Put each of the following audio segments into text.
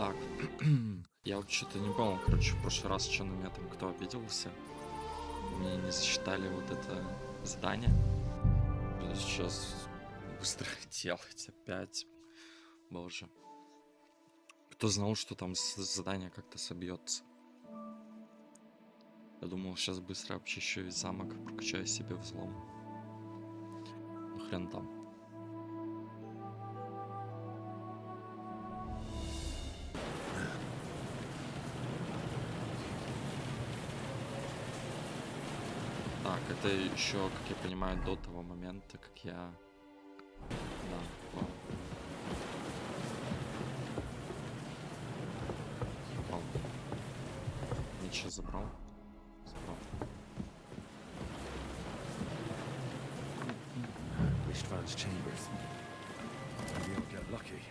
Так, я вот что-то не понял, короче, в прошлый раз, что на меня там кто обиделся. Мне не засчитали вот это задание. Сейчас быстро делать опять. Боже. Кто знал, что там задание как-то собьется? Я думал, сейчас быстро обчищу весь замок, прокачаю себе взлом. Ну хрен там. Так, это еще, как я понимаю, до того момента, как я... Да, ладно. Ладно. Ничего забрал. Забрал. Wishfan's chambers. Maybe I'll get lucky.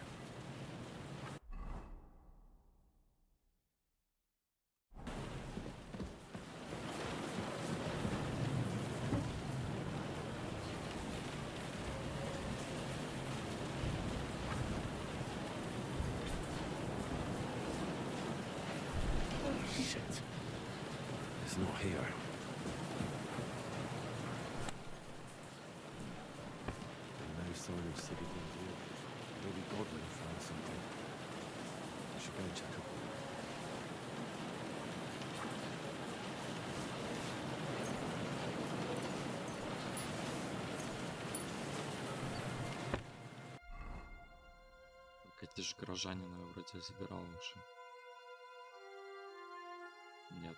Shit. It's not here. No sign of city guards. Maybe Godwin found something. I should go and check up on it. Так эти же горожанина я вроде забирал уже. Нет.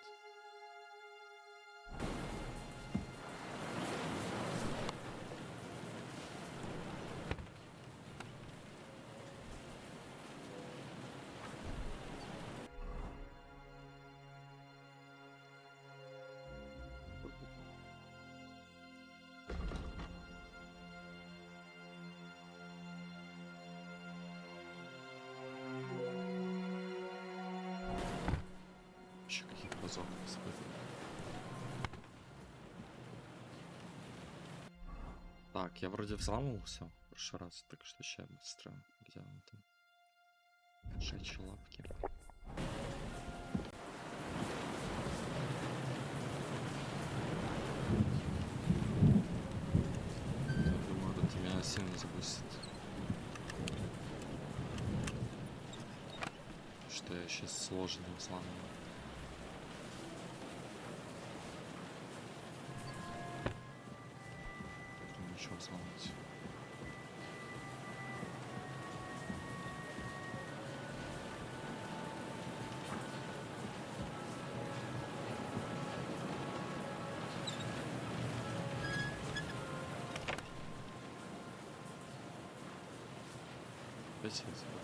Еще какие-то позоры испытываю. Так, я вроде взламывал все в прошлый раз, так что сейчас быстро. Где он там? Шачьи лапки. Я думаю, это меня сильно забустит. Что я сейчас сложно взламываю. Ничего взломать. Опять я забрал.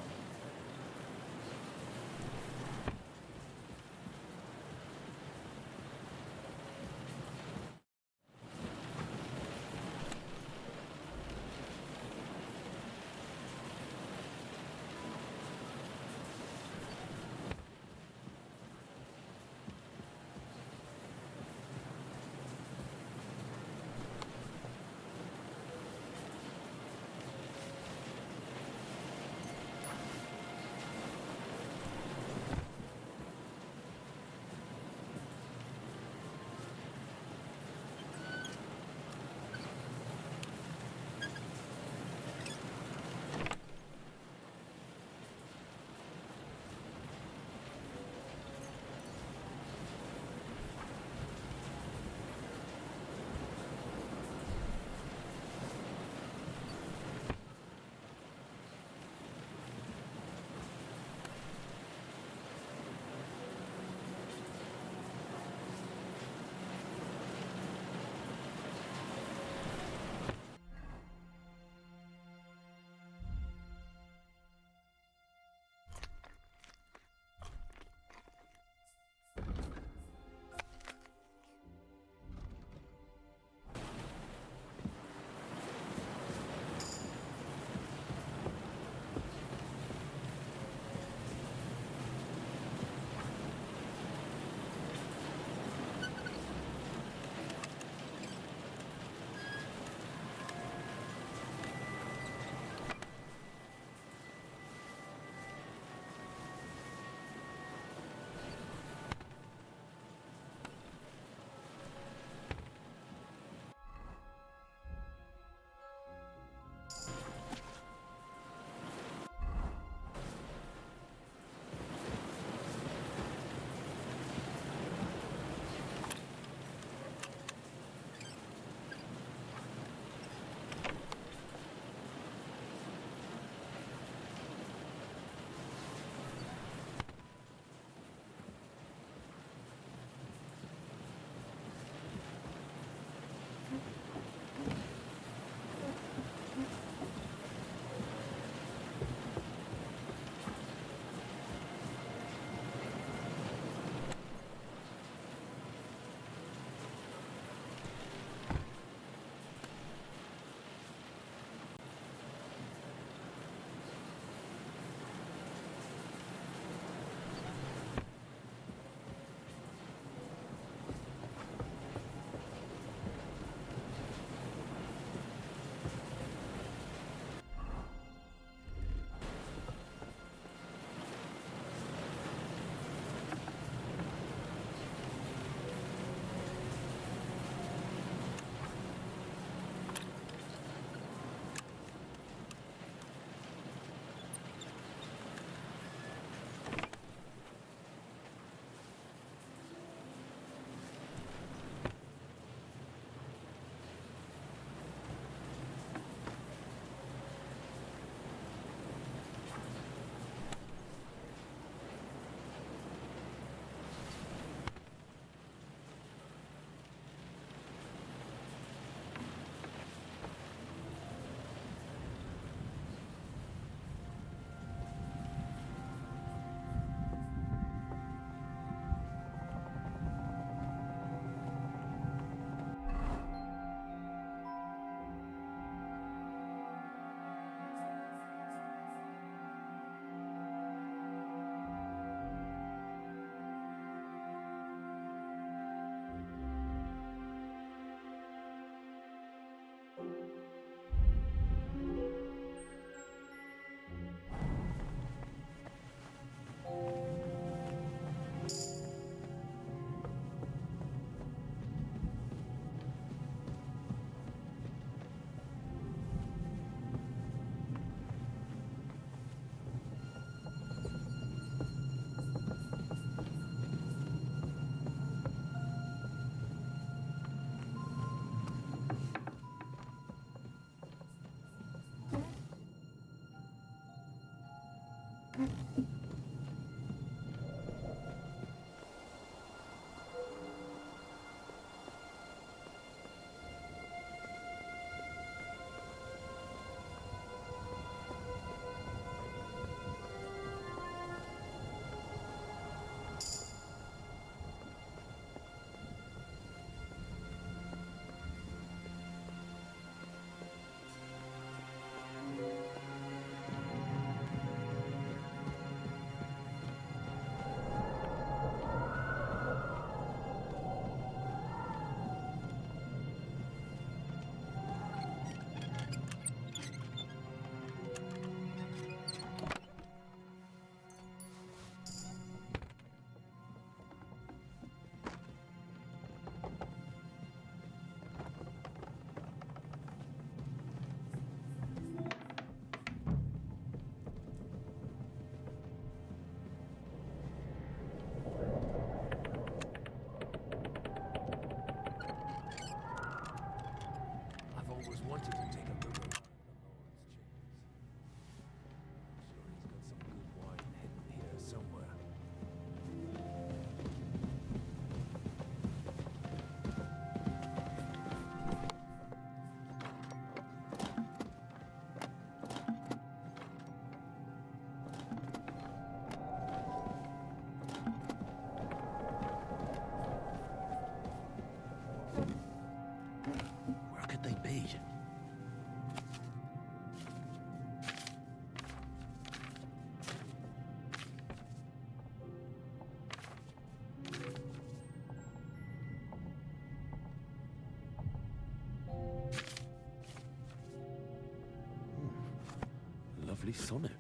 police on it.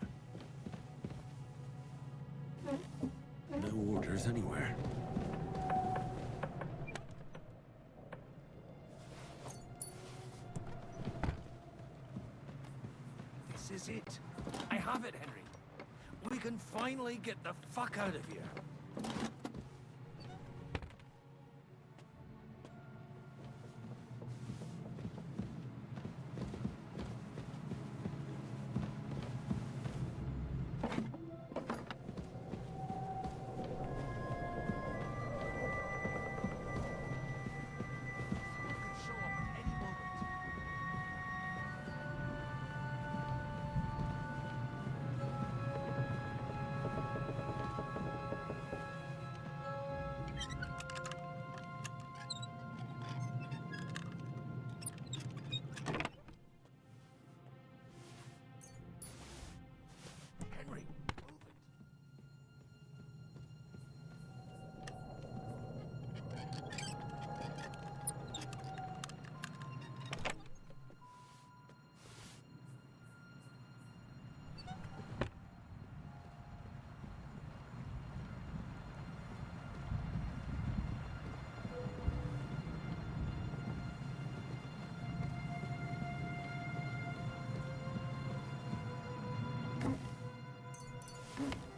No orders anywhere. This is it. I have it, Henry. We can finally get the fuck out of here. Henry, move it.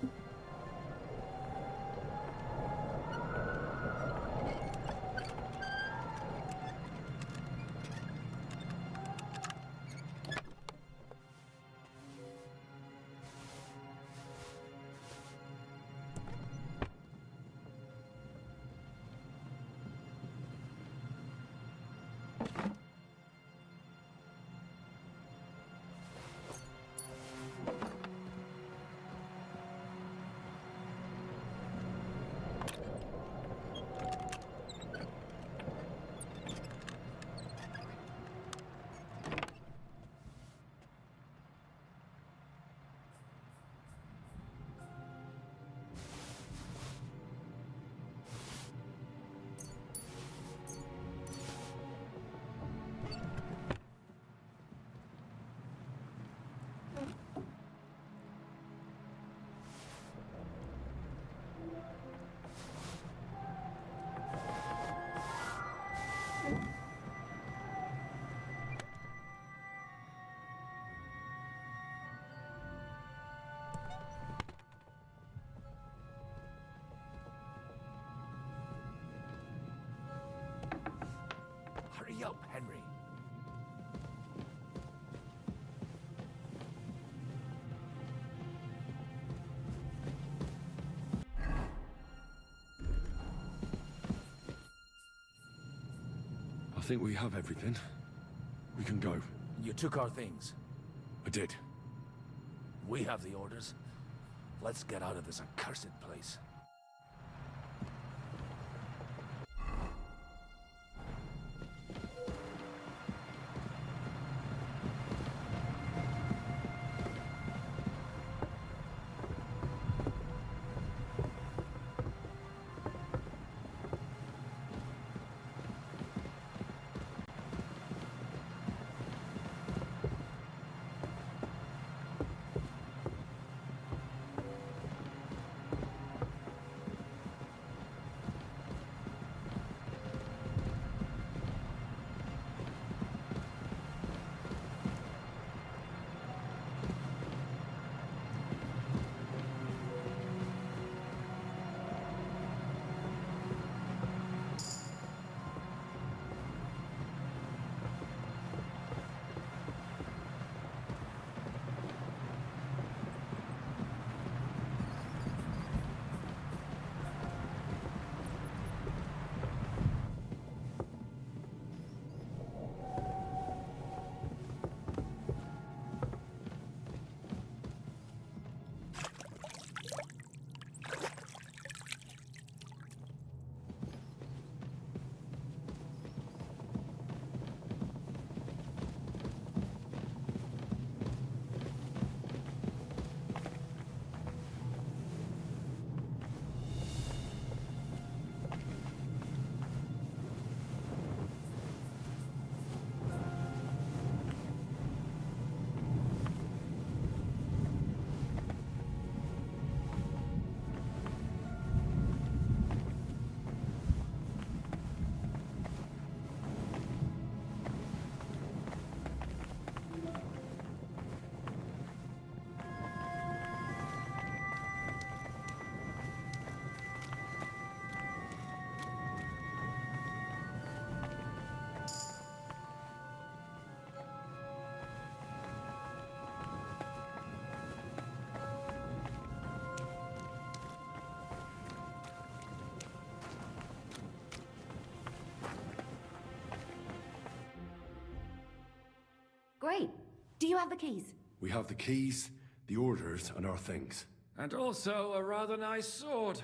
Hurry up, Henry. I think we have everything. We can go. You took our things. I did. We have the orders. Let's get out of this accursed place. Great. Do you have the keys? We have the keys, the orders, and our things. And also a rather nice sword.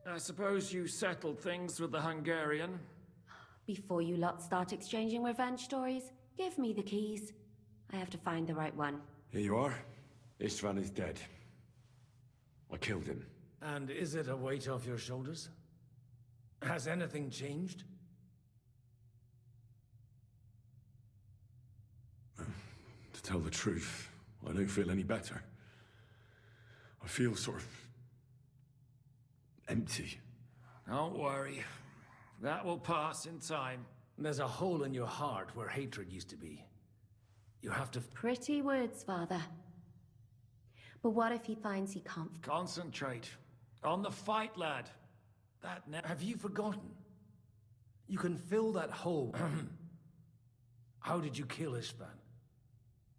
I suppose you settled things with the Hungarian. Before you lot start exchanging revenge stories, give me the keys. I have to find the right one. Here you are. Istvan is dead. I killed him. And is it a weight off your shoulders? Has anything changed? To tell the truth, I don't feel any better. I feel sort of empty. Don't worry. That will pass in time. There's a hole in your heart where hatred used to be. You have to... Pretty words, Father. But what if he finds he can't... Concentrate. On the fight, lad. Have you forgotten? You can fill that hole. How did you kill Istvan?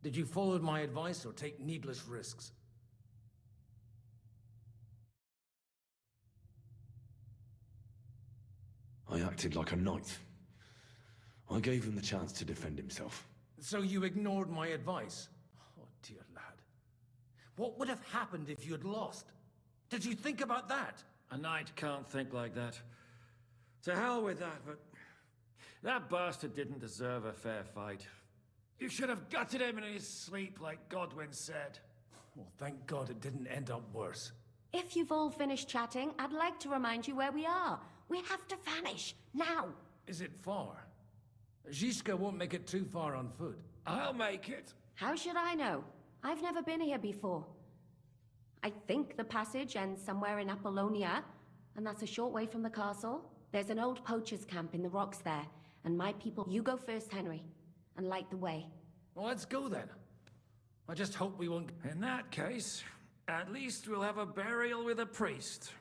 Did you follow my advice or take needless risks? I acted like a knight. I gave him the chance to defend himself. So you ignored my advice? Oh, dear lad. What would have happened if you had lost? Did you think about that? A knight can't think like that. To hell with that, but... That bastard didn't deserve a fair fight. You should have gutted him in his sleep, like Godwin said. Well, thank God it didn't end up worse. If you've all finished chatting, I'd like to remind you where we are. We have to vanish, now. Is it far? Zizka won't make it too far on foot. I'll make it. How should I know? I've never been here before. I think the passage ends somewhere in Apollonia, and that's a short way from the castle. There's an old poacher's camp in the rocks there, and my people... You go first, Henry, and light the way. Well, let's go then. I just hope we won't... In that case, at least we'll have a burial with a priest.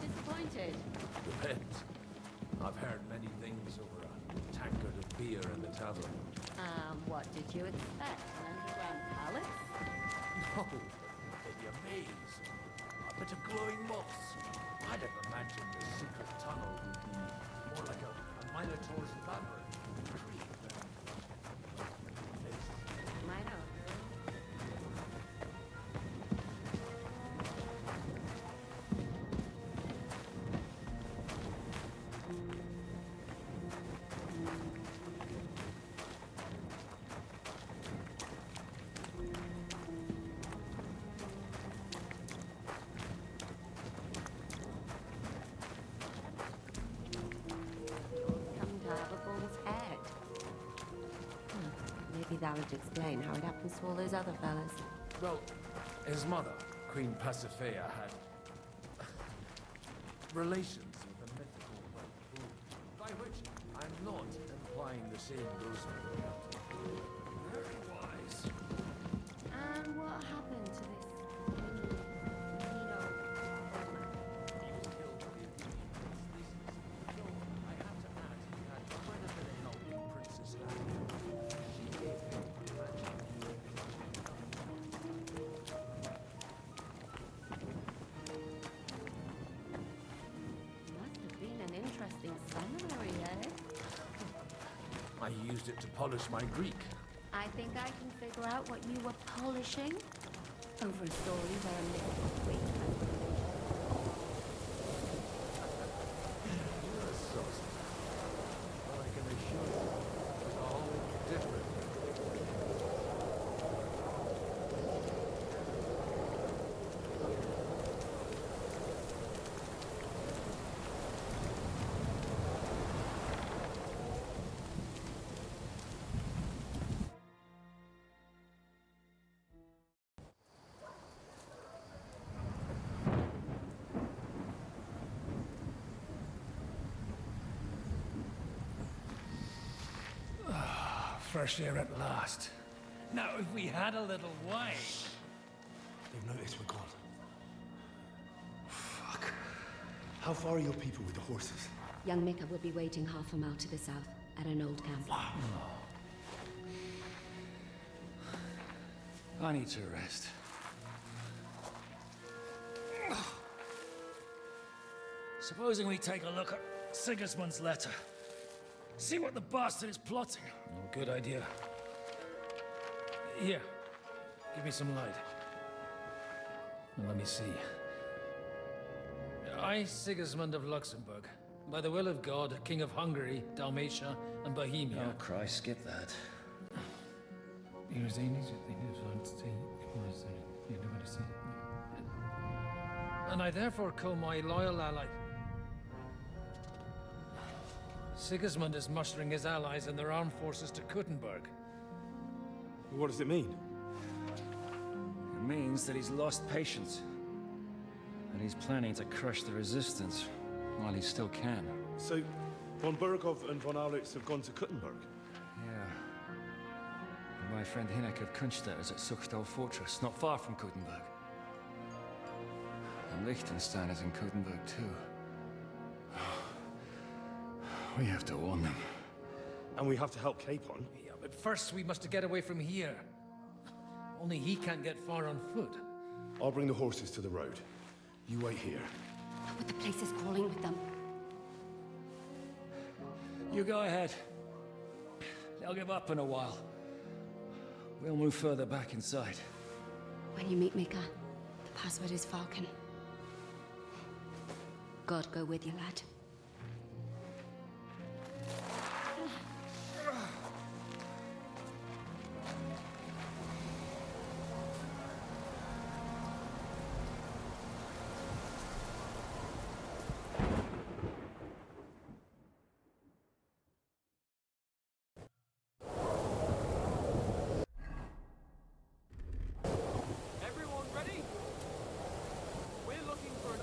Disappointed. Depends. I've heard many things over a tankard of beer in the tavern. What did you expect? An underground palace? No, maybe a maze. A bit of glowing moss. I'd have imagined the secret tunnel would be more like a Minotaur's labyrinth. Creep and... Mino. Come to have a bull's head. Maybe that would explain how it happens to all those other fellas. Well, his mother, Queen Pasiphae, had relations with a mythical white bull. By which I'm not implying the same goes for the captain. Very wise. And what happened to this? He was killed by the Athenian Theseus. Though I have to add, he had quite a bit of help from Princess Anne. She gave him magic. Must have been an interesting seminary, eh? I used it to polish my Greek. I think I can figure out what you were polishing over a story where a mythical queen has been. You're a sauce. But I can assure you, it's all different. Fresh air at last. Now, if we had a little wine... They've noticed we're gone. Fuck. How far are your people with the horses? Young Mika will be waiting half a mile to the south, at an old camp. I need to rest. Supposing we take a look at Sigismund's letter. See what the bastard is plotting. Oh, good idea. Here, give me some light. And let me see. I, Sigismund of Luxembourg, by the will of God, King of Hungary, Dalmatia, and Bohemia. Oh, Christ, skip that. And I therefore call my loyal ally. Sigismund is mustering his allies and their armed forces to Kuttenberg. What does it mean? It means that he's lost patience. And he's planning to crush the resistance while he still can. So, von Burgov and von Aulitz have gone to Kuttenberg? Yeah. And my friend Hinek of Kunstadt is at Suchtal Fortress, not far from Kuttenberg. And Liechtenstein is in Kuttenberg too. We have to warn them. And we have to help Capon? Yeah, but first we must get away from here. Only he can't get far on foot. I'll bring the horses to the road. You wait here. But the place is crawling with them. You go ahead. They'll give up in a while. We'll move further back inside. When you meet Mika, the password is Falcon. God go with you, lad. Everyone ready? We're looking for an...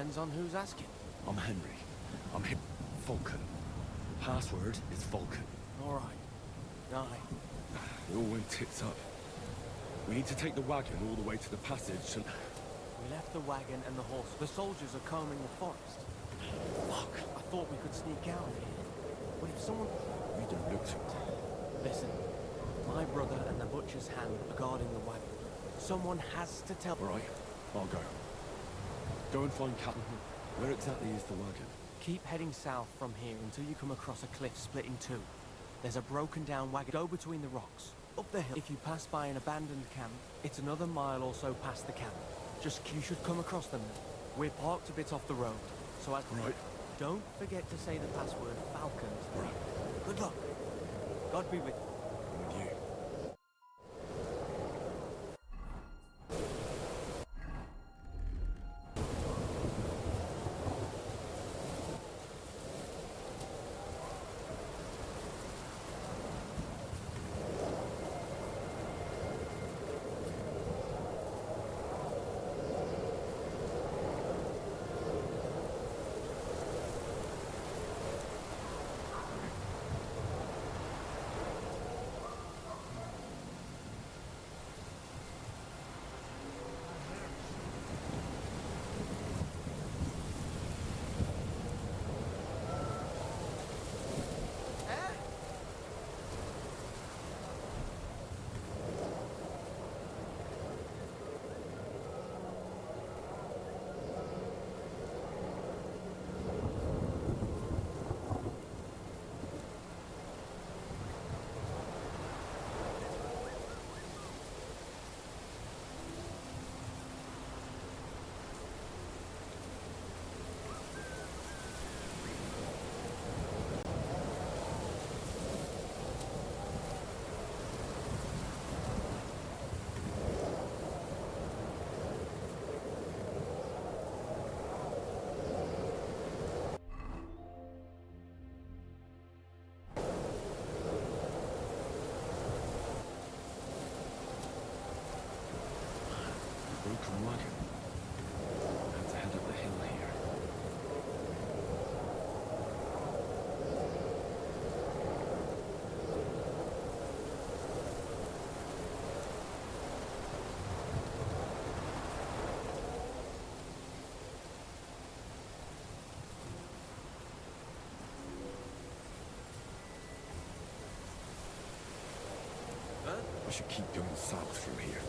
Depends on who's asking. I'm Henry. I'm Vulcan. Password is Vulcan. All right. Aye. It all went tits up. We need to take the wagon all the way to the passage and... We left the wagon and the horse. The soldiers are combing the forest. Fuck. I thought we could sneak out of here. But if someone... We don't look to it. Listen. My brother and the butcher's hand are guarding the wagon. Someone has to tell... All right. I'll go. Go and find Captain. Where exactly is the wagon? Keep heading south from here until you come across a cliff split in two. There's a broken down wagon. Go between the rocks. Up the hill. If you pass by an abandoned camp, it's another mile or so past the camp. Just you should come across them. We're parked a bit off the road. So right. Don't forget to say the password Falcons. Right. Good luck. God be with you. With you. Broken wagon. Have to head up the hill here. I should keep going south from here.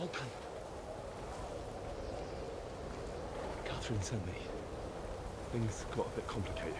okay. Catherine sent me. Things got a bit complicated.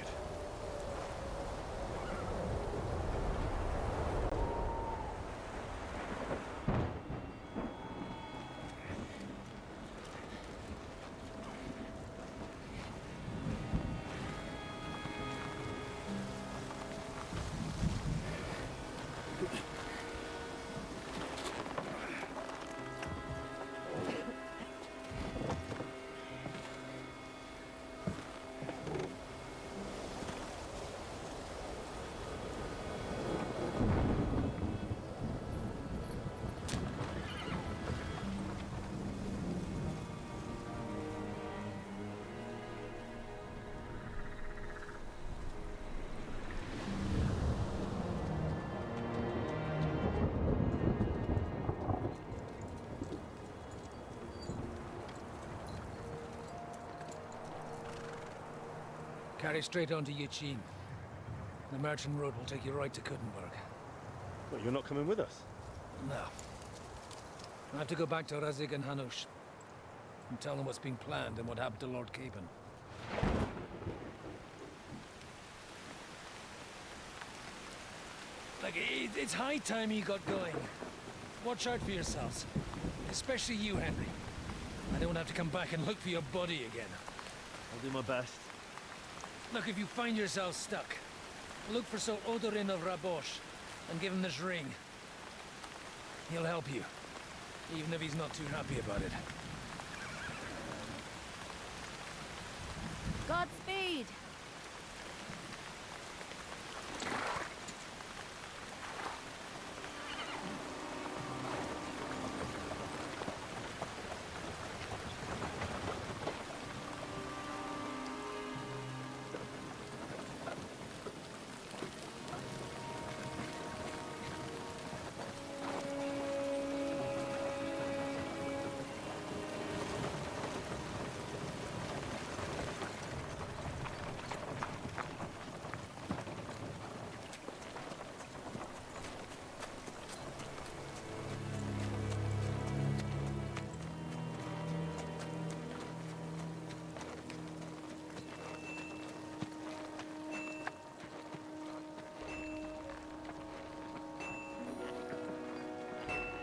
Carry straight on to Yuchin. The Merchant Road will take you right to Kuttenberg. Well, you're not coming with us? No. I have to go back to Razik and Hanush and tell them what's been planned and what happened to Lord Capen. Like, it's high time you got going. Watch out for yourselves. Especially you, Henry. I don't have to come back and look for your body again. I'll do my best. Look, if you find yourself stuck, look for Sir Odorin of Rabosh and give him this ring. He'll help you, even if he's not too happy about it. Godspeed!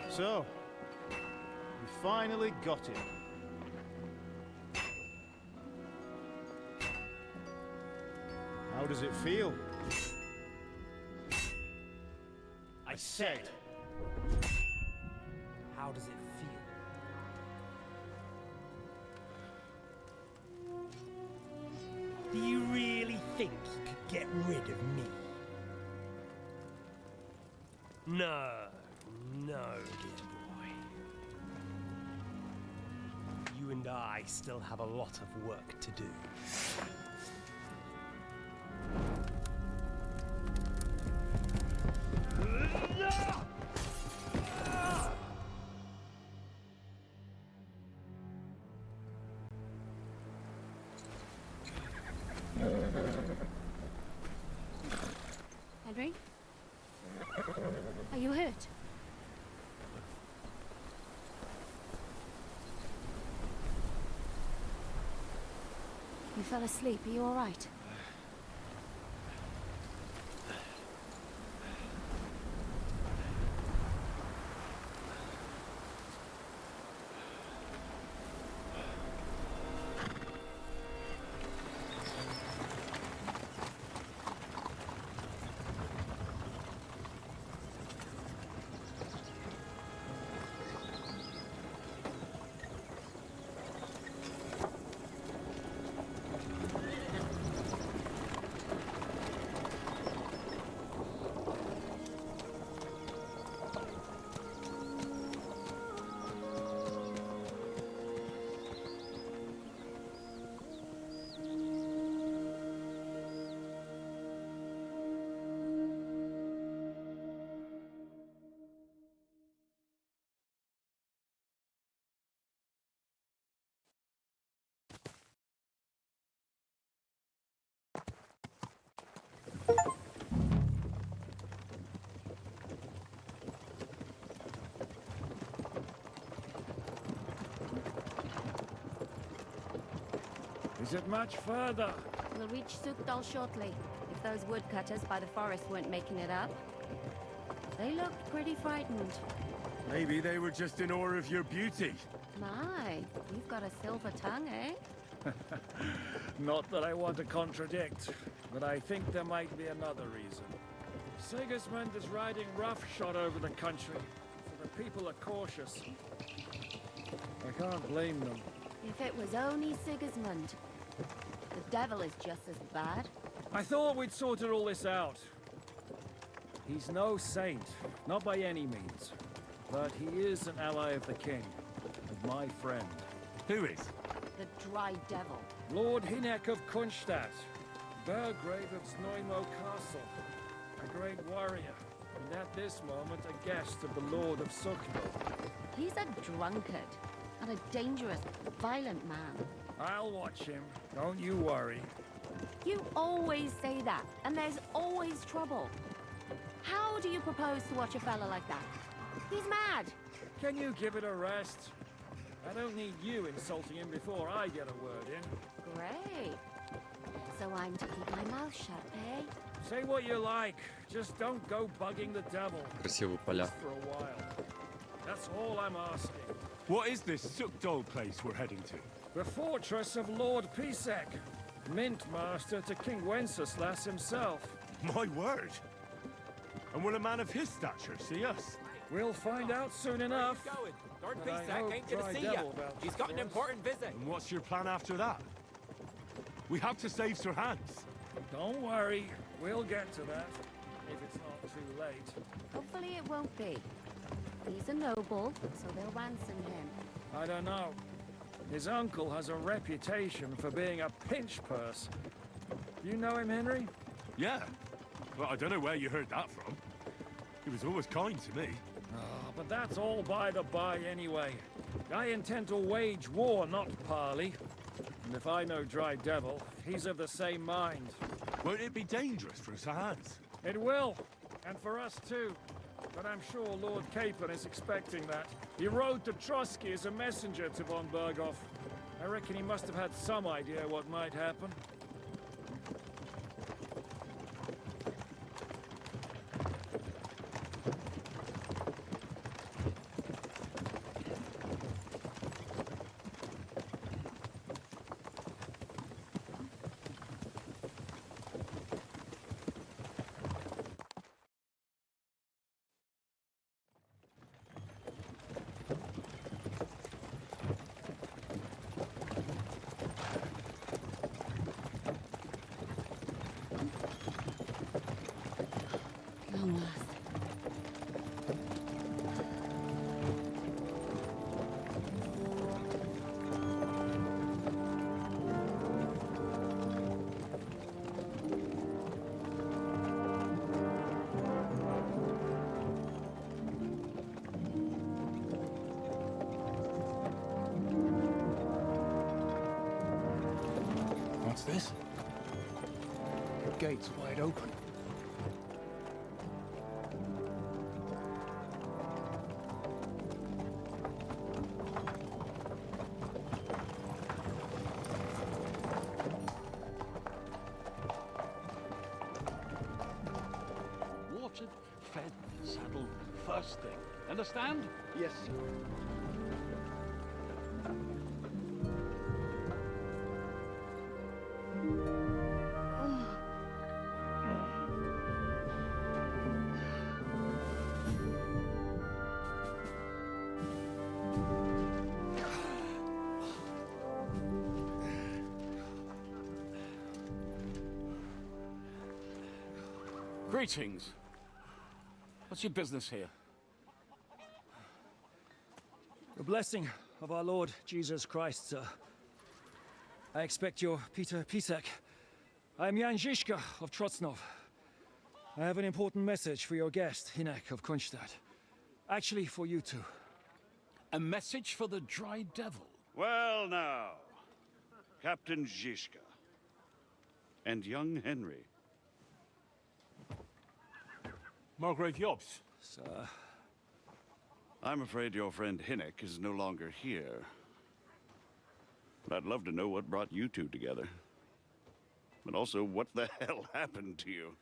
So, we finally got him. How does it feel? I said. How does it feel? Do you really think you could get rid of me? No, dear boy. You and I still have a lot of work to do. Henry? Are you hurt? You fell asleep. Are you all right? Is it much further? We'll reach Sukdal shortly, if those woodcutters by the forest weren't making it up. They looked pretty frightened. Maybe they were just in awe of your beauty. My, you've got a silver tongue, eh? Not that I want to contradict, but I think there might be another reason. Sigismund is riding roughshod over the country, so the people are cautious. I can't blame them. If it was only Sigismund. The devil is just as bad. I thought we'd sorted all this out. He's no saint, not by any means. But he is an ally of the king, and my friend. Who is? The dry devil. Lord Hinek of Kunstadt, Burgrave of Znojmo Castle, a great warrior, and at this moment a guest of the Lord of Sukdal. He's a drunkard, and a dangerous, violent man. I'll watch him, don't you worry. You always say that, and there's always trouble. How do you propose to watch a fella like that? He's mad. Can you give it a rest? I don't need you insulting him before I get a word in. Great. So I'm to keep my mouth shut, eh? Say what you like, just don't go bugging the devil. Красивые поля. Just for a while. That's all I'm asking. What is this Sukdal place we're heading to? The fortress of Lord Pisek, Mint Master to King Wenceslas himself. My word! And will a man of his stature see us? We'll find out soon enough. Going. Lord But I Pisak hope ain't gonna Dry see Devil you. vouches He's got an for us. important visit. And what's your plan after that? We have to save Sir Hans. Don't worry, we'll get to that, if it's not too late. Hopefully it won't be. He's a noble, so they'll ransom him. I don't know. His uncle has a reputation for being a pinch purse. You know him, Henry? Yeah. Well, I don't know where you heard that from. He was always kind to me. Oh, but that's all by the by anyway. I intend to wage war, not parley. And if I know Dry Devil, he's of the same mind. Won't it be dangerous for Sir Hans? It will, and for us too. But I'm sure Lord Capon is expecting that. He rode to Trotsky as a messenger to von Berghoff. I reckon he must have had some idea what might happen. Long last. What's this? The gate's wide open. Watered, fed, saddled, first thing. Understand? Yes, sir. Greetings. What's your business here? The blessing of our Lord Jesus Christ, sir. I expect you're Peter Pisek. I am Jan Žižka of Trocnov. I have an important message for your guest, Hinek of Kunstadt. Actually, for you two. A message for the Dry Devil. Well now, Captain Žižka and young Henry. Margrave Jobs. Sir, I'm afraid your friend Hinek is no longer here. But I'd love to know what brought you two together. But also, what the hell happened to you?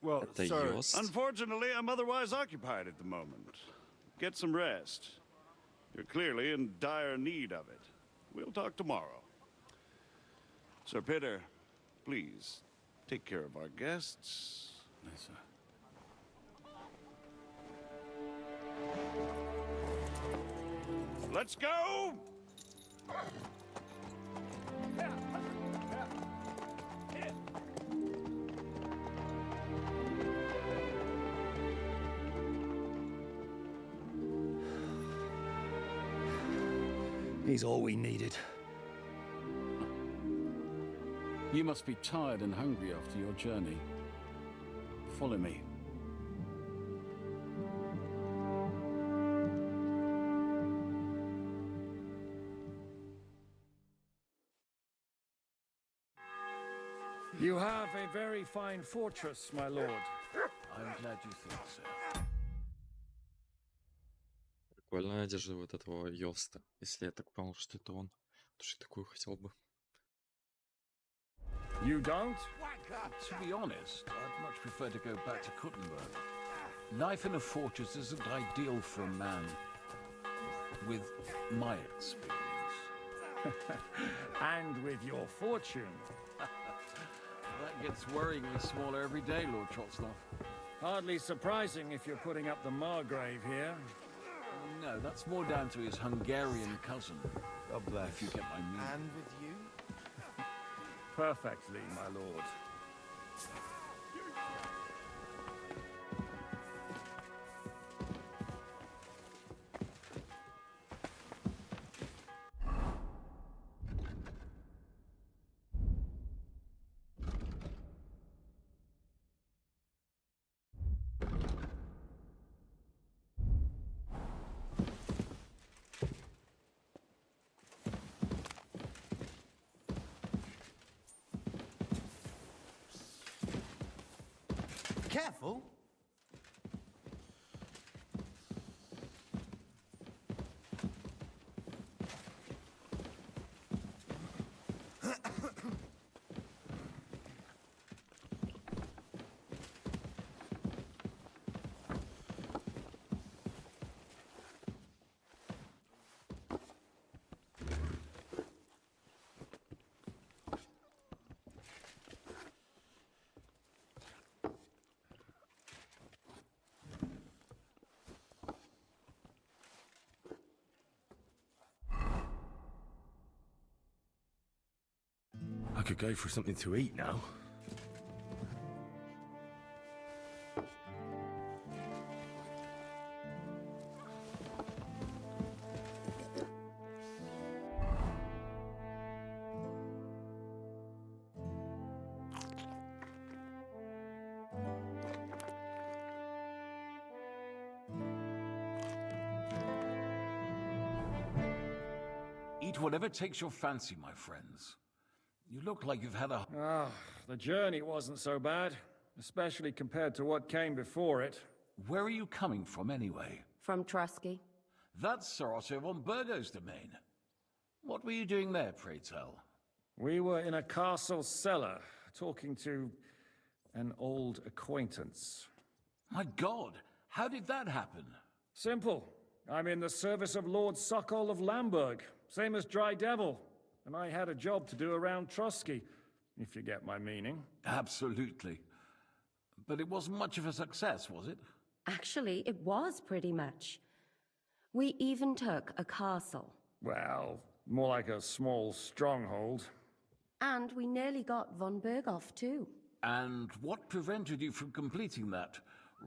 Well, Это sir, Йост. Unfortunately, I'm otherwise occupied at the moment. Get some rest. You're clearly in dire need of it. We'll talk tomorrow. Sir Peter, please, take care of our guests. Yes, sir. Let's go! He's all we needed. You must be tired and hungry after your journey. Follow me. You have a very fine fortress, my lord. I'm glad you think so. Прикольная одежда вот этого Йоста, если я так понял, что это он. Потому что такую хотел бы. You don't? To be honest, I'd much prefer to go back to Kuttenberg. Life in a fortress isn't ideal for a man with my experience. And with your fortune. That gets worryingly smaller every day, Lord Trotsnov. Hardly surprising if you're putting up the Margrave here. No, that's more down to his Hungarian cousin, God bless. if you get my meaning. And with you? Perfectly, my lord. Careful. I could go for something to eat now. Eat whatever takes your fancy, my friends. You look like you've had a... Ah, the journey wasn't so bad, especially compared to what came before it. Where are you coming from, anyway? From Trusky. That's Sir Otto von Burgo's domain. What were you doing there, pray tell? We were in a castle cellar, talking to an old acquaintance. My God, how did that happen? Simple. I'm in the service of Lord Sokol of Lamberg, same as Dry Devil. And I had a job to do around Trusky, if you get my meaning. Absolutely. But it wasn't much of a success, was it? Actually, it was pretty much. We even took a castle. Well, more like a small stronghold. And we nearly got von Berghoff, too. And what prevented you from completing that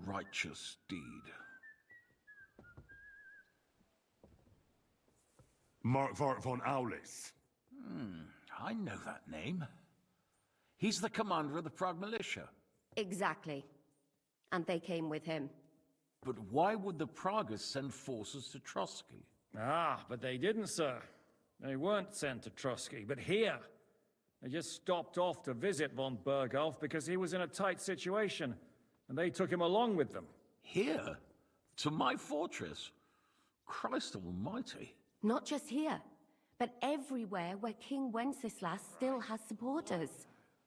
righteous deed? Markvart von Aulis. I know that name. He's the commander of the Prague militia. Exactly. And they came with him. But why would the Praguers send forces to Trotsky? Ah, but they didn't, sir. They weren't sent to Trusky, but here. They just stopped off to visit von Berghoff because he was in a tight situation, and they took him along with them. Here? To my fortress? Christ almighty. Not just here, but everywhere where King Wenceslas still has supporters.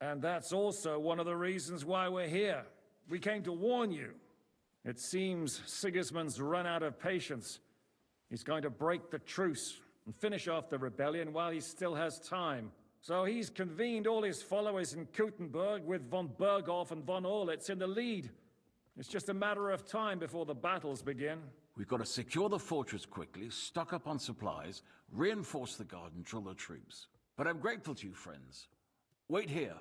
And that's also one of the reasons why we're here. We came to warn you. It seems Sigismund's run out of patience. He's going to break the truce and finish off the rebellion while he still has time. So he's convened all his followers in Kuttenberg with von Berghoff and von Orlitz in the lead. It's just a matter of time before the battles begin. We've got to secure the fortress quickly, stock up on supplies, reinforce the guard and drill the troops. But I'm grateful to you, friends. Wait here.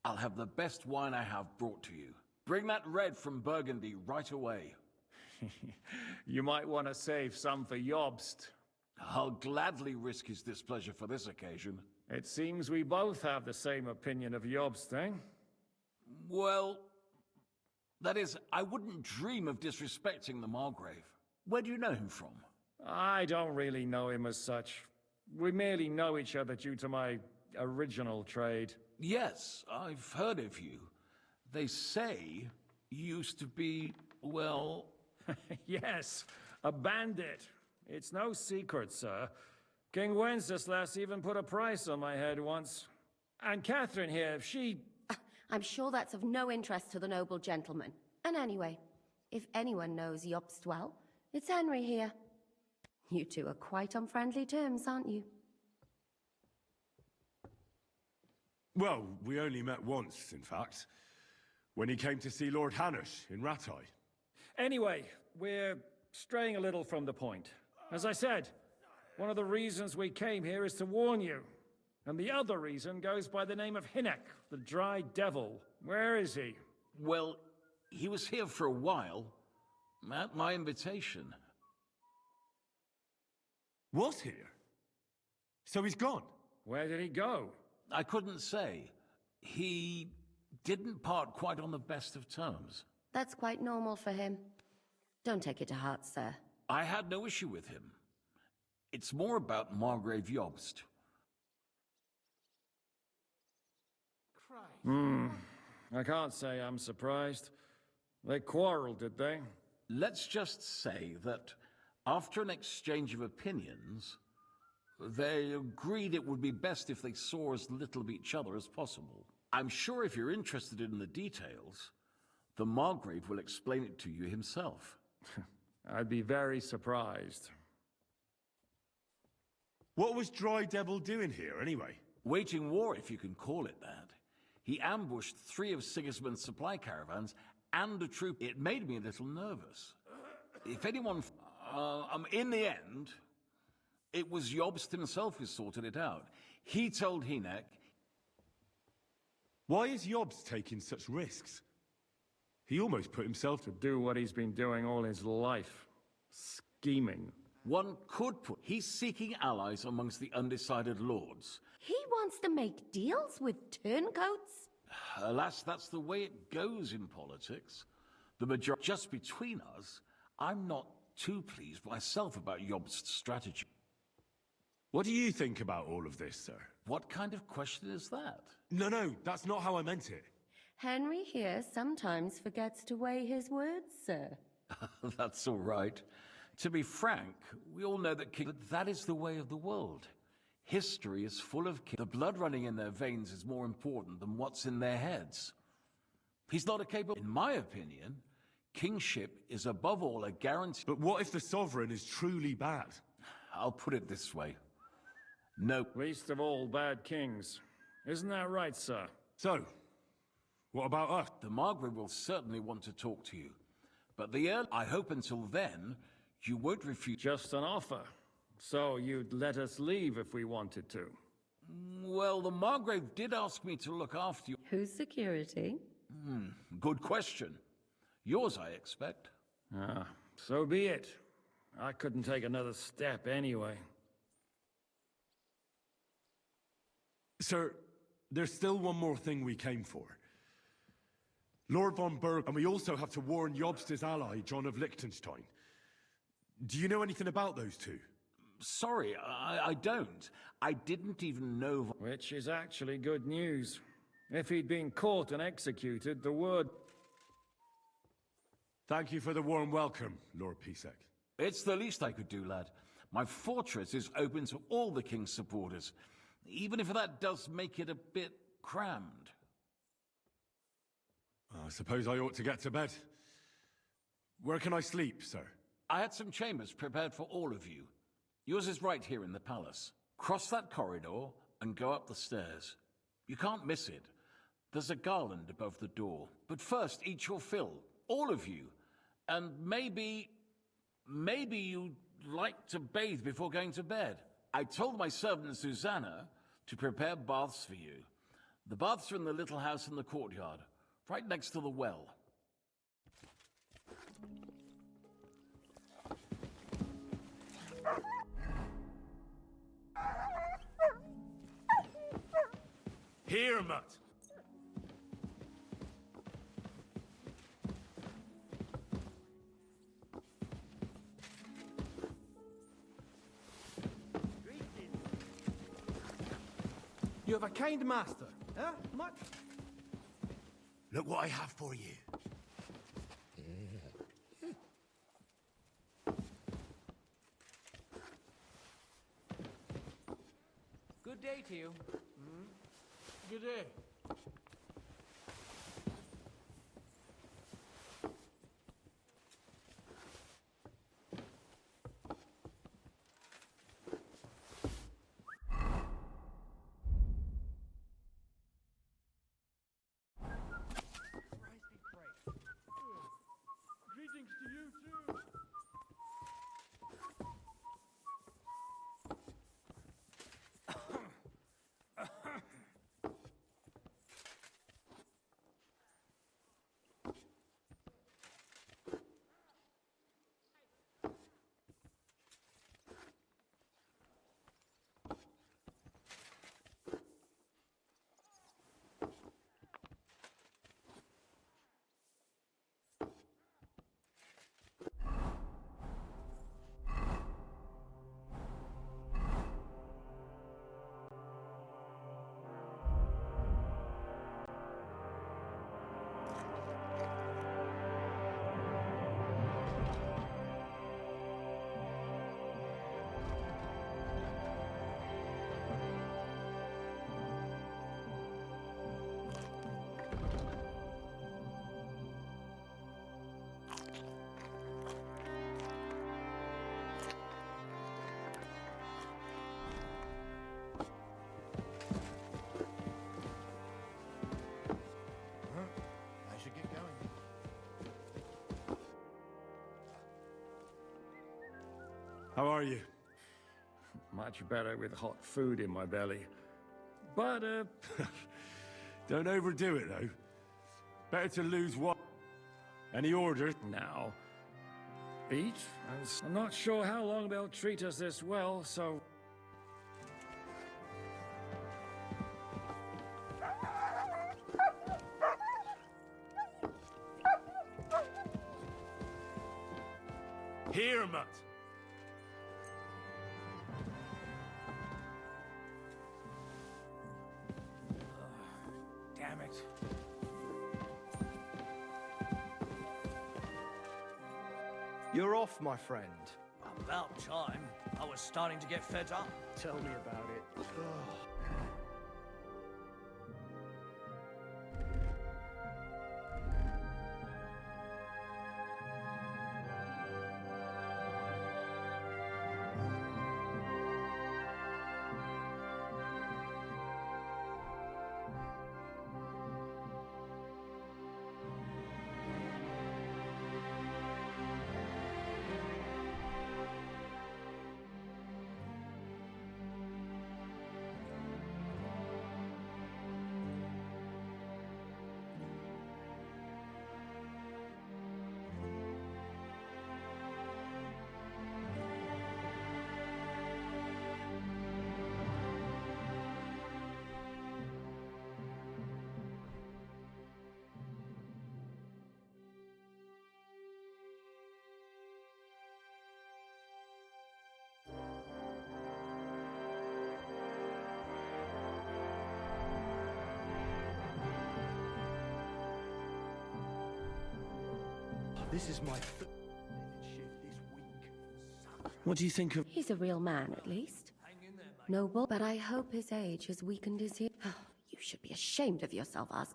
I'll have the best wine I have brought to you. Bring that red from Burgundy right away. You might want to save some for Jobst. I'll gladly risk his displeasure for this occasion. It seems we both have the same opinion of Jobst, eh? Well, that is, I wouldn't dream of disrespecting the Margrave. Where do you know him from? I don't really know him as such. We merely know each other due to my original trade. Yes, I've heard of you. They say you used to be, well... Yes, a bandit. It's no secret, sir. King Wenceslas even put a price on my head once. And Catherine here, she... I'm sure that's of no interest to the noble gentleman. And anyway, if anyone knows Jobst well, it's Henry here. You two are quite on friendly terms, aren't you? Well, we only met once, in fact. When he came to see Lord Hanush in Rattay. Anyway, we're straying a little from the point. As I said, one of the reasons we came here is to warn you. And the other reason goes by the name of Hynek, the Dry Devil. Where is he? Well, he was here for a while, at my invitation. Was here? So he's gone? Where did he go? I couldn't say. He didn't part quite on the best of terms. That's quite normal for him. Don't take it to heart, sir. I had no issue with him. It's more about Margrave Jobst. I can't say I'm surprised. They quarreled, did they? Let's just say that after an exchange of opinions, they agreed it would be best if they saw as little of each other as possible. I'm sure if you're interested in the details, the Margrave will explain it to you himself. I'd be very surprised. What was Dry Devil doing here, anyway? Waging war, if you can call it that. He ambushed 3 of Sigismund's supply caravans and a troop. It made me a little nervous. If anyone... in the end, it was Jobst himself who sorted it out. He told Hynek... Why is Jobst taking such risks? He almost put himself to... Do what he's been doing all his life. Scheming. One could put... He's seeking allies amongst the undecided lords. He wants to make deals with turncoats? Alas, that's the way it goes in politics. The majority... Just between us, I'm not too pleased myself about Jobst's strategy. What do you think about all of this, sir? What kind of question is that? No, that's not how I meant it. Henry here sometimes forgets to weigh his words, sir. That's all right. To be frank, we all know that that is the way of the world. History is full of the blood running in their veins is more important than what's in their heads. He's not a capable... In my opinion, kingship is above all a guarantee... But what if the sovereign is truly bad? I'll put it this way. No. Least of all bad kings. Isn't that right, sir? So, what about us? The Margrave will certainly want to talk to you. But I hope until then, you won't refuse... Just an offer. So you'd let us leave if we wanted to? Well, the Margrave did ask me to look after you. Who's security? Good question. Yours, I expect. Ah, so be it. I couldn't take another step anyway. Sir, there's still one more thing we came for. Lord von Berg, and we also have to warn Jobst's ally, John of Liechtenstein. Do you know anything about those two? Sorry, I don't. I didn't even know... Which is actually good news. If he'd been caught and executed, the word... Thank you for the warm welcome, Lord Pisek. It's the least I could do, lad. My fortress is open to all the king's supporters, even if that does make it a bit crammed. I suppose I ought to get to bed. Where can I sleep, sir? I had some chambers prepared for all of you. Yours is right here in the palace. Cross that corridor and go up the stairs. You can't miss it. There's a garland above the door. But first, eat your fill. All of you. And maybe you'd like to bathe before going to bed. I told my servant Susanna to prepare baths for you. The baths are in the little house in the courtyard, right next to the well. Here, Mutt. You have a kind master, huh, Mutt? Look what I have for you. Good day to you. Good day. Greetings to you too. I should get going. How are you? Much better with hot food in my belly. But, Don't overdo it, though. Better to lose one. Any orders? now... Eat? I'm not sure how long they'll treat us this well, so... Here, Mutt. Damn it. You're off, my friend. About time. I was starting to get fed up. Tell me about it. Ugh. This is my shift this week. Sucker. What do you think of... He's a real man, at least. Noble, but I hope his age has weakened his... You should be ashamed of yourself, Az.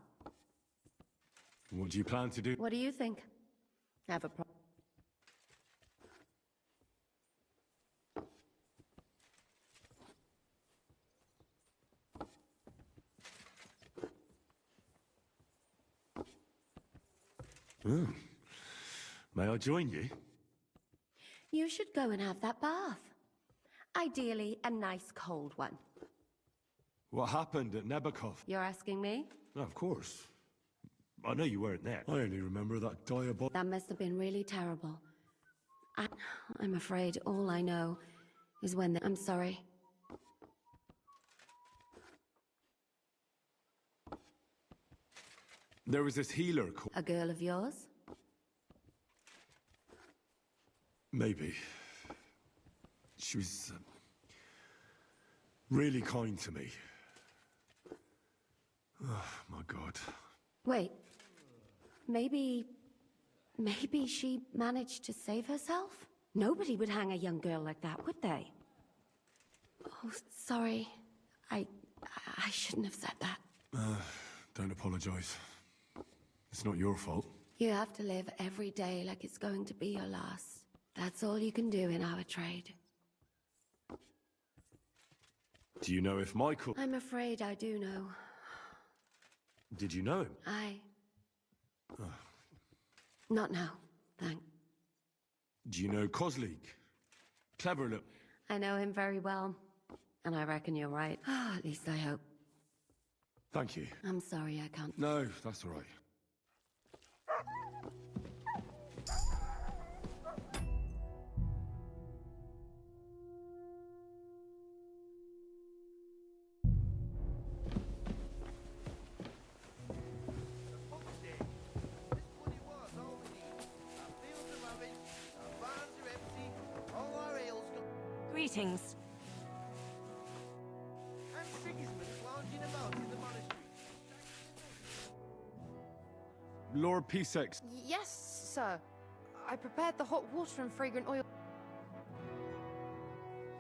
What do you plan to do? What do you think? Have a problem? Oh. May I join you? You should go and have that bath. Ideally, a nice cold one. What happened at Nebakov? You're asking me? Of course. I know you weren't there. I only remember that diabolical... That must have been really terrible. I'm afraid all I know is when I'm sorry. There was this healer called... A girl of yours? Maybe. She was... really kind to me. Oh, my God. Wait. Maybe she managed to save herself? Nobody would hang a young girl like that, would they? Oh, sorry. I shouldn't have said that. Don't apologize. It's not your fault. You have to live every day like it's going to be your last. That's all you can do in our trade. Do you know if Michael... I'm afraid I do know. Did you know him? Not now, thank. Do you know Kozlik? Clever little... I know him very well. And I reckon you're right. At least I hope. Thank you. I'm sorry I can't. No, that's all right. Greetings. And Sigismund's lounging about in the monastery. Lord Pisex. Yes, sir. I prepared the hot water and fragrant oil.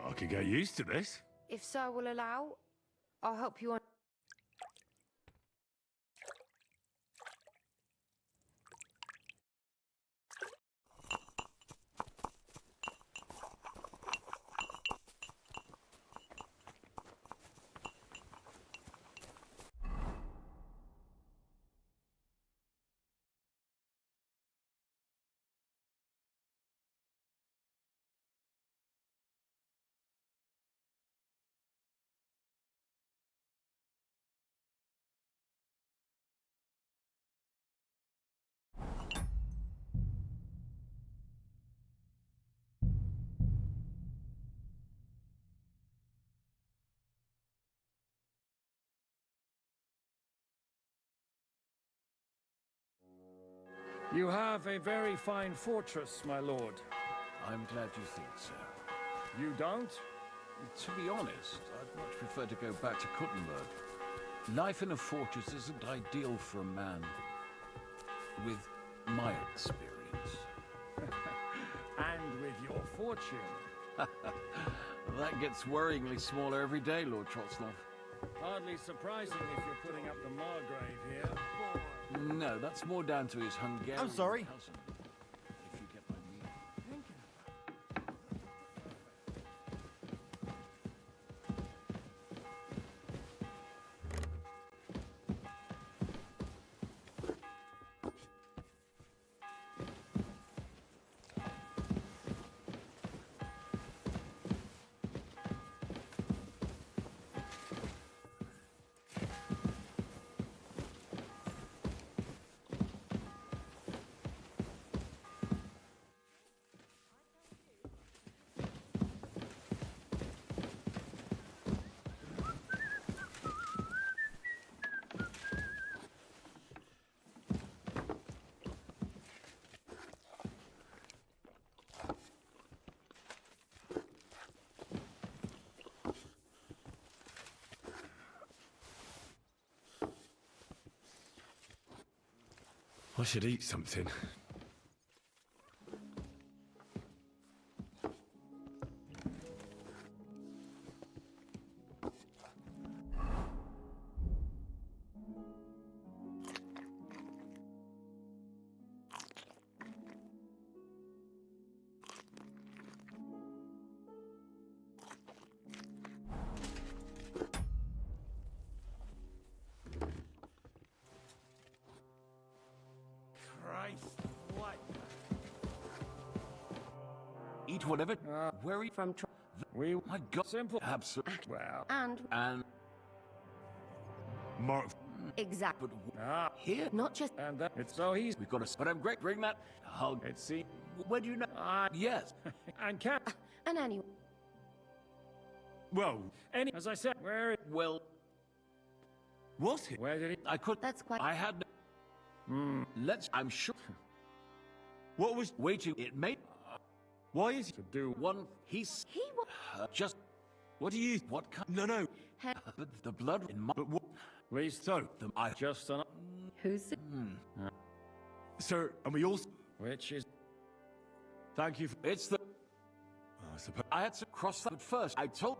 I could get used to this. If sir will allow, I'll help you on. You have a very fine fortress, my lord. I'm glad you think so. You don't? To be honest, I'd much prefer to go back to Kuttenberg. Life in a fortress isn't ideal for a man with my experience. And with your fortune. That gets worryingly smaller every day, Lord Trotsnov. Hardly surprising if you're putting up the Margrave here. No, that's more down to his Hungarian I'm sorry. cousin, if you get my meaning. I should eat something. eat whatever. Where are you? From Tro- We. My God. Simple. Absolutely. Well. and Mark. exact. But Ah, here. not just. And that. It's so easy. We've got a. But I'm great. Bring that. Hug. It's see. Where do you know? Yes. And cat. And anyway, Well, As I said, Well. was it? where did he? I could. that's quite. I had. Let's. I'm sure. What was? Waiting. It may. Why is? To do. One. He's. He was. Just. What do you? What kind? No, no. But the blood in my. But what? Please. So, I. Just an. Who's it? sir, and we all. Which is. Thank you. For, It's the. I suppose. I had to cross that first. I told.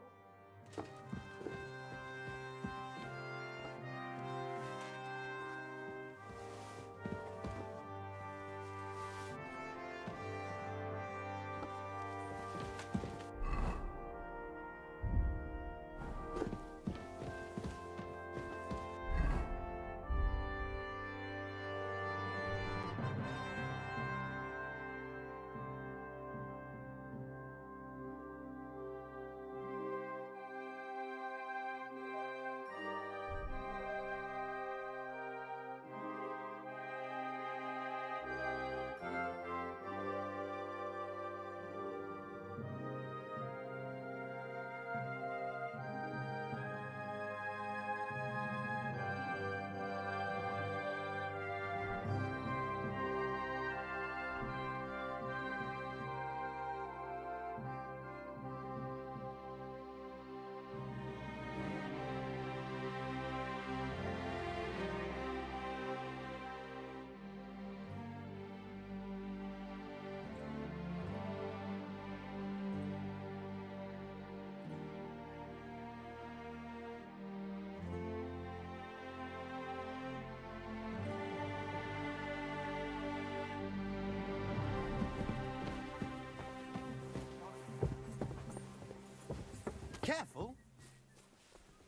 Careful,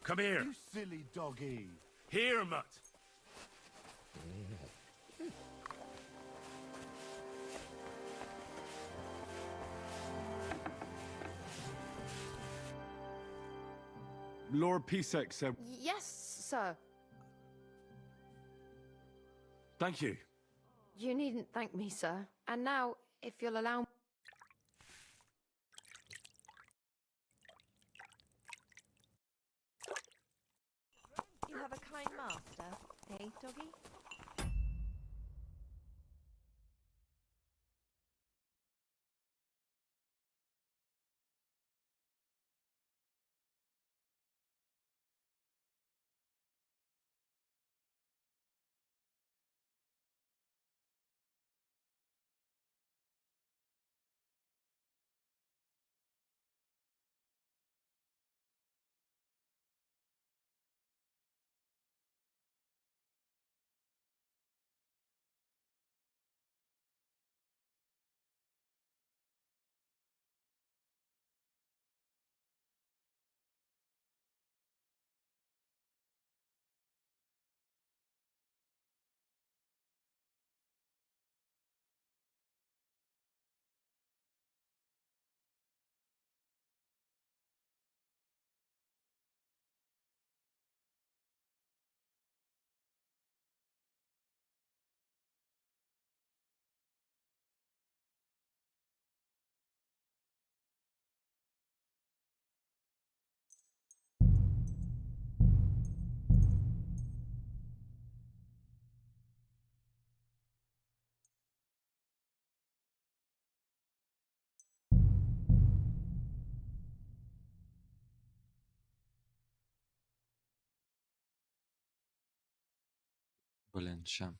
Come here. you silly doggy. Here, Mutt. Lord Pisek said, Yes, sir. thank you. You needn't thank me, sir. And now, if you'll allow me. You have a kind master, eh, doggy? Блин, ща.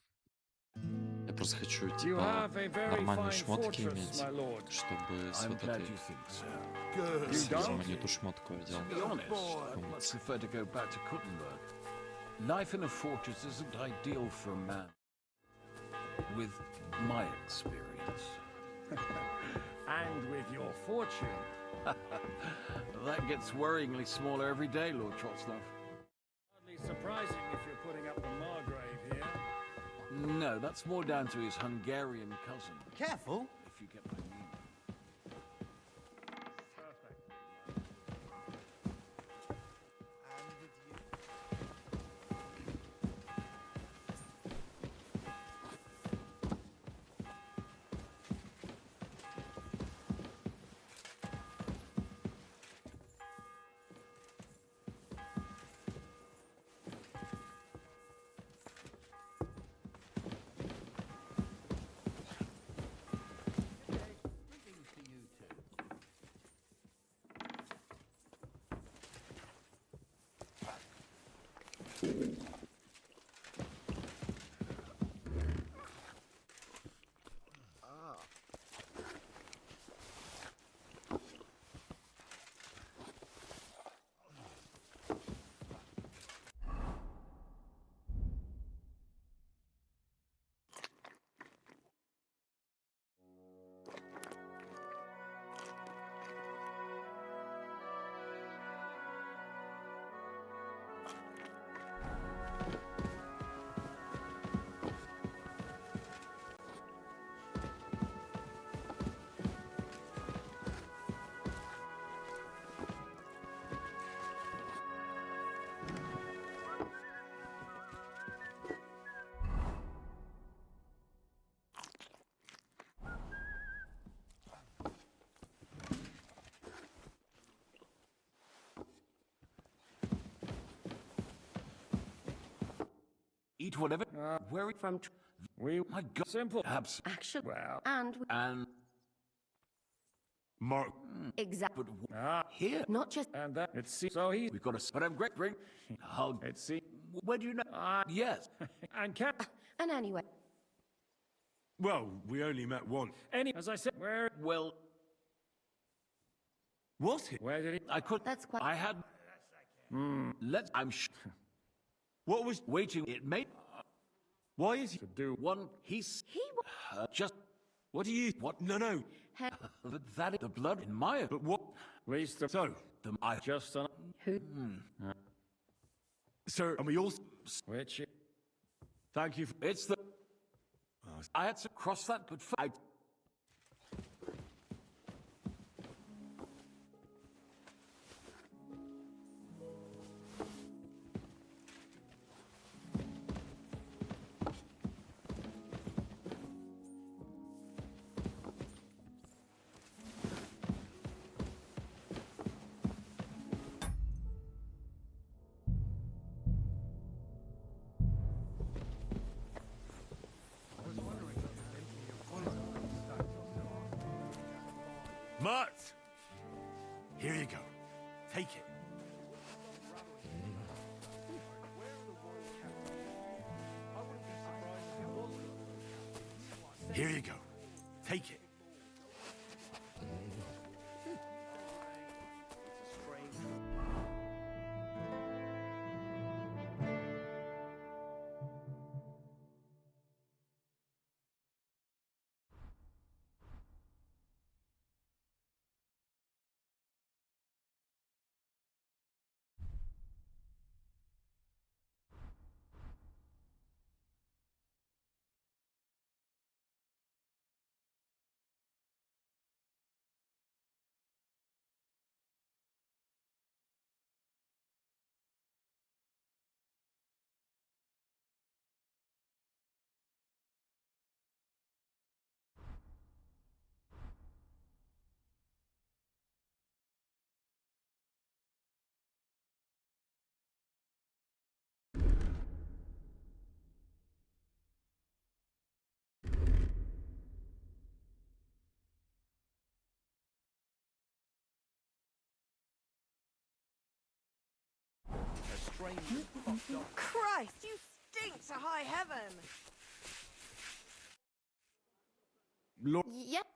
Я просто хочу, You типа, have a very нормальные fine шмотки fortress, иметь, my lord. чтобы с I'm вот glad этой... you think so. Good. С don't? видимо, не ту шмотку одел. To be honest, I'd much prefer to go back to Kuttenberg. Life in a fortress isn't ideal for a man. With my experience. And with your fortune. That gets worryingly smaller every day, Lord Trotsnov. Hardly surprising if you're putting up the Margrave here. No, that's more down to his Hungarian cousin, Careful. if you get my meaning. Eat whatever. Where From We my God, simple. abs. actually, Well, And Mark, exactly. but here Not just and that it seems so he. we've got a. But I'm great. Bring hug. It seems Where do you know? Yes. and cap. and anyway. well, we only met once. Any as I said, Well, Was he? where did he? I could. That's quite. I had. Let's. I'm What was... waiting. It made Why is he... To do one. He's He just. What do you... What? No. had But that is the blood in my. But what... least the So, I just on who? sir, and we also... which Thank you for... It's the. I had to cross that, but I. Mutt! Here you go. Take it. Here you go. Take it. Christ, you stink to high heaven! Lord... Yep,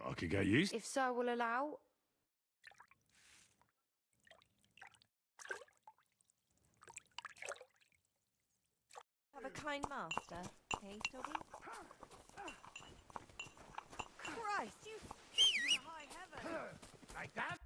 I could get used... if Sir will allow. Have a kind master, hey, Toby? Christ, you stink to high heaven! Like that?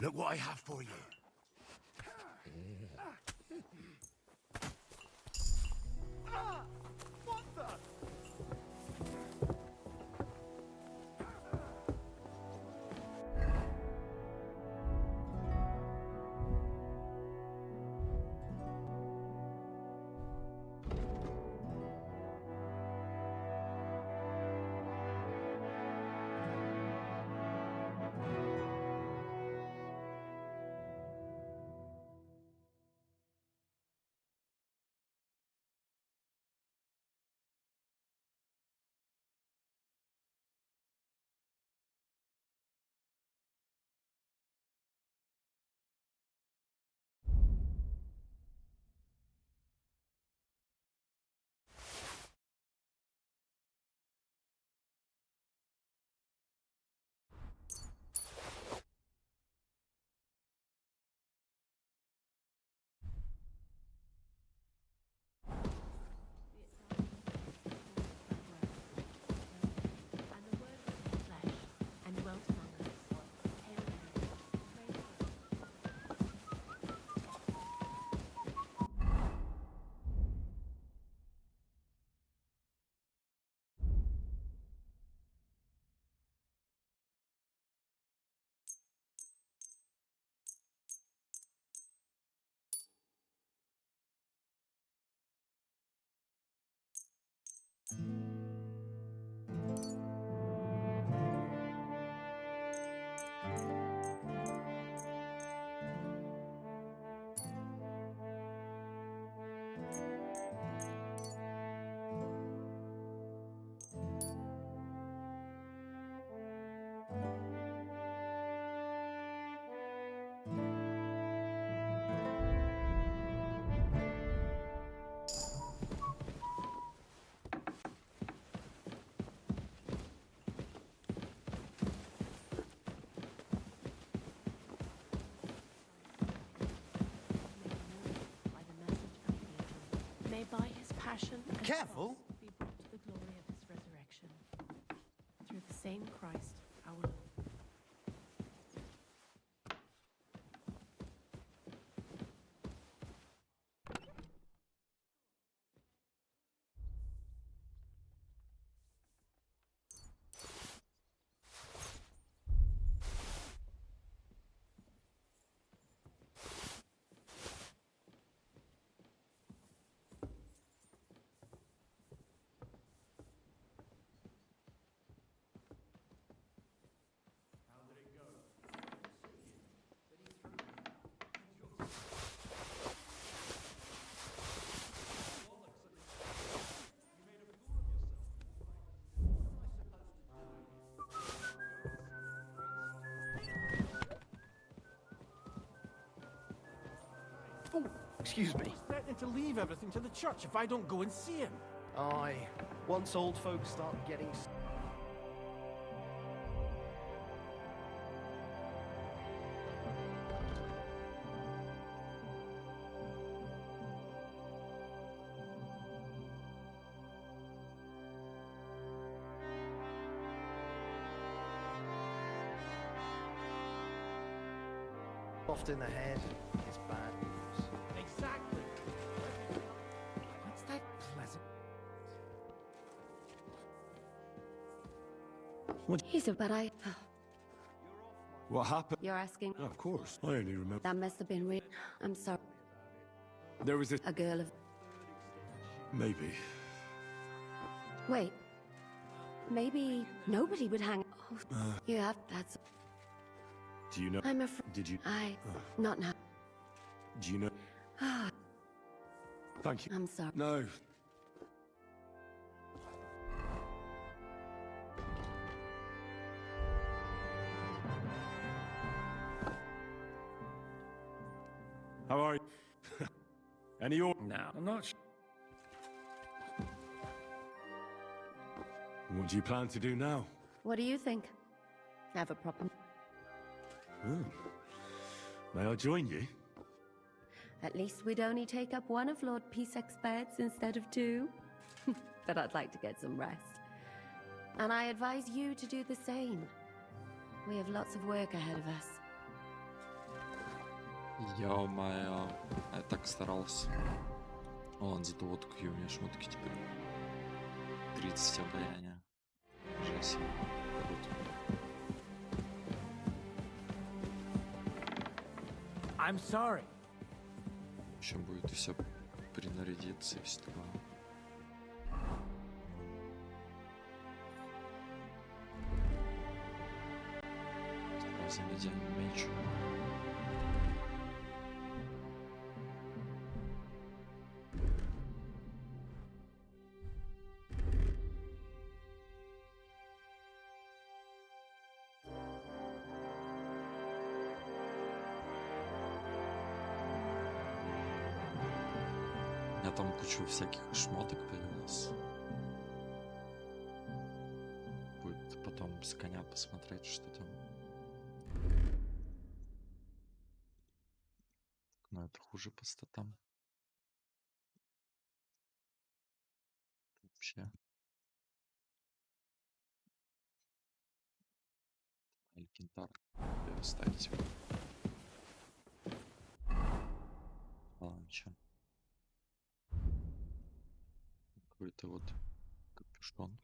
Look what I have for you. What the? And the word became flesh and dwelt among us. Hail Mary, full of grace. By the message of the angel, may by his passion and Careful. cross be brought to the glory of his resurrection. Through the same Christ our Lord. Oh, excuse me. Threatening to leave everything to the church if I don't go and see him. Aye. Once old folks start getting... Oft in the head is bad news. Exactly. What's that pleasant? Jesus, but I... What happened? You're asking... Of course. I only remember. That must have been real. I'm sorry. There was A girl of... Maybe. Wait. Maybe nobody would hang... Oh, you have... That's... Do you know? I'm afraid... Did you? Not now. Do you know? Thank you. I'm sorry. No. How are you? Any or? Now, I'm not sure. What do you plan to do now? What do you think? Have a problem? Hmm. May I join you? At least we'd only take up one of Lord Pisek's beds instead of two. But I'd like to get some rest. And I advise you to do the same. We have lots of work ahead of us. Ё-моё, я так старался. Вон, зато вот какие у меня шмотки теперь. 30 обаяния. Жесть. Круто. I'm sorry. Еще будет все принарядиться и все такое. Сразу наденем меч. У меня там куча всяких шмоток появилось. Будет потом с коня посмотреть, что там. Но это хуже по статам. Вообще. Или кентар. Оставить. Ладно, чё. Какой-то вот капюшон.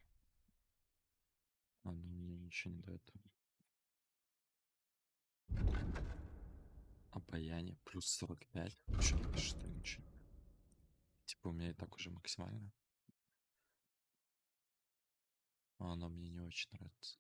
А, ну мне ничего не дает. Обаяние плюс 45. Почему не пишет ничего? Типа у меня и так уже максимально. А оно мне не очень нравится.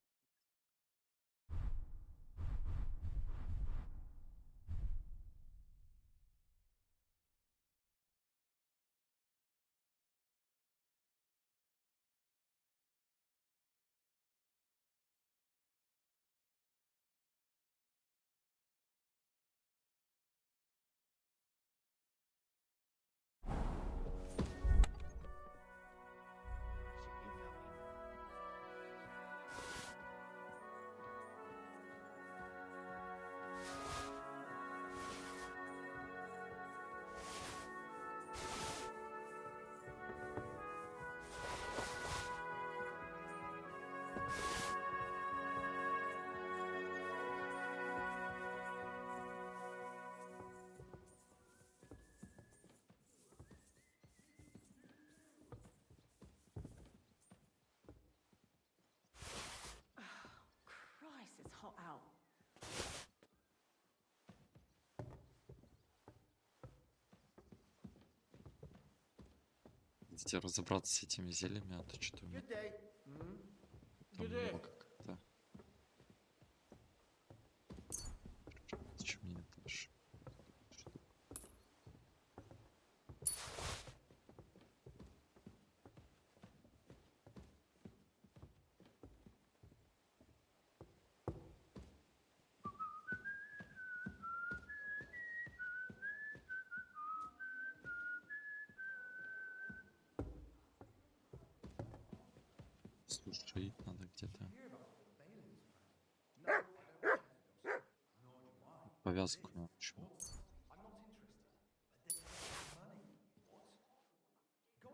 Christ, it's hot out. Хотите разобраться с этими зельями, а то что-то у меня Good day. там Good day. много как-то. Зачем мне это ж? Слушай, надо где-то повязку научу.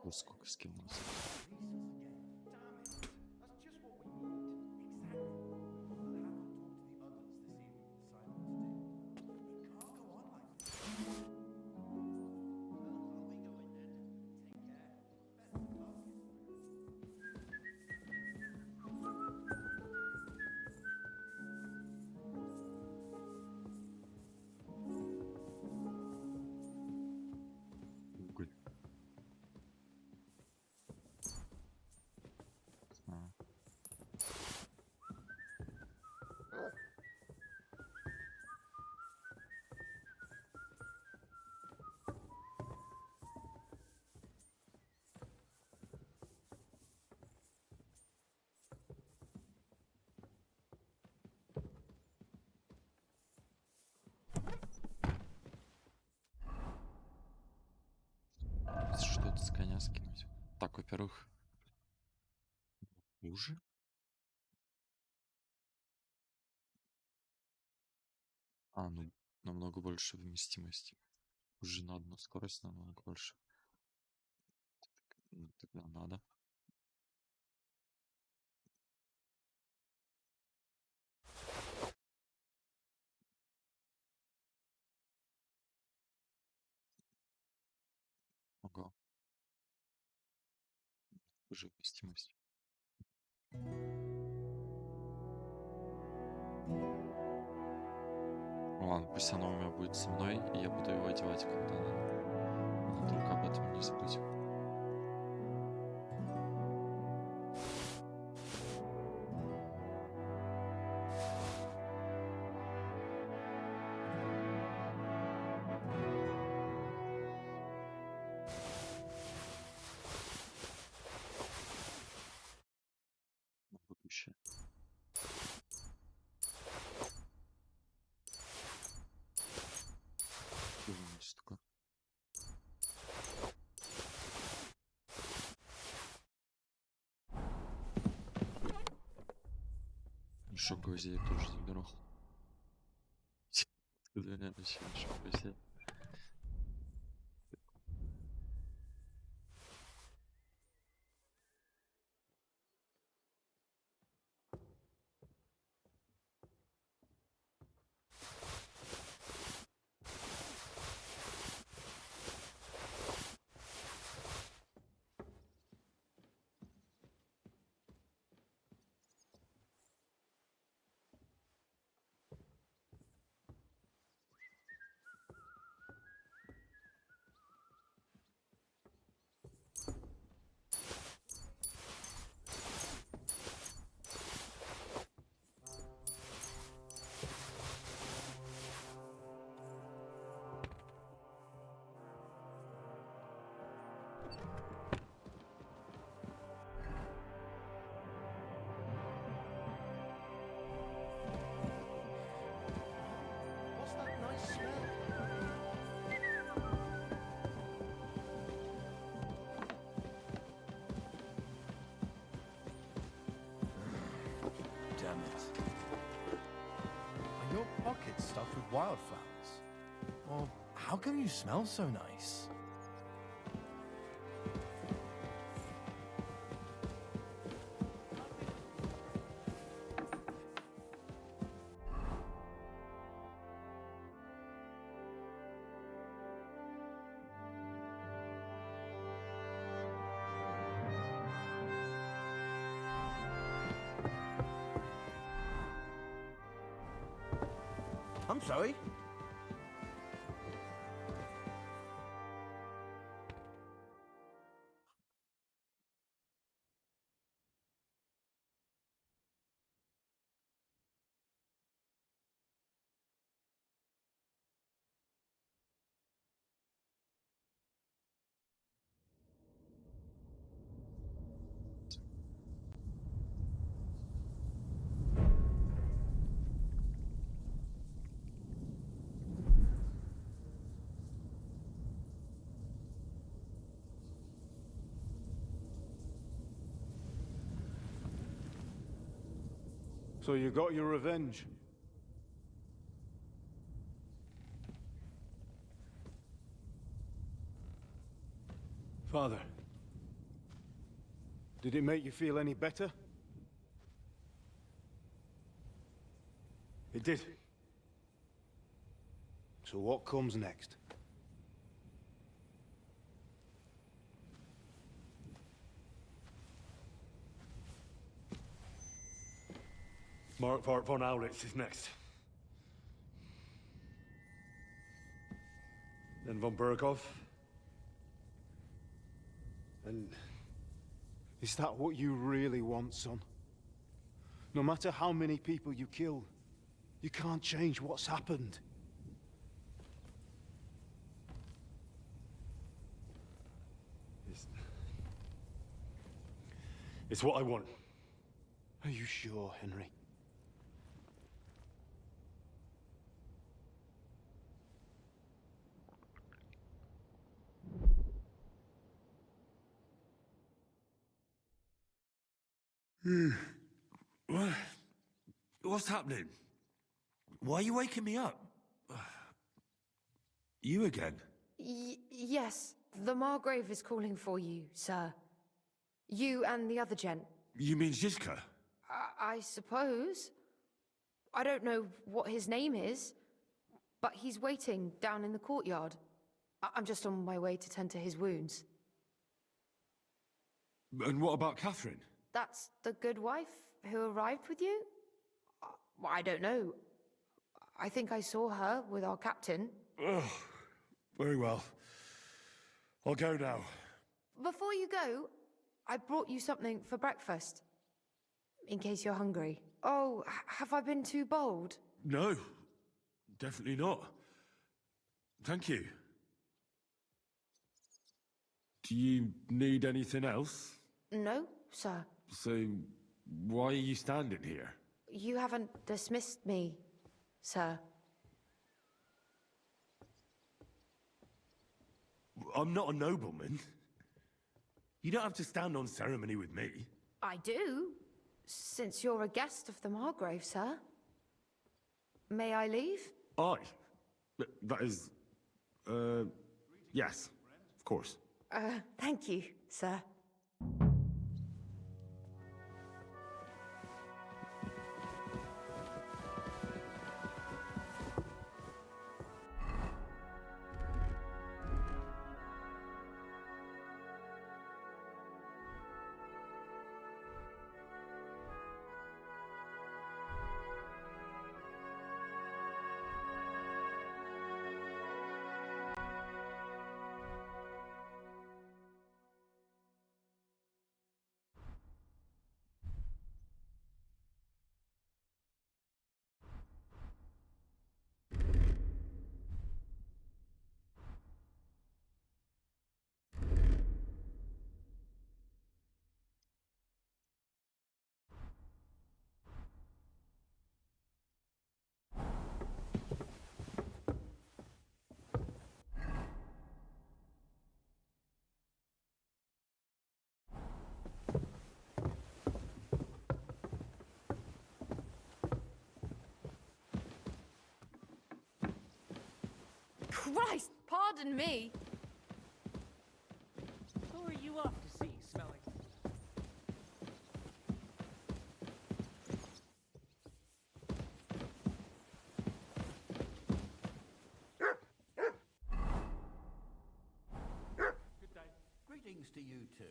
Вот сколько скинулось. Уголь. А. Что-то с коня скинуть. Так, во-первых, хуже. А, ну, намного больше вместимости. Уже на одну скорость намного больше. Ну, тогда надо. Покажи вместимость. Ладно, пусть оно у меня будет со мной, и я буду его одевать, когда надо. Надо только об этом не забыть. На будущее. Что такое? Мешок гвоздей я тоже заберу. Откуда реально вообще мешок гвоздей? What's that nice smell? Damn it. Are your pockets stuffed with wildflowers? Or how come you smell so nice? I'm sorry. So you got your revenge? Father, did it make you feel any better? It did. So what comes next? Mark von Aulitz is next. Then von Berghoff. And is that what you really want, son? No matter how many people you kill, you can't change what's happened. It's what I want. Are you sure, Henry? What's happening? Why are you waking me up? You again? Yes, the Margrave is calling for you, sir. You and the other gent. You mean Zizka? I suppose. I don't know what his name is, but he's waiting down in the courtyard. I'm just on my way to tend to his wounds. And what about Catherine? That's the good wife who arrived with you? I don't know. I think I saw her with our captain. Ugh. Very well. I'll go now. Before you go, I brought you something for breakfast. In case you're hungry. Oh, have I been too bold? No, definitely not. Thank you. Do you need anything else? No, sir. So, why are you standing here? You haven't dismissed me, sir. I'm not a nobleman. You don't have to stand on ceremony with me. I do, since you're a guest of the Margrave, sir. May I leave? That is... yes, of course. Thank you, sir. Christ, pardon me. Who are you off to see, smelling? Good day. Greetings to you too.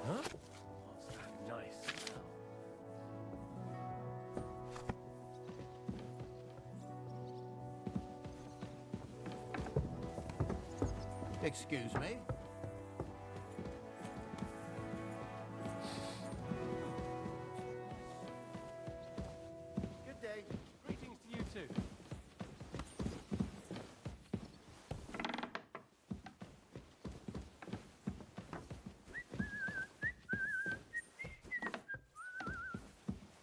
What's that nice smell? Excuse me. Good day. Greetings to you too.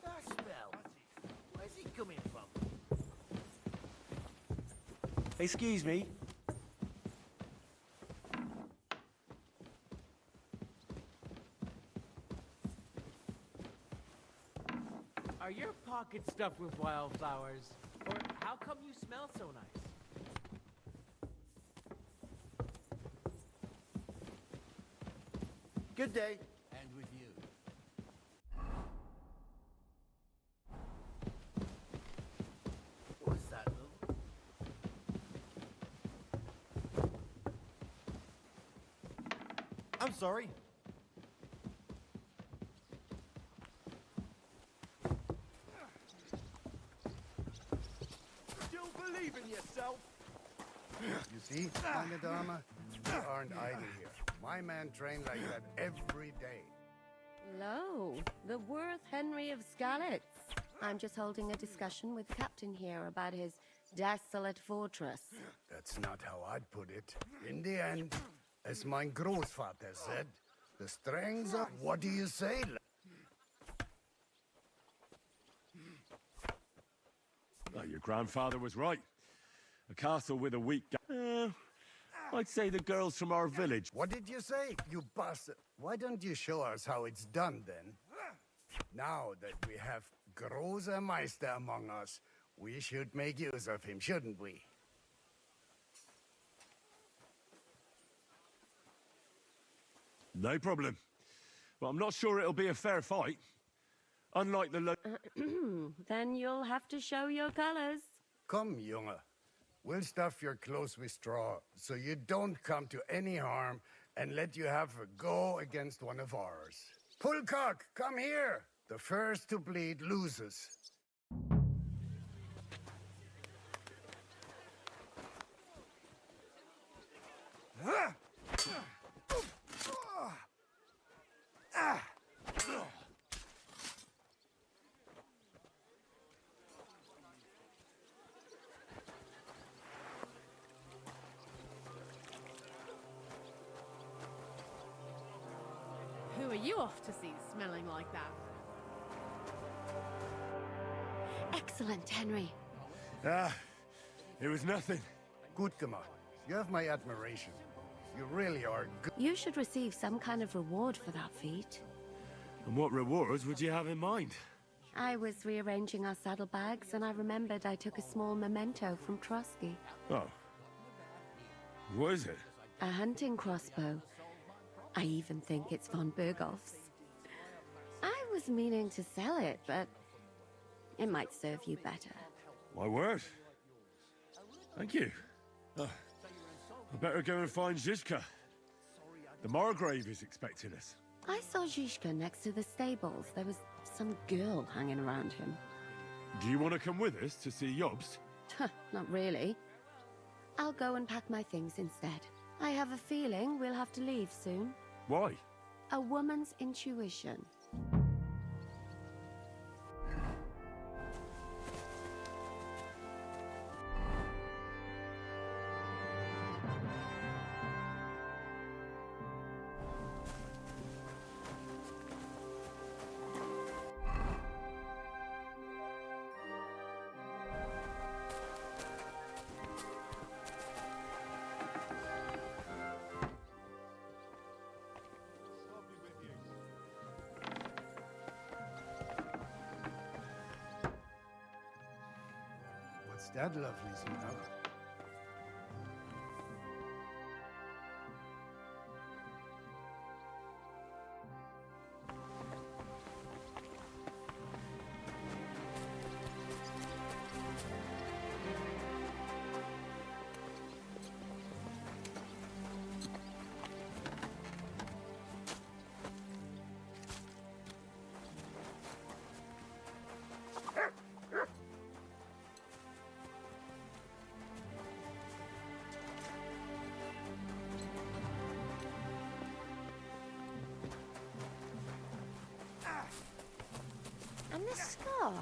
That smell. Where's it coming from? Excuse me. Are your pockets stuffed with wildflowers? Or how come you smell so nice? Good day. And with you. What's that, love? I'm sorry. Still believe in yourself? You see, meine Dame, we aren't idle here. My man trained like that every day. Lo, the worth Henry of Skalitz. I'm just holding a discussion with Captain here about his desolate fortress. That's not how I'd put it. In the end, as mein Großvater said, the strengths are... What do you say? Oh, your grandfather was right. A castle with a weak... I'd say the girls from our village. What did you say, you bastard? Why don't you show us how it's done, then? Now that we have Großer Meister among us, we should make use of him, shouldn't we? No problem. But I'm not sure it'll be a fair fight. Unlike the Then you'll have to show your colors. Come, Junge. We'll stuff your clothes with straw so you don't come to any harm and let you have a go against one of ours. Pullcock, come here. The first to bleed loses. Who are you off to see smelling like that? Excellent, Henry. It was nothing. Gut gemacht. You have my admiration. You really are good. You should receive some kind of reward for that feat. And what rewards would you have in mind? I was rearranging our saddlebags, and I remembered I took a small memento from Trotsky. Oh. What is it? A hunting crossbow. I even think it's von Berghoff's. I was meaning to sell it, but it might serve you better. My word. Thank you. I better go and find Zizka. The Margrave is expecting us. I saw Zizka next to the stables. There was some girl hanging around him. Do you want to come with us to see Jobst? Not really. I'll go and pack my things instead. I have a feeling we'll have to leave soon. Why? A woman's intuition. What's that lovely smell? And this scar.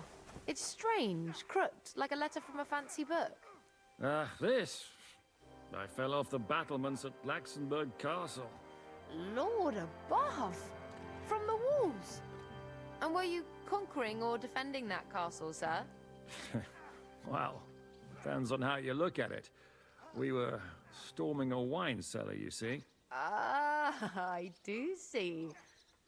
It's strange, crooked, like a letter from a fancy book. This. I fell off the battlements at Laxenburg Castle. Lord above! From the walls! And were you conquering or defending that castle, sir? Well, depends on how you look at it. We were storming a wine cellar, you see. Ah, I do see.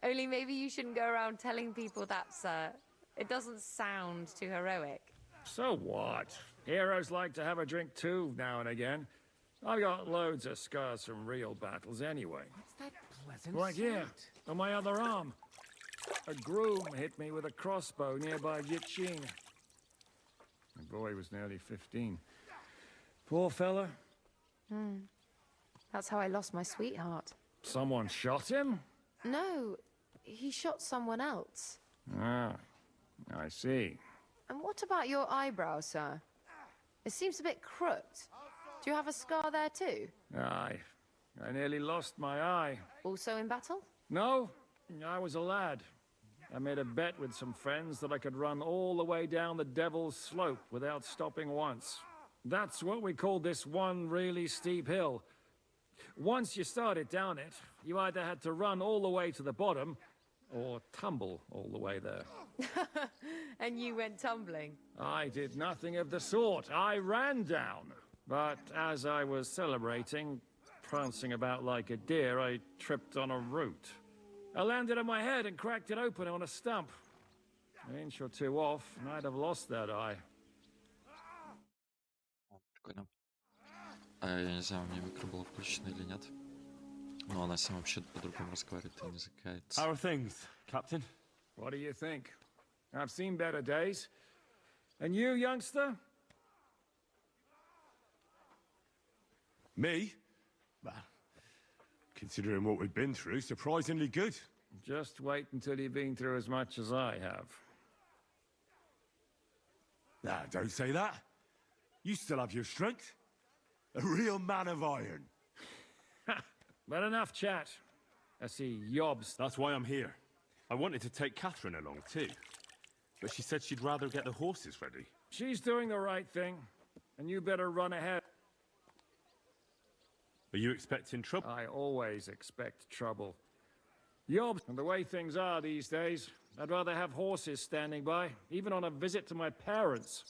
Only maybe you shouldn't go around telling people that, sir. It doesn't sound too heroic. So what? Heroes like to have a drink too, now and again. I've got loads of scars from real battles anyway. What's that pleasant Right here, sight? on my other arm. A groom hit me with a crossbow nearby Yiching. The boy was nearly 15. Poor fella. That's how I lost my sweetheart. Someone shot him? No, he shot someone else. Ah, I see. And what about your eyebrow, sir? It seems a bit crooked. Do you have a scar there too? I nearly lost my eye. Also in battle? No, I was a lad. I made a bet with some friends that I could run all the way down the Devil's Slope without stopping once. That's what we called this one really steep hill. Once you started down it, you either had to run all the way to the bottom, or tumble all the way there. And you went tumbling? I did nothing of the sort. I ran down. But as I was celebrating, prancing about like a deer, I tripped on a root. I landed on my head and cracked it open on a stump. An inch or two off, and I'd have lost that eye. Прикольно. Я не знаю, у меня микро было включено или нет. Но она сама вообще по-другому разговаривает и не закается. How are things, Captain? What do you think? I've seen better days. And you, youngster? Me? Well, considering what we've been through, surprisingly good. Just wait until you've been through as much as I have. Nah, don't say that. You still have your strength. A real man of iron. But enough chat. I see Yobs. That's why I'm here. I wanted to take Catherine along too, but she said she'd rather get the horses ready. She's doing the right thing, and you better run ahead. Are you expecting trouble? I always expect trouble. Yobs, and the way things are these days, I'd rather have horses standing by, even on a visit to my parents.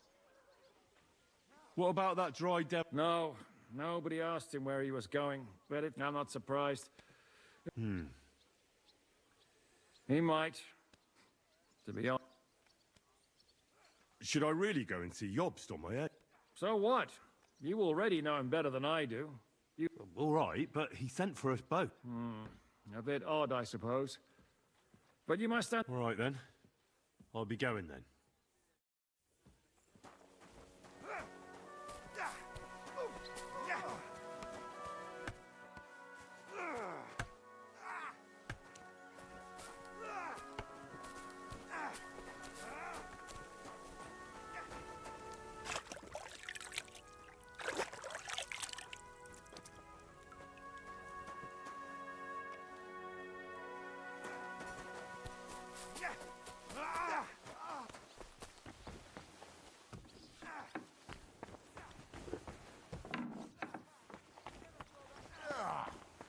What about that dry devil? No, nobody asked him where he was going, but I'm not surprised. He might, to be honest. Should I really go and see Yobst on my head? So what? You already know him better than I do. All right, but he sent for us both. A bit odd, I suppose. But you must... All right, then. I'll be going, then.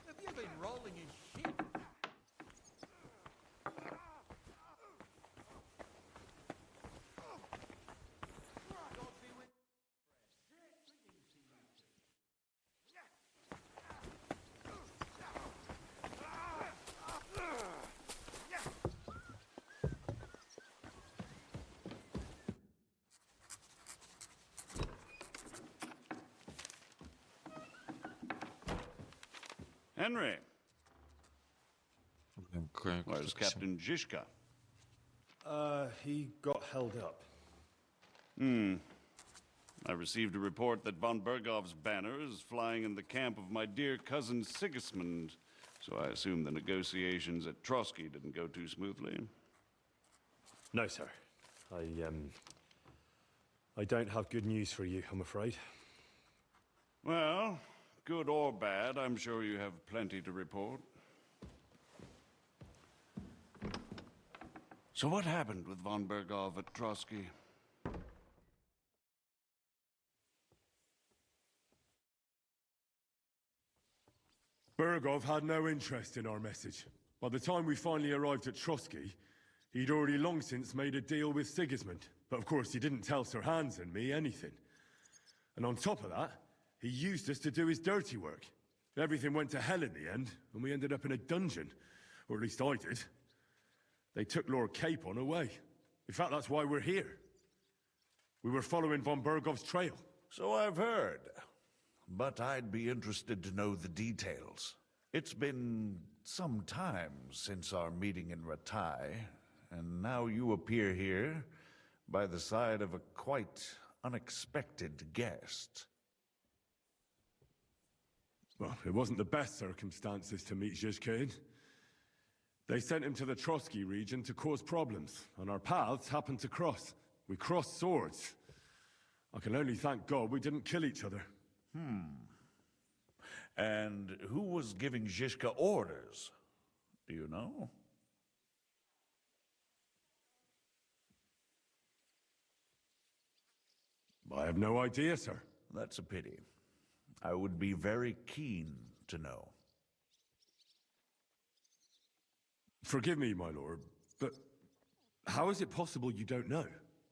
Have you been rolling his shit? Henry, Какой where's писем. Captain Zizka? He got held up. I received a report that von Bergov's banner is flying in the camp of my dear cousin Sigismund, so I assume the negotiations at Trotsky didn't go too smoothly. No, sir. I don't have good news for you, I'm afraid. Well, good or bad, I'm sure you have plenty to report. So what happened with von Bergov at Trotsky? Bergov had no interest in our message. By the time we finally arrived at Trotsky, he'd already long since made a deal with Sigismund. But of course, he didn't tell Sir Hans and me anything. And on top of that, he used us to do his dirty work. Everything went to hell in the end, and we ended up in a dungeon. Or at least I did. They took Lord Capon away. In fact, that's why we're here. We were following von Bergov's trail. So I've heard. But I'd be interested to know the details. It's been some time since our meeting in Ratai, and now you appear here by the side of a quite unexpected guest. Well, it wasn't the best circumstances to meet Zizka in. They sent him to the Trotsky region to cause problems, and our paths happened to cross. We crossed swords. I can only thank God we didn't kill each other. And who was giving Zizka orders? Do you know? I have no idea, sir. That's a pity. I would be very keen to know. Forgive me, my lord, but how is it possible you don't know?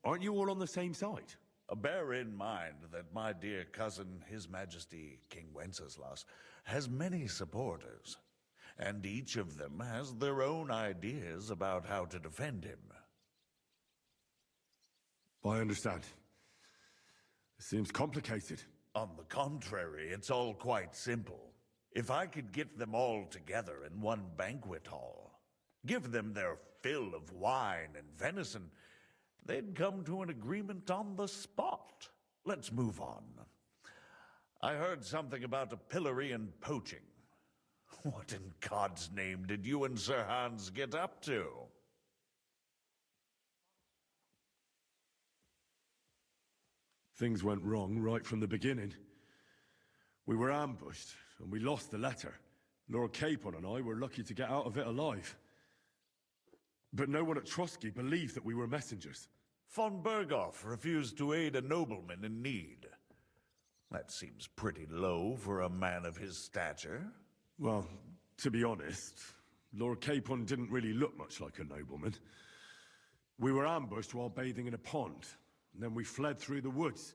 Aren't you all on the same side? Bear in mind that my dear cousin, His Majesty King Wenceslas, has many supporters, and each of them has their own ideas about how to defend him. I understand. It seems complicated. On the contrary, it's all quite simple. If I could get them all together in one banquet hall, give them their fill of wine and venison, they'd come to an agreement on the spot. Let's move on. I heard something about a pillory and poaching. What in God's name did you and Sir Hans get up to? Things went wrong right from the beginning. We were ambushed, and we lost the letter. Lord Capon and I were lucky to get out of it alive. But no one at Trotsky believed that we were messengers. Von Berghoff refused to aid a nobleman in need. That seems pretty low for a man of his stature. Well, to be honest, Lord Capon didn't really look much like a nobleman. We were ambushed while bathing in a pond, and then we fled through the woods.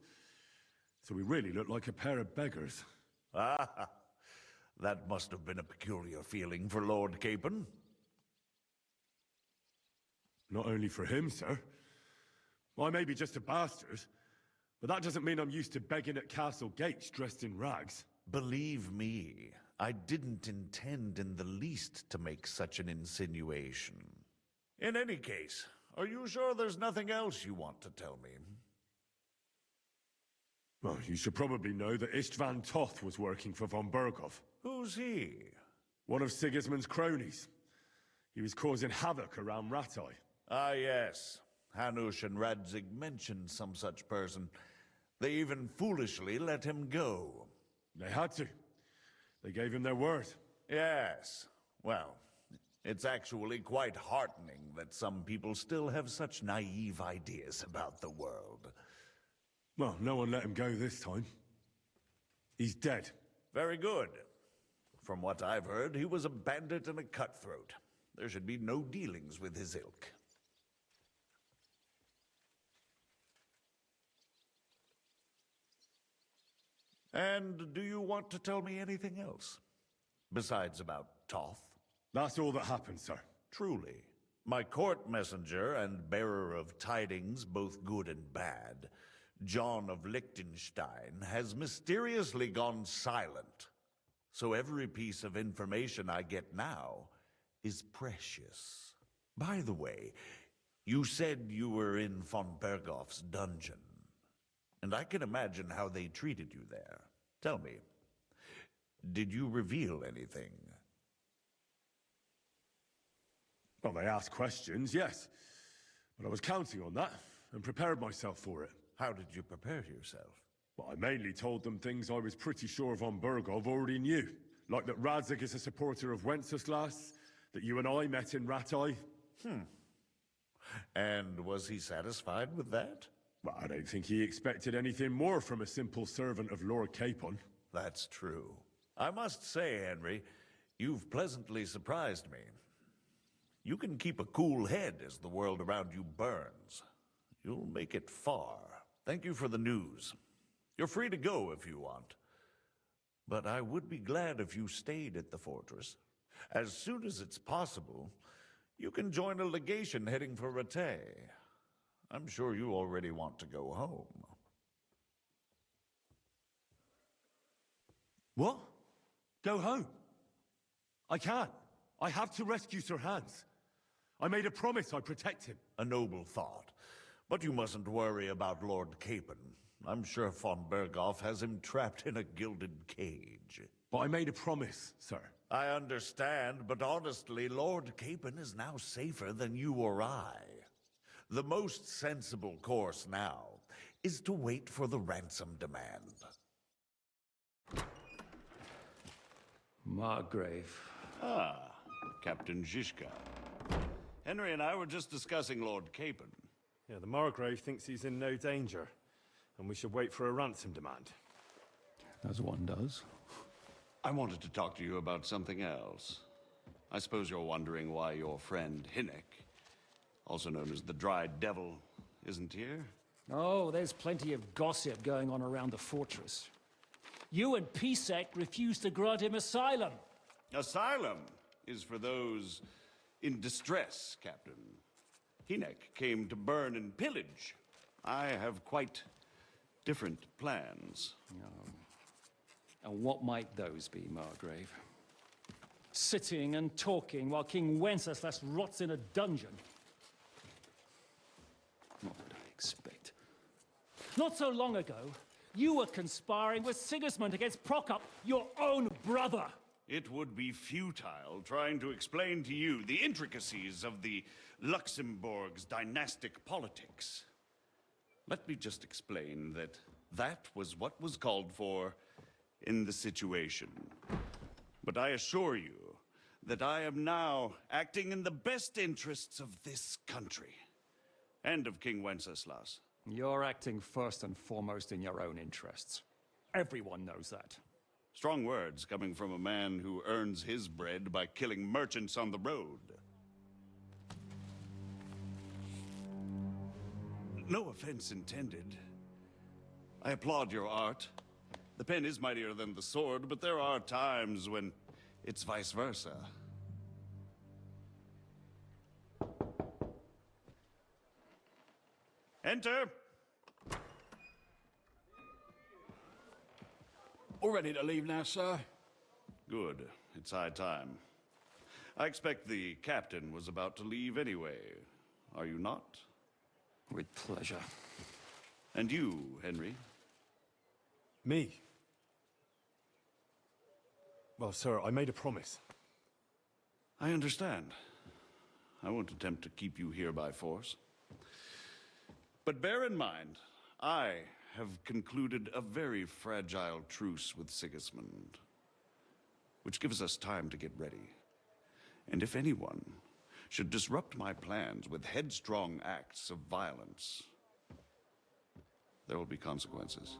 So we really looked like a pair of beggars. Ah, that must have been a peculiar feeling for Lord Capon. Not only for him, sir. I may be just a bastard, but that doesn't mean I'm used to begging at castle gates dressed in rags. Believe me, I didn't intend in the least to make such an insinuation. In any case, are you sure there's nothing else you want to tell me? Well, you should probably know that Istvan Toth was working for von Berghoff. Who's he? One of Sigismund's cronies. He was causing havoc around Ratai. Ah, yes. Hanush and Radzig mentioned some such person. They even foolishly let him go. They had to. They gave him their word. Yes. Well, it's actually quite heartening that some people still have such naive ideas about the world. Well, no one let him go this time. He's dead. Very good. From what I've heard, he was a bandit and a cutthroat. There should be no dealings with his ilk. And do you want to tell me anything else? Besides about Toth? That's all that happened, sir. Truly. My court messenger and bearer of tidings, both good and bad, John of Liechtenstein, has mysteriously gone silent. So every piece of information I get now is precious. By the way, you said you were in von Berghoff's dungeon. And I can imagine how they treated you there. Tell me, did you reveal anything? Well, they asked questions, yes. But I was counting on that, and prepared myself for it. How did you prepare yourself? Well, I mainly told them things I was pretty sure von Berghoff already knew. Like that Radzig is a supporter of Wenceslas, that you and I met in Ratai. And was he satisfied with that? Well, I don't think he expected anything more from a simple servant of Lord Capon. That's true. I must say, Henry, you've pleasantly surprised me. You can keep a cool head as the world around you burns. You'll make it far. Thank you for the news. You're free to go if you want. But I would be glad if you stayed at the fortress. As soon as it's possible, you can join a legation heading for Rattay. I'm sure you already want to go home. What? Go home? I can't. I have to rescue Sir Hans. I made a promise I'd protect him. A noble thought. But you mustn't worry about Lord Capon. I'm sure von Berghoff has him trapped in a gilded cage. But I made a promise, sir. I understand, but honestly, Lord Capon is now safer than you or I. The most sensible course now is to wait for the ransom demand. Margrave. Ah, Captain Zizka. Henry and I were just discussing Lord Capon. Yeah, the Margrave thinks he's in no danger, and we should wait for a ransom demand. As one does. I wanted to talk to you about something else. I suppose you're wondering why your friend Hinnek, also known as the Dried Devil, isn't here? Oh, there's plenty of gossip going on around the fortress. You and Pisek refused to grant him asylum. Asylum is for those in distress, Captain. Hinnek came to burn and pillage. I have quite different plans. And what might those be, Margrave? Sitting and talking while King Wenceslas rots in a dungeon. Well, expect? Not so long ago, you were conspiring with Sigismund against Prokop, your own brother. It would be futile trying to explain to you the intricacies of the Luxembourg's dynastic politics. Let me just explain that that was what was called for in the situation. But I assure you that I am now acting in the best interests of this country and of King Wenceslas. You're acting first and foremost in your own interests. Everyone knows that. Strong words coming from a man who earns his bread by killing merchants on the road. No offense intended. I applaud your art. The pen is mightier than the sword, but there are times when it's vice versa. Enter! All ready to leave now, sir? Good. It's high time. I expect the captain was about to leave anyway. Are you not? With pleasure. And you, Henry? Me? Well, sir, I made a promise. I understand. I won't attempt to keep you here by force. But bear in mind, I have concluded a very fragile truce with Sigismund, which gives us time to get ready. And if anyone should disrupt my plans with headstrong acts of violence, there will be consequences.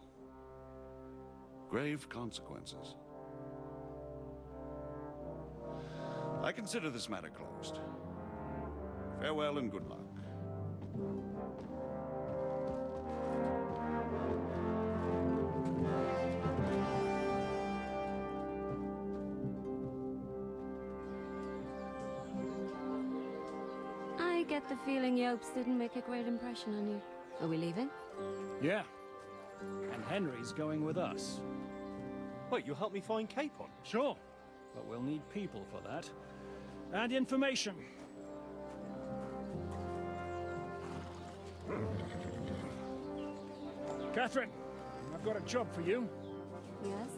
Grave consequences. I consider this matter closed. Farewell and good luck. I get the feeling Yopes didn't make a great impression on you. Are we leaving? Yeah. And Henry's going with us. Wait, you'll help me find Capon? Sure. But we'll need people for that. And information. Catherine, I've got a job for you. Yes?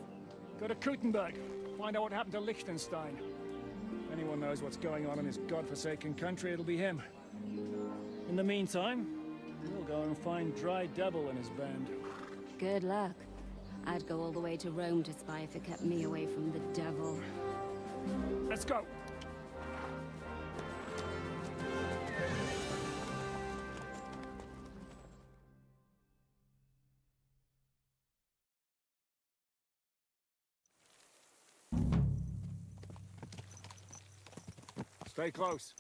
Go to Kuttenberg. Find out what happened to Liechtenstein. If anyone knows what's going on in his godforsaken country, it'll be him. In the meantime, we'll go and find Dry Devil and his band. Good luck. I'd go all the way to Rome to spy if it kept me away from the devil. Let's go! Stay close.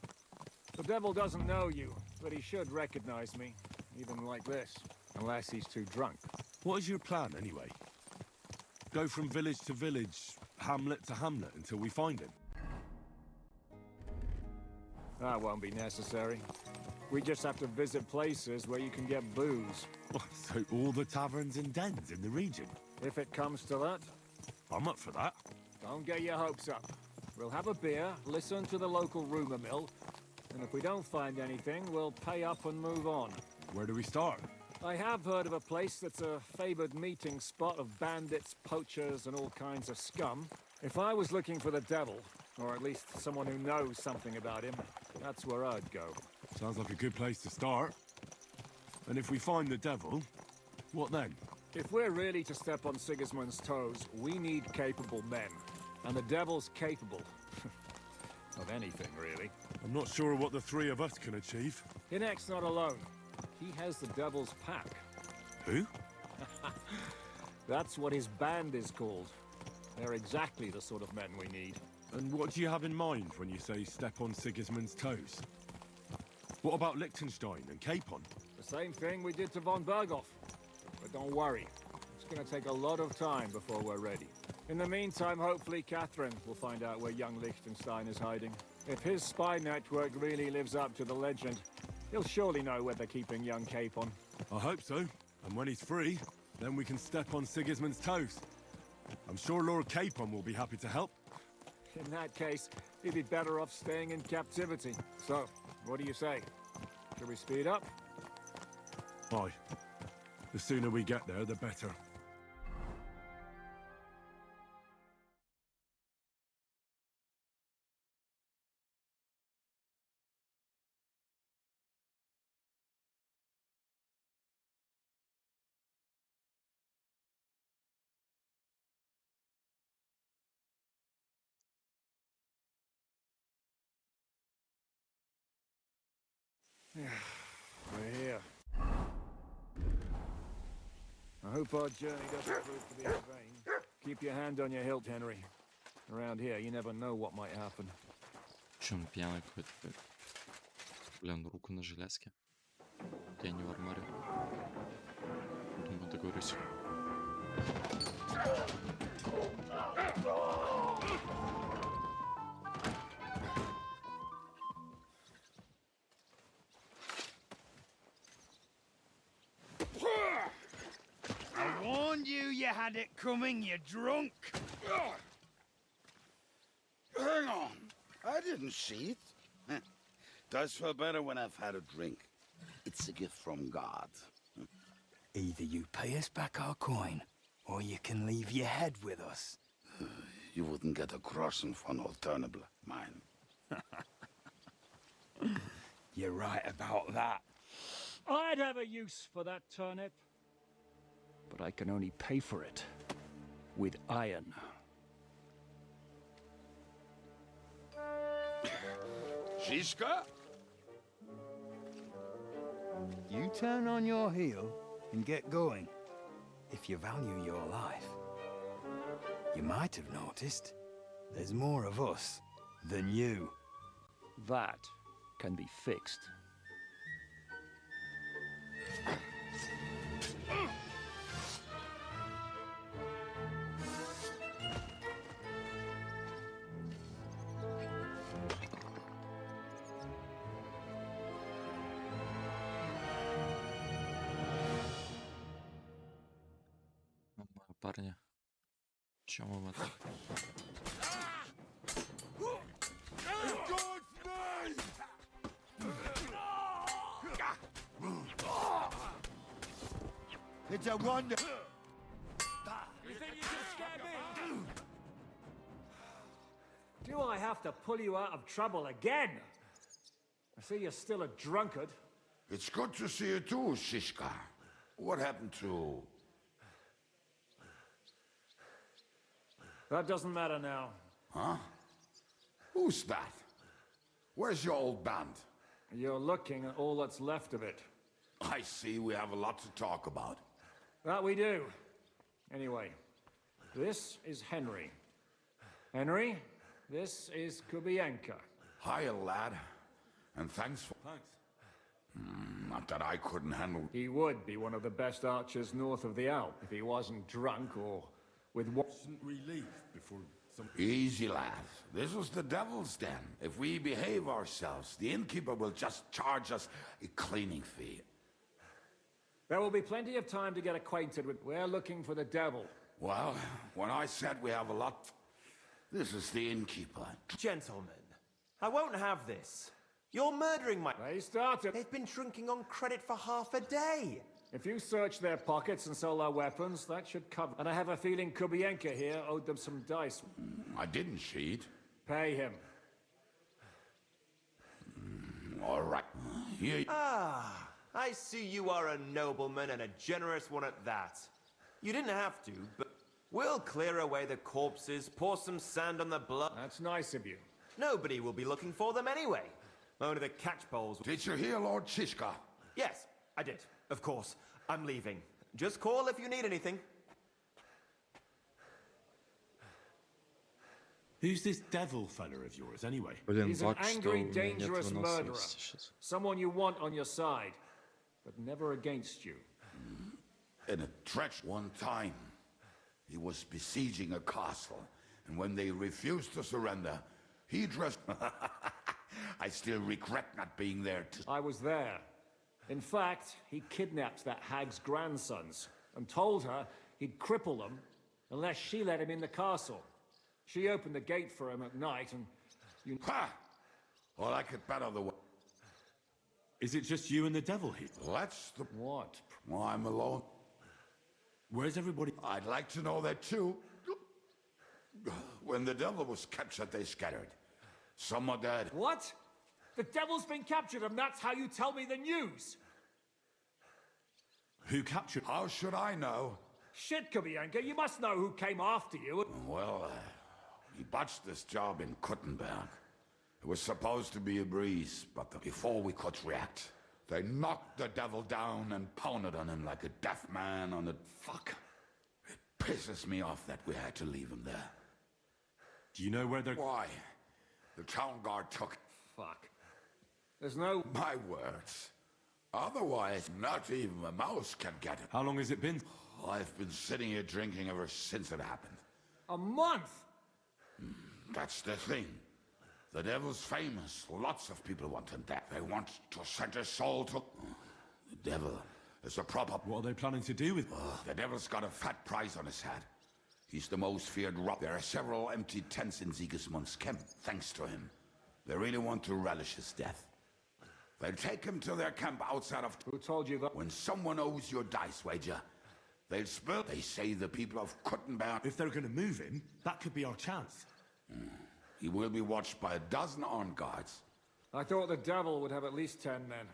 The devil doesn't know you, but he should recognize me, even like this, unless he's too drunk. What is your plan, anyway? Go from village to village, hamlet to hamlet, until we find him? That won't be necessary. We just have to visit places where you can get booze. So all the taverns and dens in the region? If it comes to that. I'm up for that. Don't get your hopes up. We'll have a beer, listen to the local rumor mill, and if we don't find anything, we'll pay up and move on. Where do we start? I have heard of a place that's a favored meeting spot of bandits, poachers, and all kinds of scum. If I was looking for the devil, or at least someone who knows something about him, that's where I'd go. Sounds like a good place to start. And if we find the devil, what then? If we're really to step on Sigismund's toes, we need capable men. And the devil's capable. Of anything, really. I'm not sure what the three of us can achieve. Hinek's not alone. He has the devil's pack. Who? That's what his band is called. They're exactly the sort of men we need. And what do you have in mind when you say step on Sigismund's toes? What about Liechtenstein and Capon? The same thing we did to von Berghoff. But don't worry. It's gonna take a lot of time before we're ready. In the meantime, hopefully Catherine will find out where young Liechtenstein is hiding. If his spy network really lives up to the legend, he'll surely know where they're keeping young Capon. I hope so. And when he's free, then we can step on Sigismund's toes. I'm sure Lord Capon will be happy to help. In that case, he'd be better off staying in captivity. So, what do you say? Should we speed up? Aye. The sooner we get there, the better. We're here. I hope our journey doesn't prove to be in vain. Keep your hand on your hilt, Henry. Around here, you never know what might happen. Че он пьяный какой-то? Блин, руку на железке. Я не в арморе. Думаю, договорюсь. I warned you had it coming, you drunk. Hang on. I didn't see it. Does feel better when I've had a drink. It's a gift from God. Either you pay us back our coin, or you can leave your head with us. You wouldn't get a crossing for an alternative, mine. You're right about that. I'd have a use for that turnip. But I can only pay for it with iron. Shiska? You turn on your heel and get going. If you value your life. You might have noticed there's more of us than you. That can be fixed. Парни, чем вам это? It's a wonder. You think you can scare me? Do I have to pull you out of trouble again? I see you're still a drunkard. It's good to see you too, Shishka. What happened to... That doesn't matter now. Huh? Who's that? Where's your old band? You're looking at all that's left of it. I see we have a lot to talk about. That we do. Anyway, this is Henry. Henry, this is Kubienka. Hiya, lad. And thanks for... Thanks. Not that I couldn't handle... He would be one of the best archers north of the Alp if he wasn't drunk or with what... Shouldn't we leave before some... Easy, lad. This was the devil's den. If we behave ourselves, the innkeeper will just charge us a cleaning fee. There will be plenty of time to get acquainted with... We're looking for the devil. Well, when I said we have a lot... This is the innkeeper. Gentlemen, I won't have this. You're murdering my... They started... They've been drinking on credit for half a day. If you search their pockets and sell their weapons, that should cover... And I have a feeling Kubienka here owed them some dice. I didn't cheat. Pay him. All right. Here... Ah, I see you are a nobleman and a generous one at that. You didn't have to, but we'll clear away the corpses, pour some sand on the blood. That's nice of you. Nobody will be looking for them anyway. Only the catchpoles... Did you hear Lord Shishka? Yes, I did. Of course. I'm leaving. Just call if you need anything. Who's this devil fella of yours, anyway? Блин, He's an баг, что angry, у меня нет dangerous murderer. выносливости сейчас. Someone you want on your side, but never against you. In a trench one time, he was besieging a castle, and when they refused to surrender, he dressed... I still regret not being there to... I was there. In fact, he kidnapped that hag's grandsons and told her he'd cripple them unless she let him in the castle. She opened the gate for him at night and... Ha! Well, I could bet on the way. Is it just you and the devil here? Let's the... What? Well, I'm alone. Where's everybody? I'd like to know that too. When the devil was captured, they scattered. Some are dead. What? The devil's been captured and that's how you tell me the news? Who captured? How should I know? Shit, Kubianka, you must know who came after you. Well, he botched this job in Kuttenberg. It was supposed to be a breeze, but before we could react, they knocked the devil down and pounded on him like a deaf man on a... Fuck. It pisses me off that we had to leave him there. Do you know where they're... Why? The town guard took... Fuck. There's no... My words. Otherwise, not even a mouse can get it. How long has it been? I've been sitting here drinking ever since it happened. A month? That's the thing. The devil's famous. Lots of people want him dead. They want to send his soul to... The devil is a proper... What are they planning to do with... The devil's got a fat price on his head. He's the most feared rob. There are several empty tents in Sigismund's camp, thanks to him. They really want to relish his death. They'll take him to their camp outside of... Who told you that? When someone owes you a dice wager, they'll spill... They say the people of Kuttenberg... If they're gonna move him, that could be our chance. He will be watched by a dozen armed guards. I thought the devil would have at least 10 men.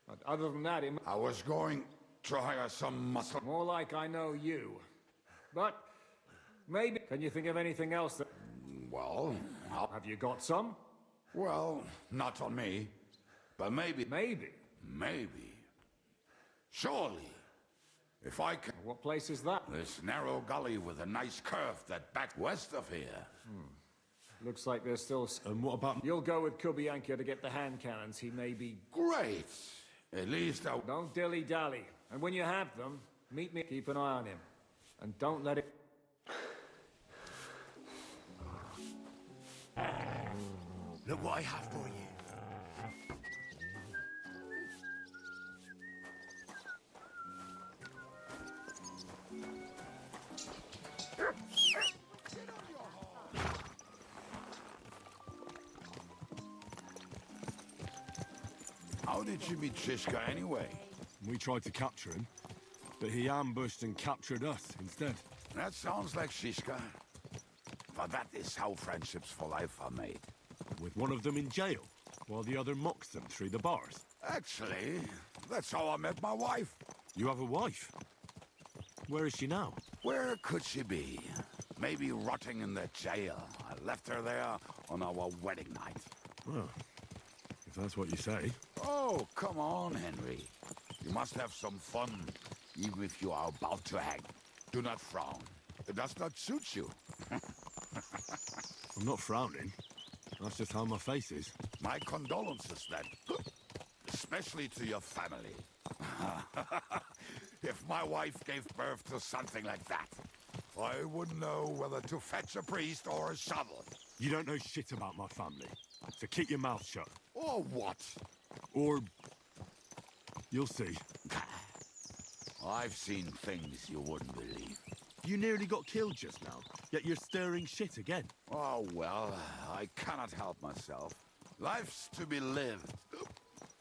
But other than that, I was going to hire some muscle... More like I know you. But... maybe... Can you think of anything else that... Well... Have you got some? Well, not on me. But maybe... Maybe? Maybe. Surely. If I can... What place is that? This narrow gully with a nice curve that back west of here. Looks like there's still... And what about... You'll go with Kubianka to get the hand cannons. He may be... Great. At least I... Don't dilly-dally. And when you have them, meet me. Keep an eye on him. And don't let it... Look what I have for you. How did you meet Shishka anyway? We tried to capture him, but he ambushed and captured us instead. That sounds like Shishka. But that is how friendships for life are made. With one of them in jail, while the other mocks them through the bars. Actually, that's how I met my wife. You have a wife? Where is she now? Where could she be? Maybe rotting in the jail. I left her there on our wedding night. Well, if that's what you say. Oh, come on, Henry. You must have some fun, even if you are about to hang. Do not frown. It does not suit you. I'm not frowning. That's just how my face is. My condolences, then. Especially to your family. If my wife gave birth to something like that, I wouldn't know whether to fetch a priest or a shovel. You don't know shit about my family, so keep your mouth shut. Or what? Or... you'll see. I've seen things you wouldn't believe. You nearly got killed just now, yet you're stirring shit again. Oh, well, I cannot help myself. Life's to be lived,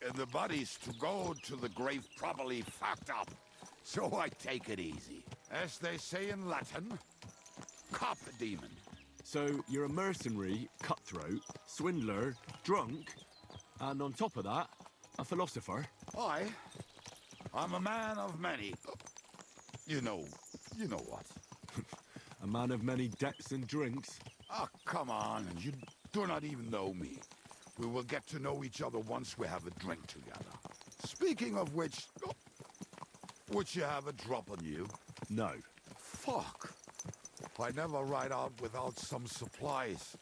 and the body's to go to the grave properly fucked up. So I take it easy. As they say in Latin, cop a demon. So you're a mercenary, cutthroat, swindler, drunk, and on top of that, a philosopher? I'm a man of many... You know what. A man of many debts and drinks. Oh, come on, you do not even know me. We will get to know each other once we have a drink together. Speaking of which, would you have a drop on you? No. Fuck. I never ride out without some supplies.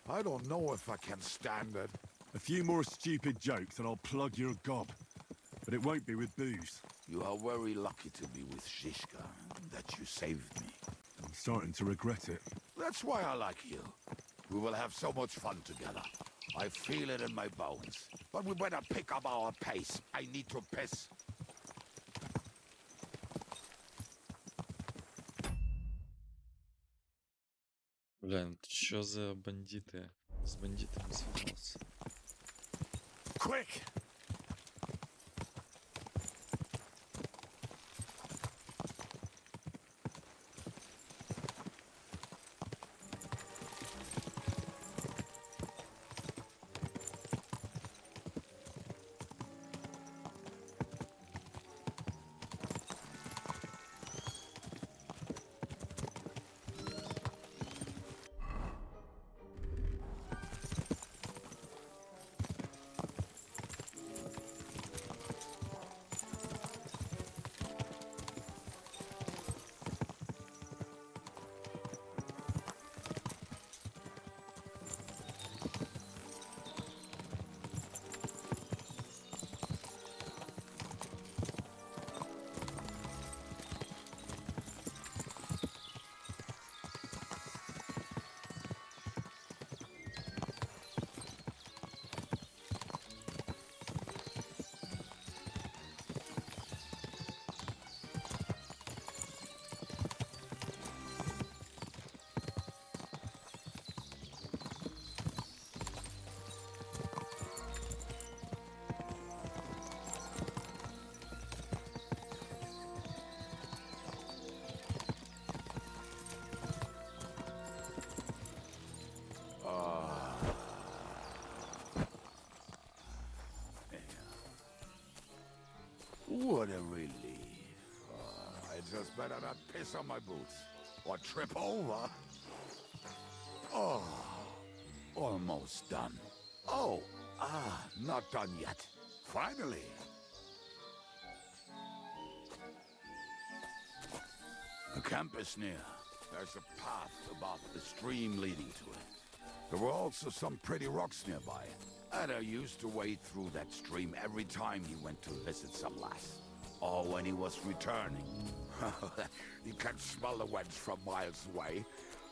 I don't know if I can stand it. A few more stupid jokes and I'll plug your gob. But it won't be with booze. You are very lucky to be with Shishka, that you saved me. I'm starting to regret it. That's why I like you. We will have so much fun together. I feel it in my bones. But we better pick up our pace. I need to piss. Блин, что за бандиты? С бандитами связался. Quick! What a relief. I just better not piss on my boots or trip over. Oh, almost done. Oh, not done yet. Finally. The camp is near. There's a path above the stream leading to it. There were also some pretty rocks nearby. Ada used to wade through that stream every time he went to visit some lass. Or when he was returning. He can smell the wench from miles away,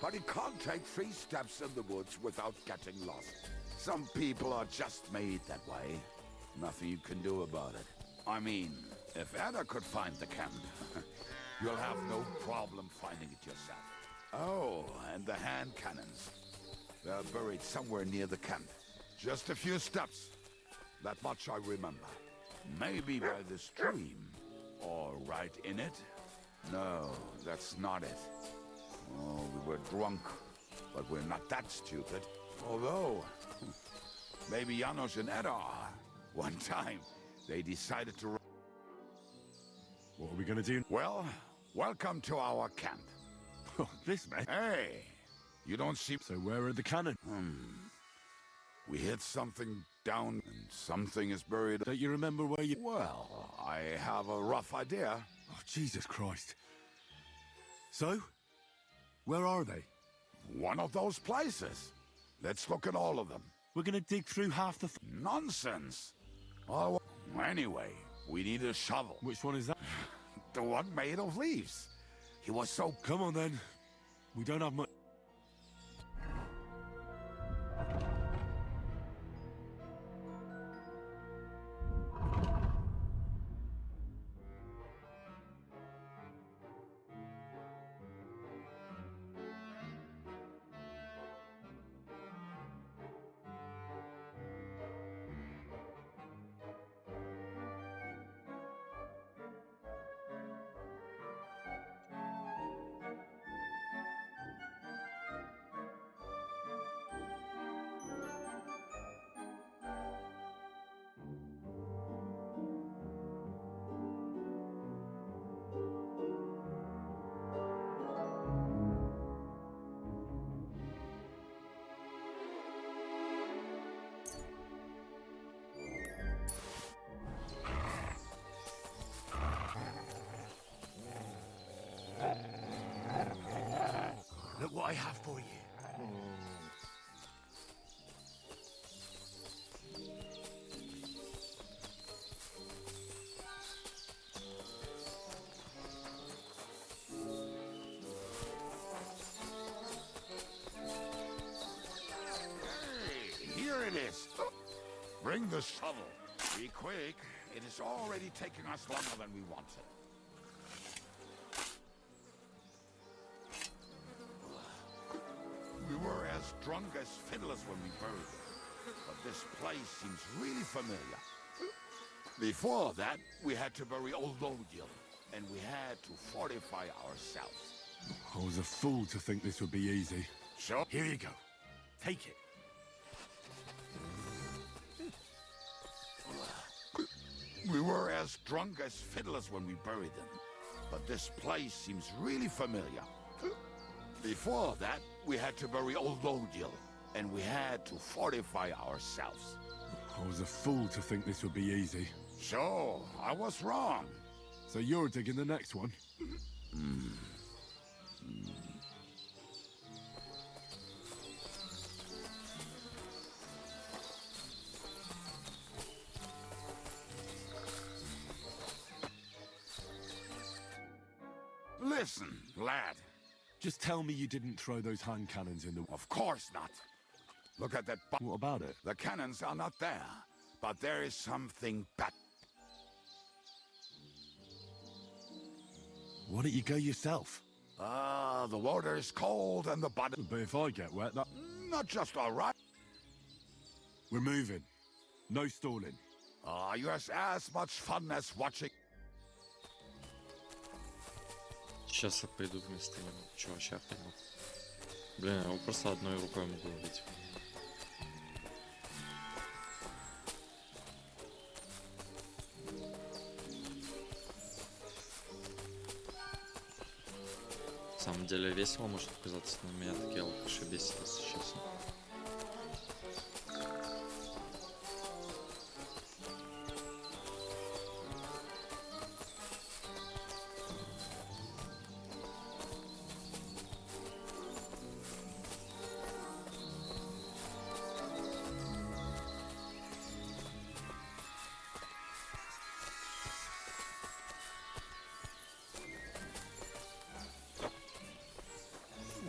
but he can't take 3 steps in the woods without getting lost. Some people are just made that way. Nothing you can do about it. I mean, if Ada could find the camp, you'll have no problem finding it yourself. Oh, and the hand cannons. They're buried somewhere near the camp. Just a few steps. That much I remember. Maybe by the stream. Or right in it. No, that's not it. Oh, we were drunk. But we're not that stupid. Although, maybe Janos and Edda are. One time, they decided to... What are we gonna do? Well, welcome to our camp. Oh, this man. Hey! You don't seem... So where are the cannon? We hit something down, and something is buried... Don't you remember where you... Well, I have a rough idea. Oh, Jesus Christ. So? Where are they? One of those places. Let's look at all of them. We're gonna dig through half the... Nonsense. Oh, anyway, we need a shovel. Which one is that? The one made of leaves. He was so... Come on, then. We don't have much... Look what I have for you. Hey, here it is. Bring the shovel. Be quick. It is already taking us longer than we wanted. We were as drunk as fiddlers when we buried it. But this place seems really familiar. Before that, we had to bury old Lodil, and we had to fortify ourselves. I was a fool to think this would be easy. Sure. Here you go. Take it. We were as drunk as fiddlers when we buried them. But this place seems really familiar. Before that, we had to bury old Lodil, and we had to fortify ourselves. I was a fool to think this would be easy. So, I was wrong. So you're digging the next one? Listen, lad. Just tell me you didn't throw those hand cannons in the... Of course not. Look at that... What about it? The cannons are not there, but there is something bad. Why don't you go yourself? The water is cold and the bottom... But if I get wet, that... Not just all right. We're moving. No stalling. You have as much fun as watching... Сейчас я пойду вместо него. Чувача пойму. Блин, я его просто одной рукой могу убить. самом деле весело может показаться, но меня такие алкаши бесит, если честно.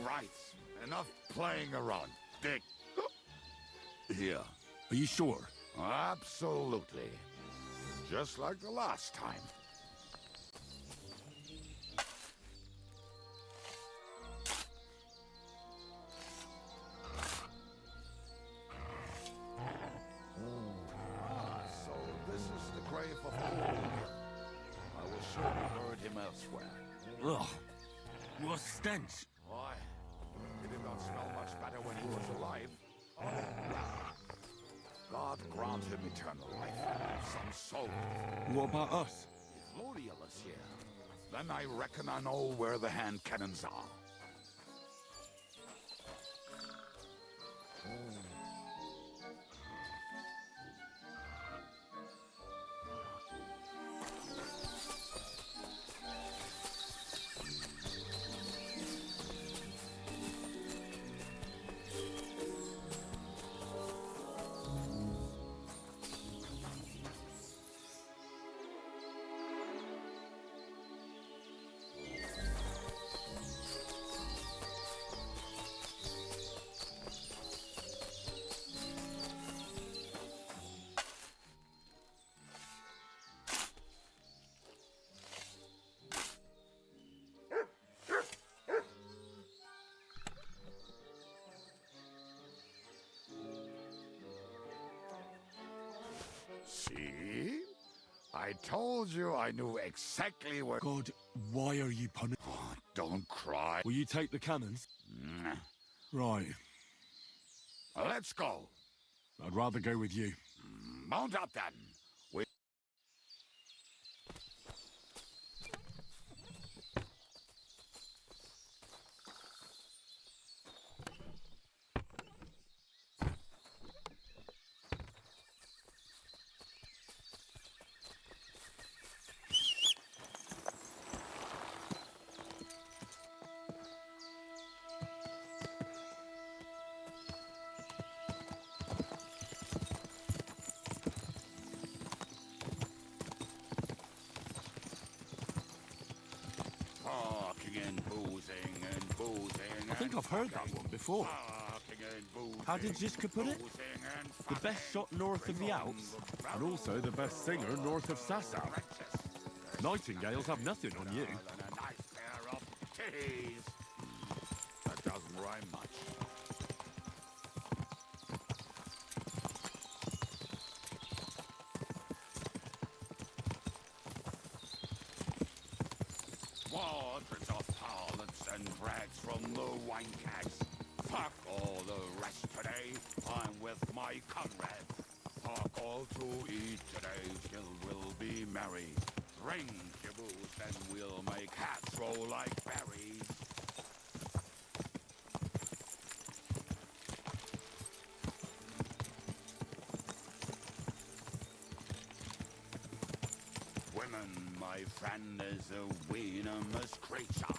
Right. Enough playing around. Dick. Here. Are you sure? Absolutely. Just like the last time. So this is the grave of Paul. I was sure we heard him elsewhere. Ugh. What a stench. Why? He did not smell much better when he was alive. God grant him eternal life and some soul. What about us? If Lodiel is here, then I reckon I know where the hand cannons are. See? I told you I knew exactly where... God, why are you punishing? Oh, don't cry. Will you take the cannons? Mm. Right. Let's go. I'd rather go with you. Mount up then. We... Talking and boozing and boozing. I think I've heard that one before. Talking and boozing. How did Ziska put it? Boozing and The best shot north of the Alps, and also the best singer north of Sasau. Nightingales have nothing on you. And a nice pair of titties. That doesn't rhyme much. Waters of harlots and drags from the wine kegs. Fuck all the rest today. I'm with my comrades. Fuck all to eat today. Still we'll be merry. Drink your booze and we'll make hats roll like berries. Women, my friend, is a venomous creature.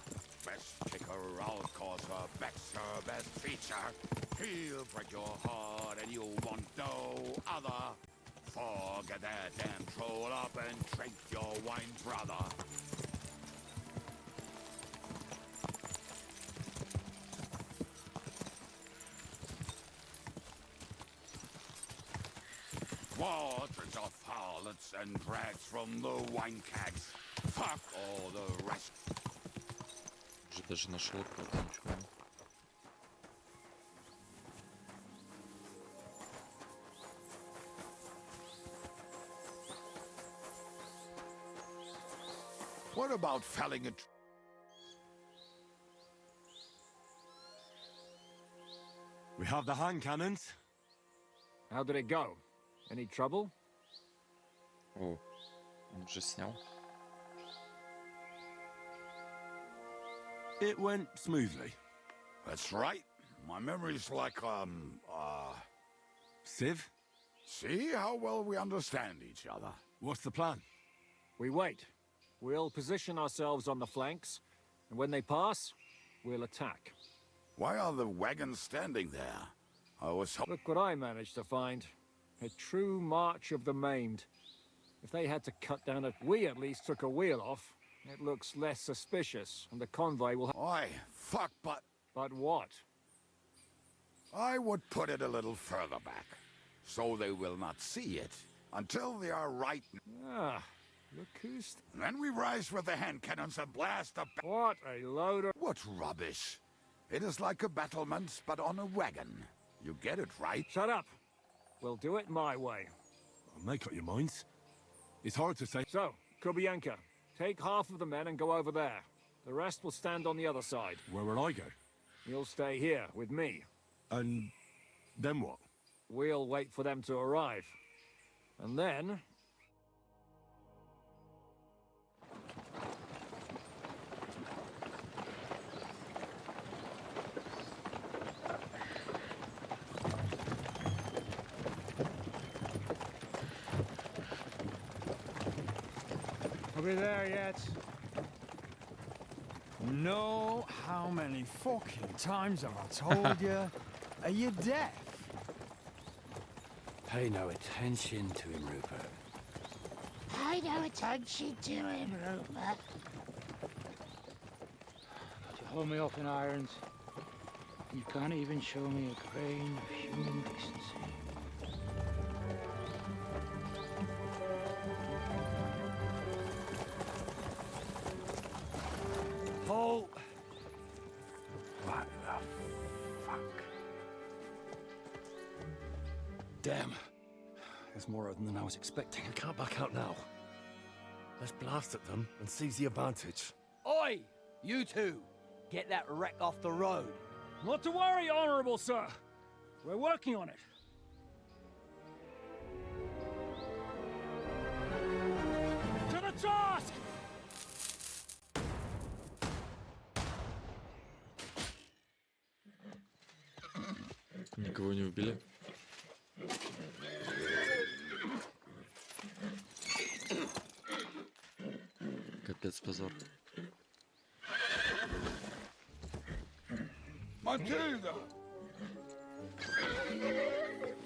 Best kicker out cause her back's her best feature. He'll break your heart and you want no other. Forget that and troll up and drink your wine, brother. Waters of harlots and drags from the wine kegs. Fuck all the rest. Уже даже нашел кого-то, ничего. What about felling a We have the hand cannons. How did it go? Any trouble? О, он же снял. It went smoothly. That's right. My memory's like, Civ? See how well we understand each other. What's the plan? We wait. We'll position ourselves on the flanks, and when they pass, we'll attack. Why are the wagons standing there? I was Look what I managed to find. A true march of the maimed. If they had to cut down a... We at least took a wheel off. It looks less suspicious, and the convoy will... Oi, fuck, but... But what? I would put it a little further back, so they will not see it until they are right. Ah, look who's... Then we rise with the hand cannons and blast the... What a load of... What rubbish. It is like a battlement, but on a wagon. You get it, right? Shut up. We'll do it my way. Make up your minds. It's hard to say. So, Kubianka, take half of the men and go over there. The rest will stand on the other side. Where will I go? You'll stay here with me. And then what? We'll wait for them to arrive. And then... Are we there yet? No, how many fucking times have I told you? Are you deaf? Pay no attention to him, Rupert. Pay no attention to him, Rupert. You hold me up in irons. You can't even show me a grain of human decency. Halt! What the fuck? Damn. There's more of them than I was expecting. I can't back out now. Let's blast at them and seize the advantage. Oi! You two! Get that wreck off the road. Not to worry, Honorable Sir. We're working on it. To the task! Никого не убили. Капец, позор. Matilda!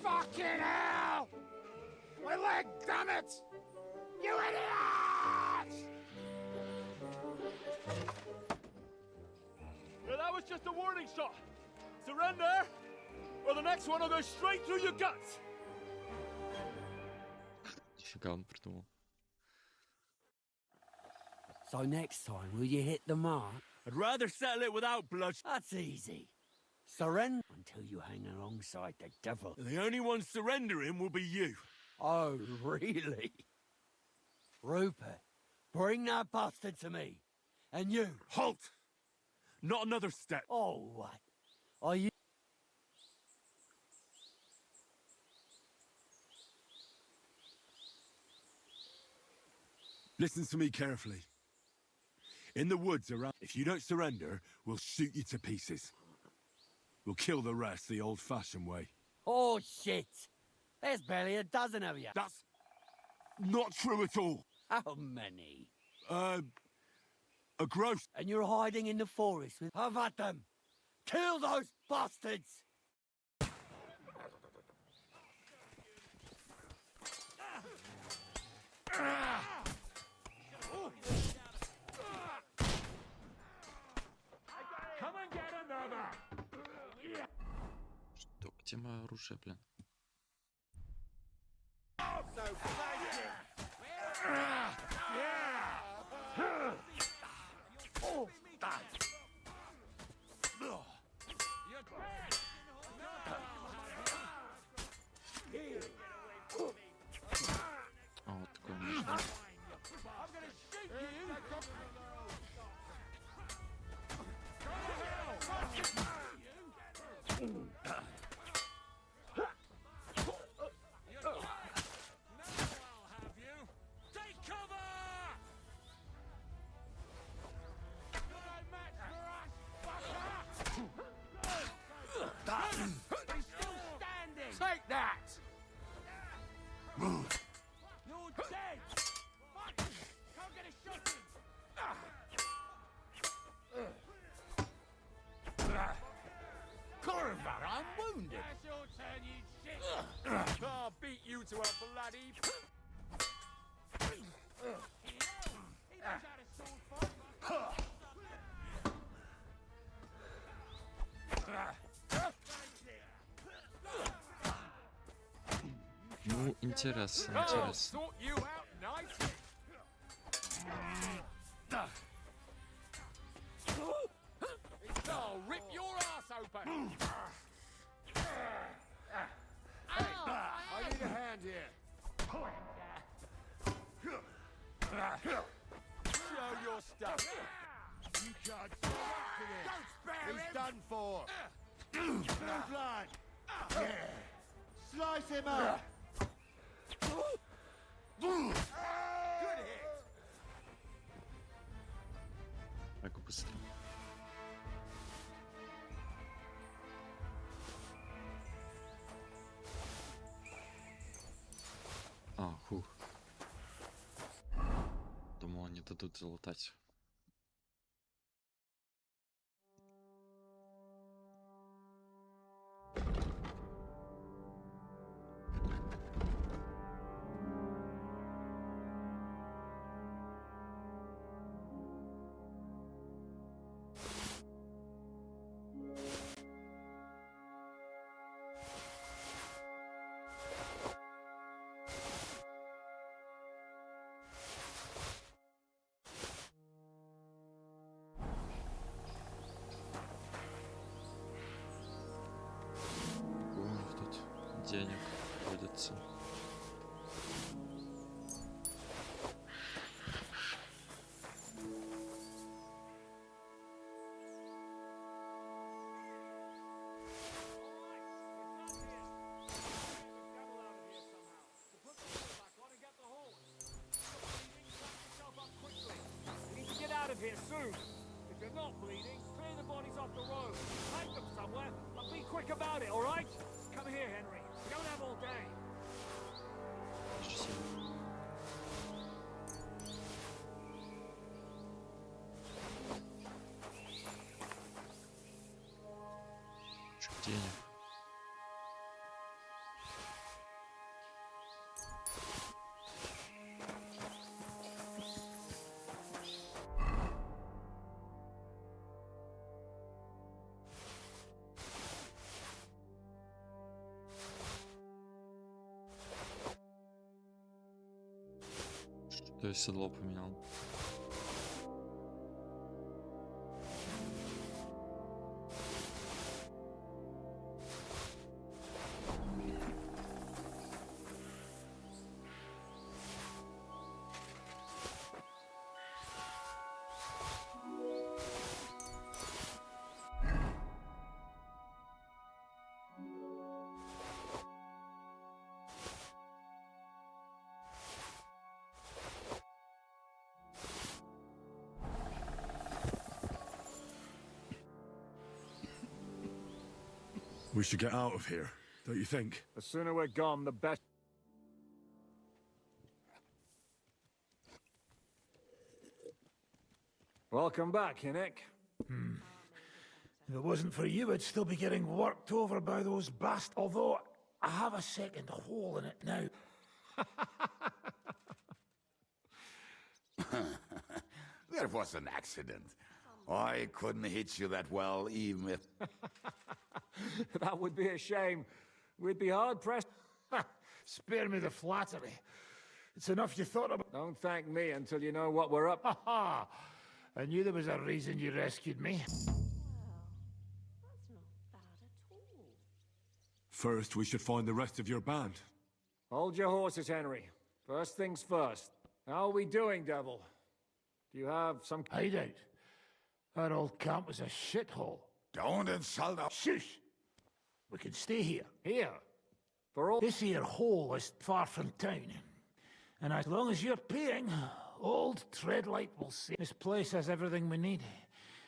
Fucking hell! My leg, damn it! You idiots! Well, that was just a warning shot. Surrender, or the next one will go straight through your guts. Нифига он придумал. So next time, will you hit the mark? I'd rather settle it without blood. That's easy. Surrender until you hang alongside the devil. The only one surrendering will be you. Oh, really? Rupert, bring that bastard to me. And you. Halt! Not another step. Oh, what? Are you... Listen to me carefully. In the woods around... If you don't surrender, we'll shoot you to pieces. We'll kill the rest the old-fashioned way. Oh, shit! There's barely a dozen of you. That's not true at all. How many? A gross... And you're hiding in the forest with... Have at them! Kill those bastards! Что, где мое оружие, блин? А, вот такой можно. You're dead! Fuck! Can't get a shot in! Corva, I'm wounded. That's your turn, you shit! I'll beat you to a bloody... He knows how to sword fight. Ну, интересно, I'll интересно. sort you out nicely. I'll rip your ass open. Hey, I need a hand here. Show your stuff. You can't stand up to this. Don't spare He's him. done for. No blood. Yeah. Slice him up. Good hit. Как быстро. А, хух. Думал, они дадут залутать. У них тут денег водится. We need to get out of here soon. If you're not bleeding, clear the bodies off the road. Take them somewhere, but be quick about it, all right? Come here, Henry. We don't have all day. Чё денег? Что я седло поменял? We should get out of here, don't you think? The sooner we're gone, the better. Welcome back, Hinnick. If it wasn't for you, I'd still be getting worked over by those bastards. Although, I have a second hole in it now. That was an accident. I couldn't hit you that well, even if... That would be a shame. We'd be hard pressed. Spare me the flattery. It's enough you thought about. Don't thank me until you know what we're up. Ha ha! I knew there was a reason you rescued me. First, we should find the rest of your band. Hold your horses, Henry. First things first. How are we doing, Devil? Do you have some hideout? Our old camp was a shithole. Don't insult us. Shush! We can stay here. Here? For all... This here hole is far from town. And as long as you're paying, old Treadlight will say this place has everything we need.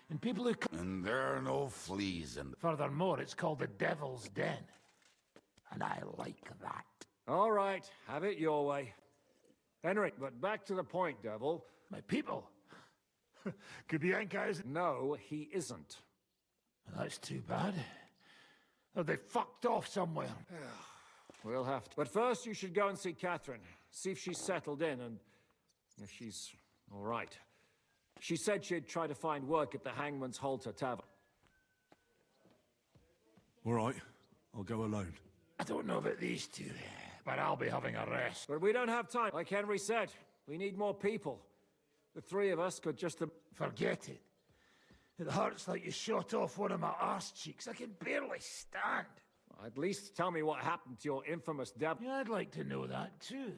And people who come... And there are no fleas in... Furthermore, it's called the Devil's Den. And I like that. All right, have it your way. Henry, but back to the point, Devil. My people? Kubienka is... No, he isn't. That's too bad. Have they fucked off somewhere? We'll have to. But first, you should go and see Catherine. See if she's settled in and if she's all right. She said she'd try to find work at the Hangman's Halter Tavern. All right, I'll go alone. I don't know about these two, but I'll be having a rest. But we don't have time. Like Henry said, we need more people. The three of us could just... Forget it. It hurts like you shot off one of my arse cheeks. I can barely stand. At least tell me what happened to your infamous devil. Yeah, I'd like to know that too.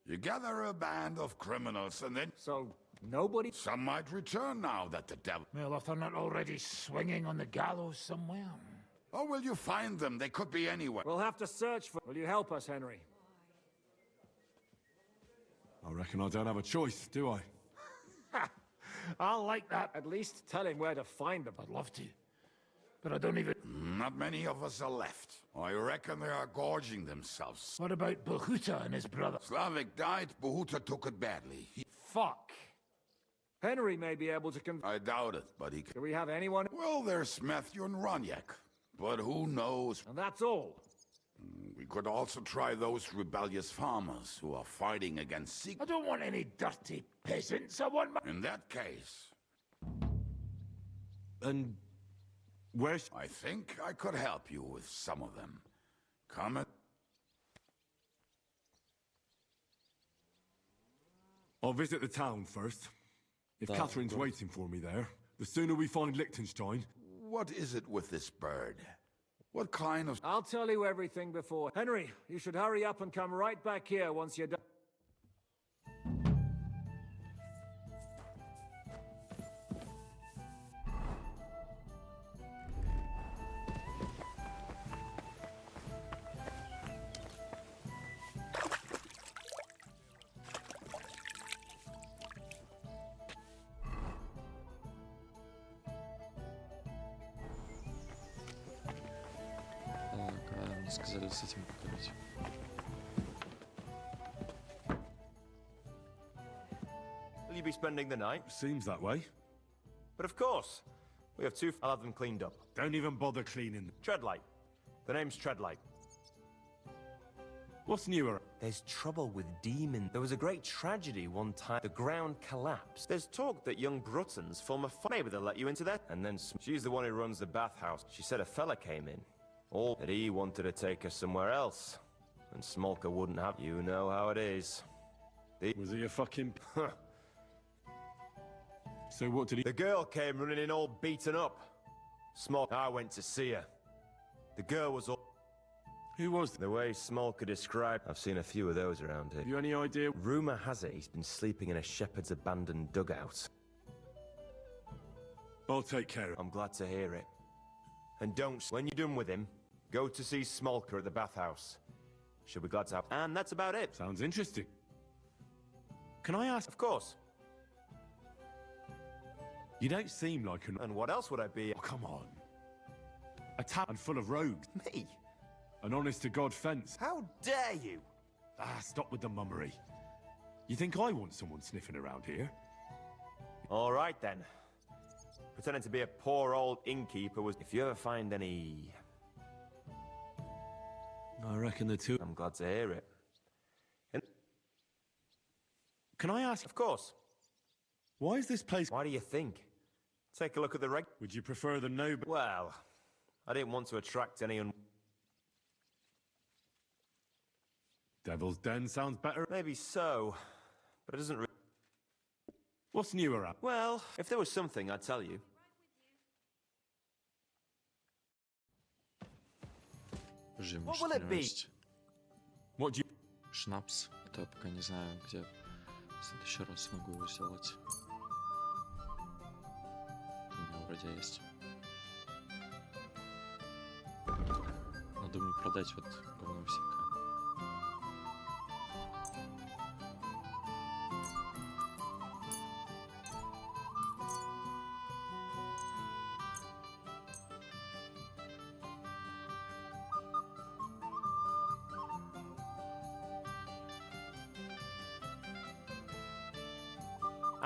You gather a band of criminals and then... So, nobody... Some might return now that the devil... Well, if they're not already swinging on the gallows somewhere. Or will you find them? They could be anywhere. We'll have to search for... Will you help us, Henry? I reckon I don't have a choice, do I? I'll like that. At least tell him where to find them. I'd love to. But I don't even... Not many of us are left. I reckon they are gorging themselves. What about Bahuta and his brother? Slavik died, Bahuta took it badly. Fuck. Henry may be able to I doubt it, but he... Do we have anyone? Well, there's Matthew and Roniak. But who knows? And that's all. We could also try those rebellious farmers who are fighting against I don't want any dirty peasants. I want my... In that case... And... where's... I think I could help you with some of them. Come at... I'll visit the town first. If That- Catherine's waiting for me there, the sooner we find Liechtenstein... What is it with this bird? What kind of... I'll tell you everything before. Henry, you should hurry up and come right back here once you're done. Так, мне сказали с этим поговорить. Will you be spending the night? Seems that way. But of course. We have two... I'll have them cleaned up. Don't even bother cleaning. Treadlight. The name's Treadlight. What's newer? There's trouble with demons. There was a great tragedy one time. The ground collapsed. There's talk that young Bruttons form a maybe they'll let you into that. And then she's the one who runs the bathhouse. She said a fella came in. All that he wanted to take her somewhere else. And Smolka wouldn't have... You know how it is. Was he a fucking... So what did he... The girl came running in all beaten up. Smolka... I went to see her. The girl was all... Who was... The way Smolka described... I've seen a few of those around here. Have you any idea... Rumour has it he's been sleeping in a shepherd's abandoned dugout. I'll take care of... I'm glad to hear it. And don't... When you're done with him, go to see Smolka at the bathhouse. She'll be glad to have... And that's about it. Sounds interesting. Can I ask... Of course. You don't seem like an... And what else would I be? Oh, come on. A tavern full of rogues. Me? An honest-to-God fence. How dare you? Stop with the mummery. You think I want someone sniffing around here? All right, then. Pretending to be a poor old innkeeper was... If you ever find any... I reckon the two... I'm glad to hear it. Can I ask... Of course. Why is this place... Why do you think? Take a look at the reg... Would you prefer the noble... Well, I didn't want to attract any Devil's Den sounds better. Maybe so, but it doesn't really... What's newer at? Well, if there was something, I'd tell you. What will it be? What do you... Шнапс. Это я пока не знаю, где в следующий раз смогу его сделать. У меня вроде есть. Но думаю продать вот говно всякое.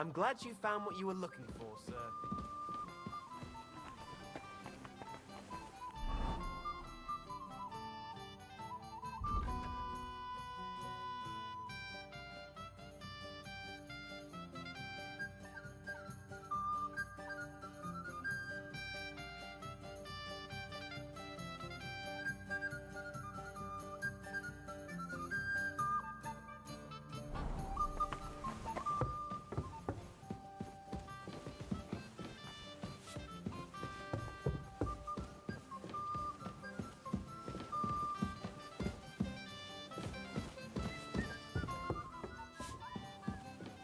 I'm glad you found what you were looking for, sir.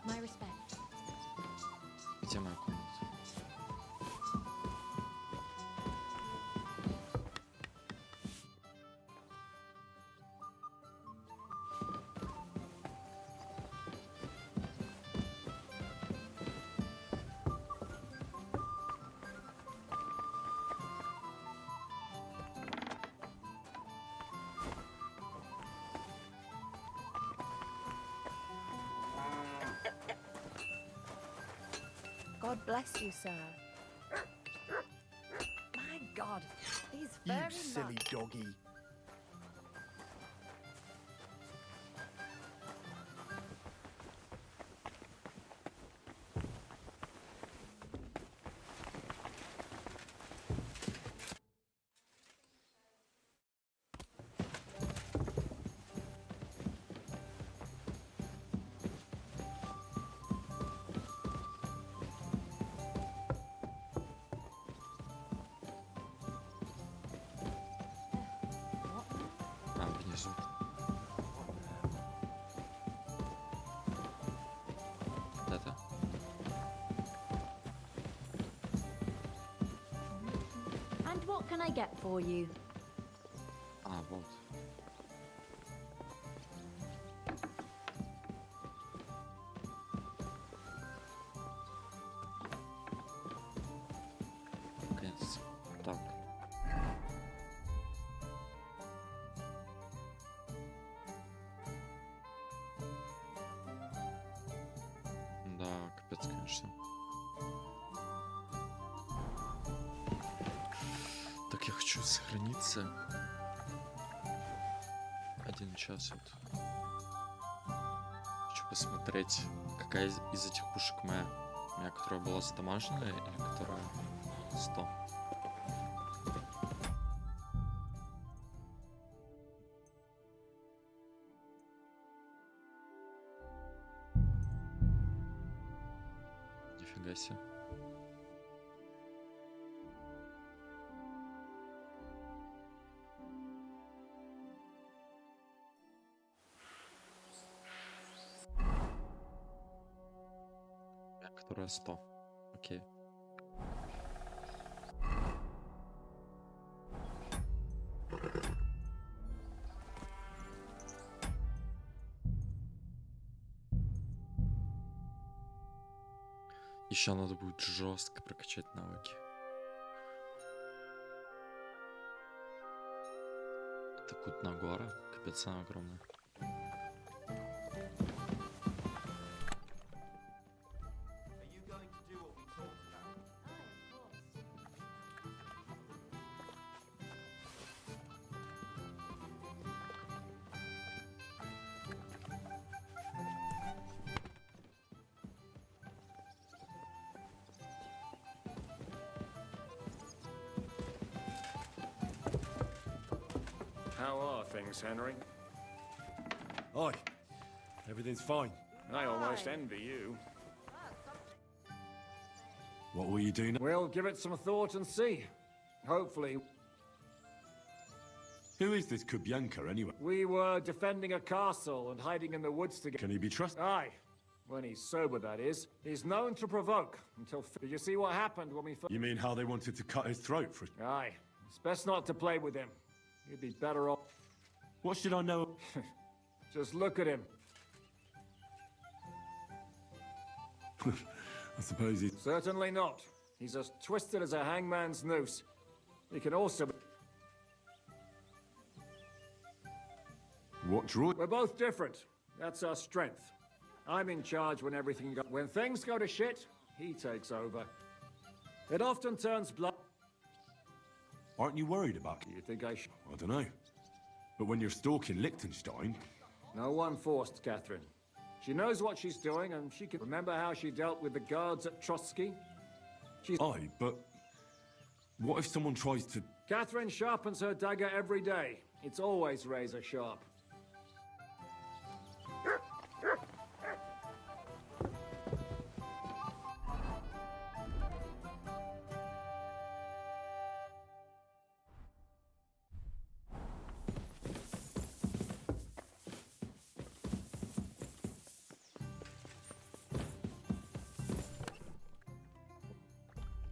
My respect. Где моя комната? God bless you, sir. My God, he's You very silly much... doggy. А, внизу. Это. And what can I get for you? А, вот. Наконец. Так. Да, капец, конечно. Так, я хочу сохраниться. 1 час вот. Хочу посмотреть, какая из этих пушек моя. Моя, которая была задамаженная или которая 100. Нифига себе. Которая 100. Окей. Еще надо будет жестко прокачать навыки. Это Кутна гора, капец она огромная. How are things, Henry? Aye. Everything's fine. I almost envy you. What will you do now? We'll give it some thought and see. Hopefully. Who is this Kubyanka, anyway? We were defending a castle and hiding in the woods together. Can he be trusted? Aye. When he's sober, that is. He's known to provoke until... Did you see what happened when we... You mean how they wanted to cut his throat for... Aye. It's best not to play with him. You'd be better off... What should I know? Just look at him. I suppose he's... Certainly not. He's as twisted as a hangman's noose. He can also... What draw? We're both different. That's our strength. I'm in charge when everything goes. When things go to shit, he takes over. It often turns blood. Aren't you worried about You think I should? I don't know. But when you're stalking Liechtenstein... No one forced Catherine. She knows what she's doing, and she can remember how she dealt with the guards at Trotsky. Aye, but what if someone tries to... Catherine sharpens her dagger every day. It's always razor sharp.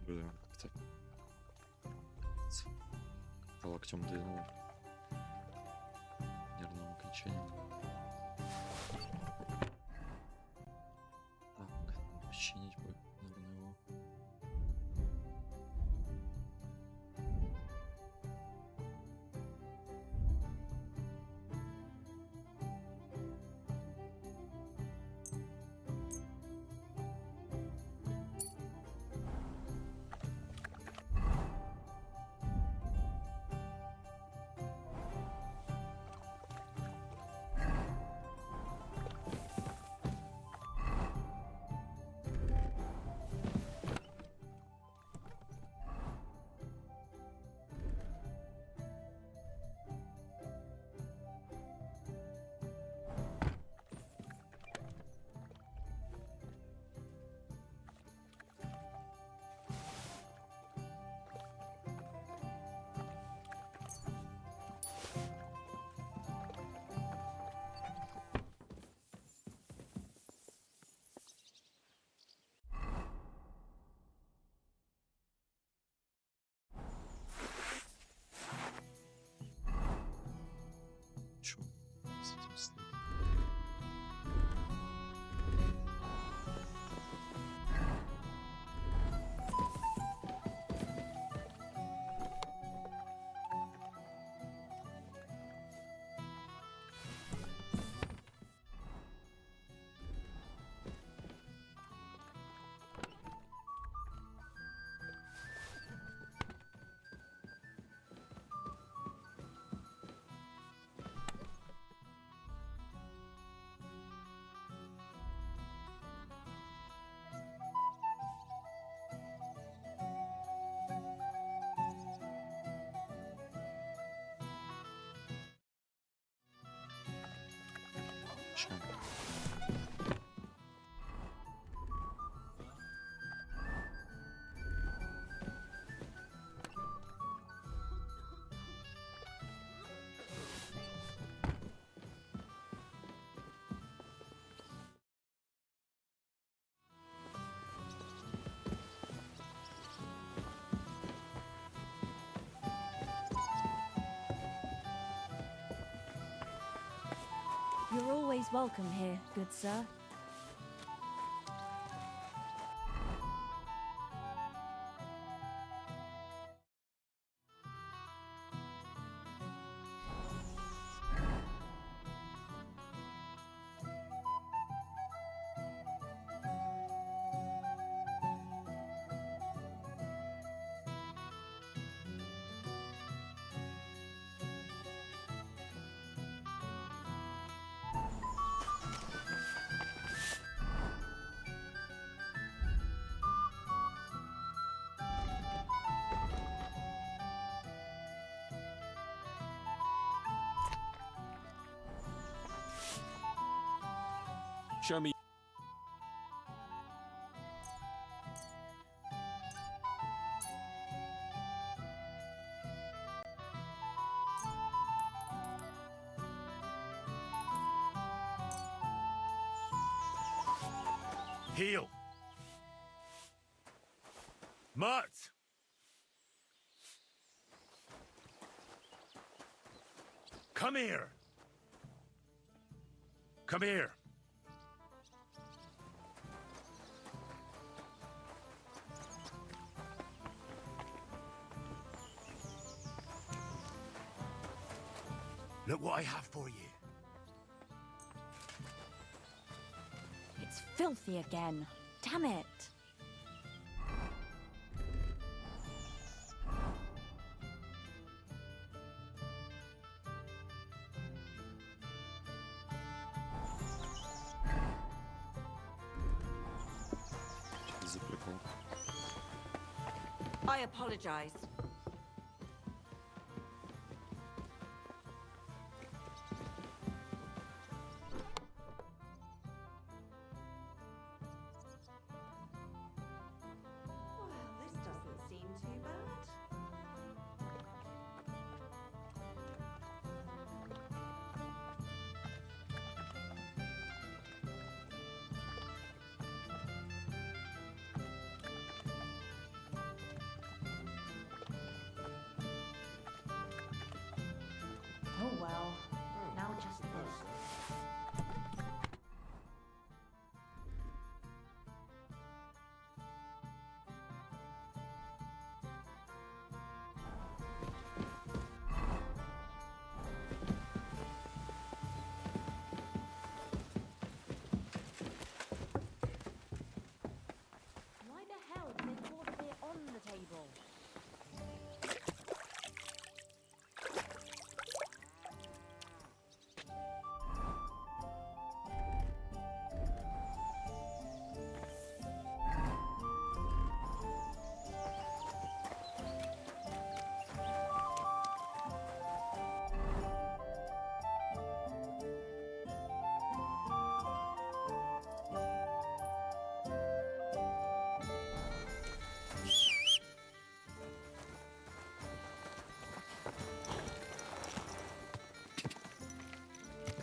Блин, как-то по локтем двинул нервным окончанием. Так, починить бы, наверное, его. Чё с этим стоит? Чё? You're always welcome here, good sir. Show me... Heel! Mutt! Come here! Come here! Look what I have for you. filthy again. Damn it. За прикол. I apologize. Well, this doesn't seem too bad. Oh well. Now just this. Why the hell did they pour the beer on the table?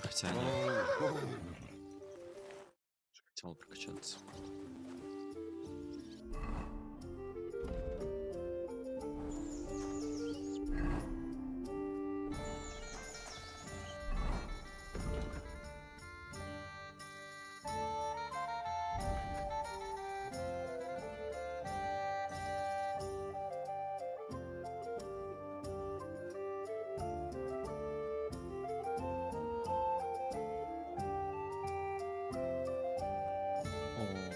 Хотя они... Хотел прокачаться. О,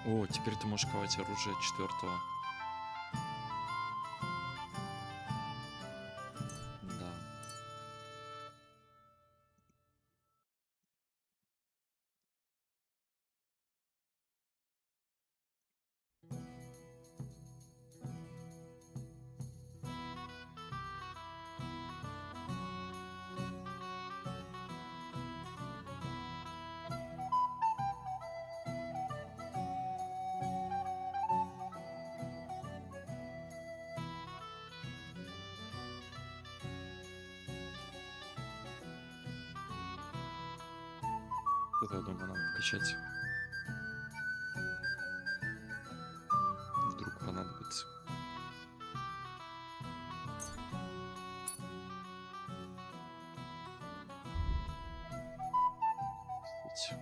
О, теперь ты можешь ковать оружие 4-го. Да. Это, я думаю, надо вкачать. Вдруг понадобится. Кстати.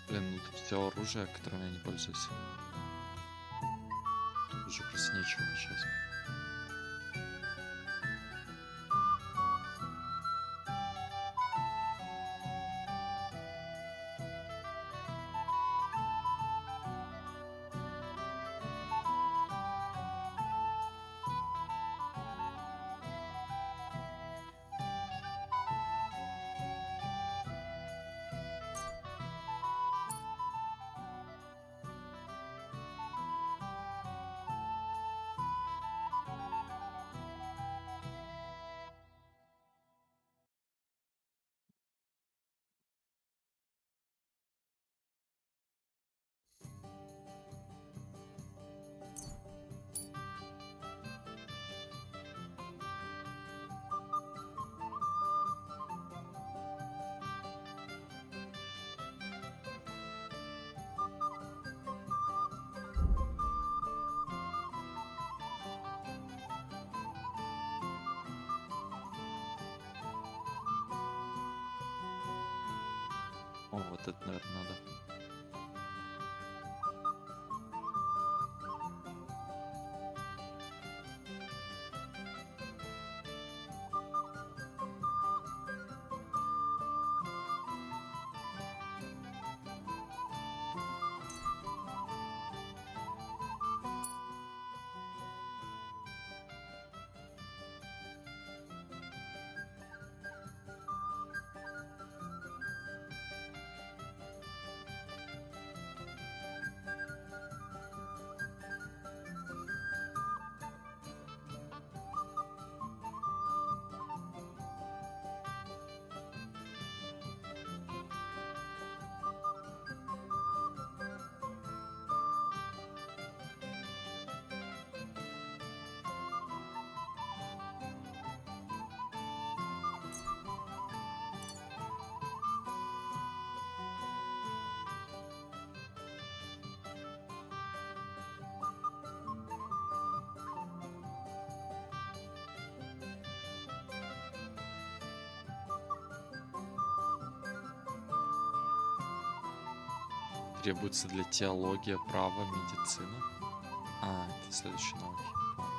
Блин, ну тут все оружие, которым я не пользуюсь. Тут уже просто нечего качать. О, вот это, наверное, надо. Требуется для теология, право, медицина. А, это следующие науки. Понял.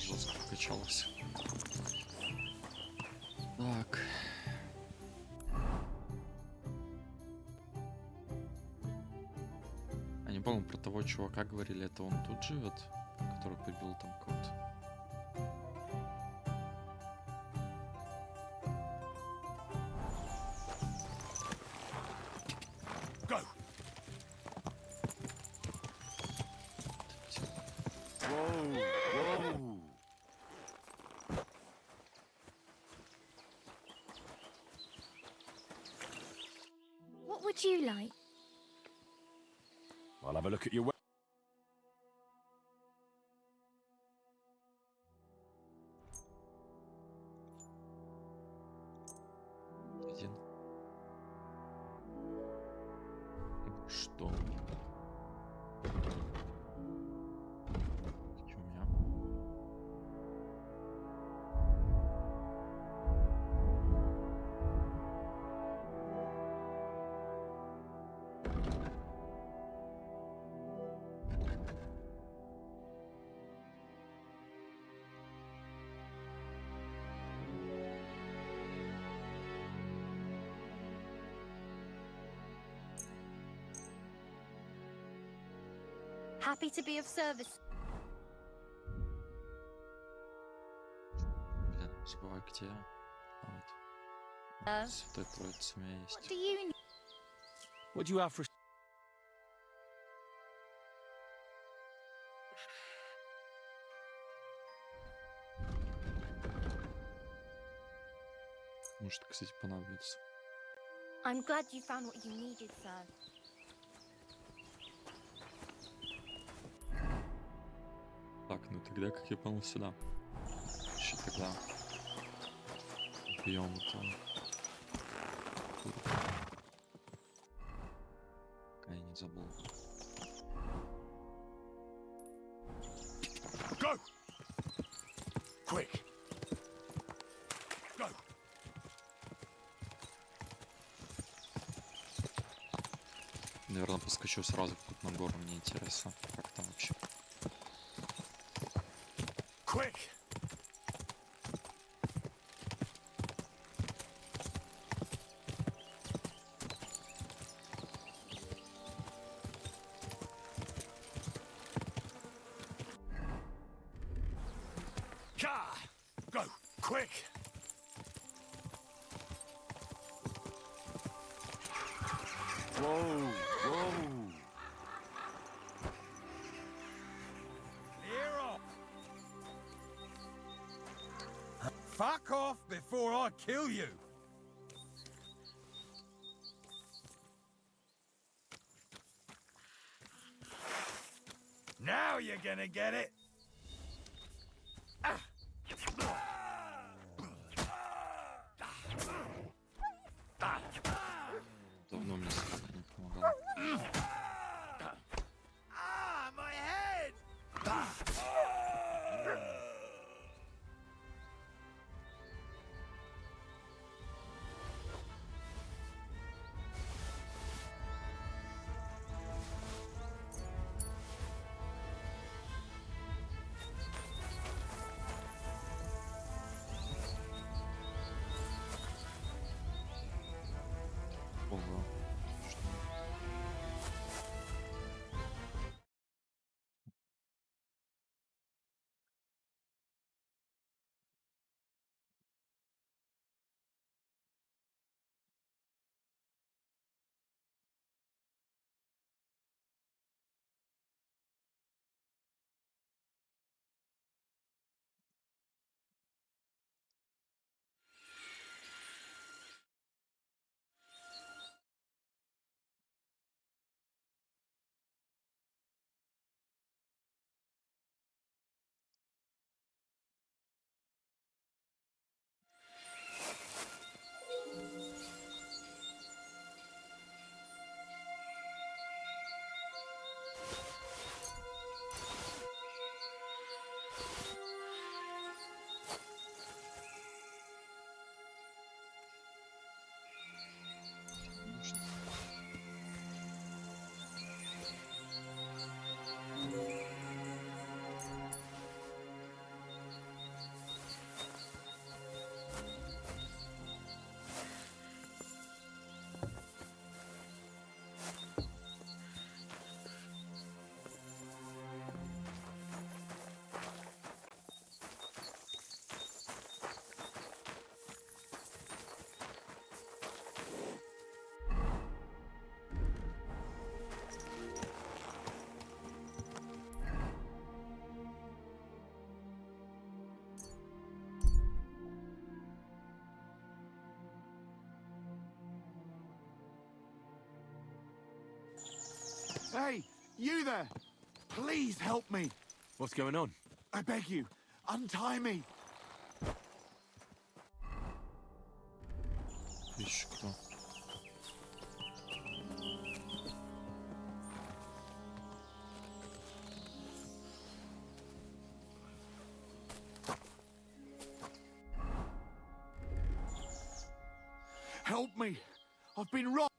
жестко покачалось. Так. А не помню, про того чувака говорили, это он тут живет, который прибил там кого-то. Go. Whoa, whoa. What would you like? I'll have a look at your. Один. Что? Что у меня? Happy to be of service. Блин, забываю, где. Вот. Святой Троицы у меня есть. What do you need? What do you have for? Может, кстати, понадобится. I'm glad you found what you needed, sir. Так, ну тогда, как я понял, сюда. Еще тогда бьем это. Пока я не забыл. Go. Quick. Go. Наверное, поскочу сразу в какую-то на гору, мне интересно, как там вообще. Quick. Ka! Go! Quick! Whoa! Whoa! Clear off! Fuck off before I kill you! Now you're gonna get it! Давно мне стрелять не помогал. Ah, my head! Ого. Hey, you there! Please help me! What's going on? I beg you, untie me! Еще кто? Help me! I've been robbed!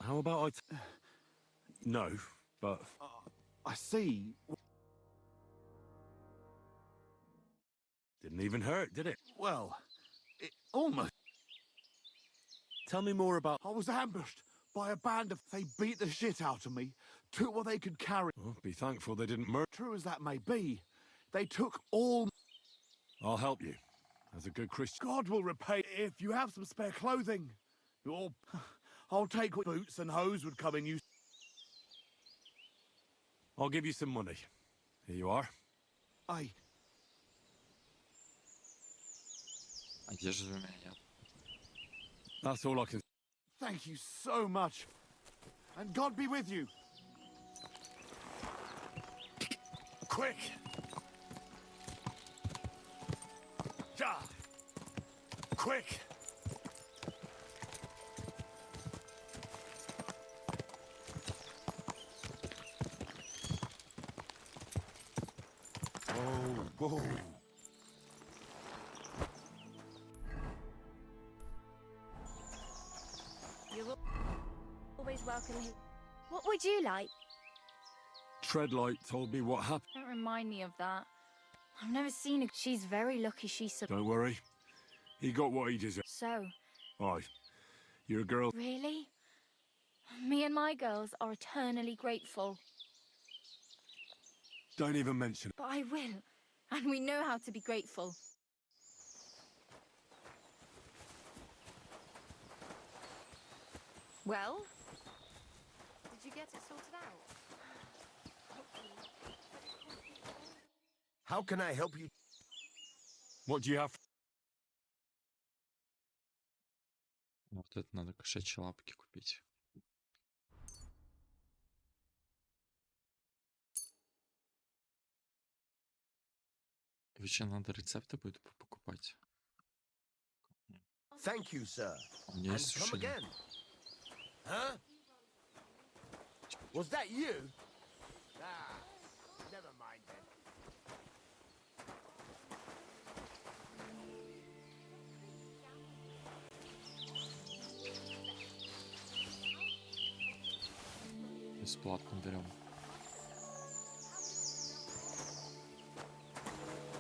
How about No, but... I see. Didn't even hurt, did it? Well, it almost... Tell me more about... I was ambushed by a band of... They beat the shit out of me, took what they could carry. Well, be thankful they didn't murder... True as that may be, they took all... I'll help you. As a good Christian... God will repay if you have some spare clothing. Or... I'll take what boots and hose would come in use. I'll give you some money. Here you are. Одежды у меня нет. That's all I can... Thank you so much. And God be with you. Quick! Ja! Quick! Whoa. You're always welcome here. What would you like? Treadlight told me what happened. Don't remind me of that. I've never seen her. She's very lucky Don't worry. He got what he deserved. So, Aye. Your girl... really? Me and my girls are eternally grateful. Don't even mention it. But I will. And we know how to be grateful. Well? Did you get it sorted out? How can I help you? What do you have? Вот это надо кошачьи лапки купить. Короче, надо рецепты будет покупать. Thank you, sir. У меня есть And come сушильня. again. Huh? Was that you? Ah, never mind then. Бесплатно берем.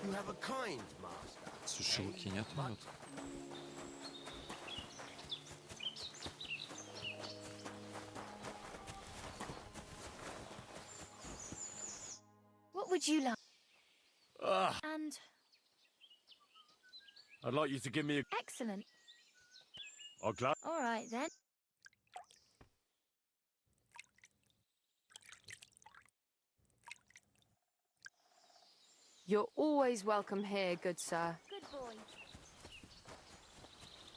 You have a kind master. Сушилки нет у него? What would you like? And... I'd like you to give me a... Excellent. I'll glad... All right, then. You're always welcome here, good sir. Good boy.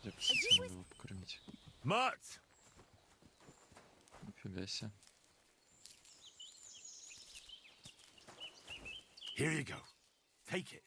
Я просто надо его покормить. Мать! Нифига себе. Here you go. Take it.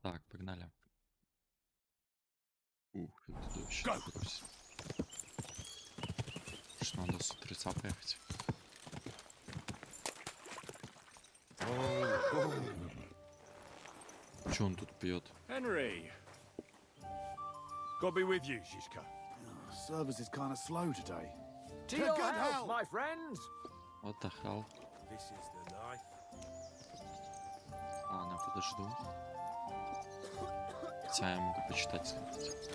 Так, погнали. Ух, это вообще выбрось. Что надо с утреца поехать. Че он тут пьет? Henry! God be with you, Zizka. Service is kind of slow today. To your health, my friends! What the hell? This is the life. Ладно, подожду. Хотя я могу почитать, сходить.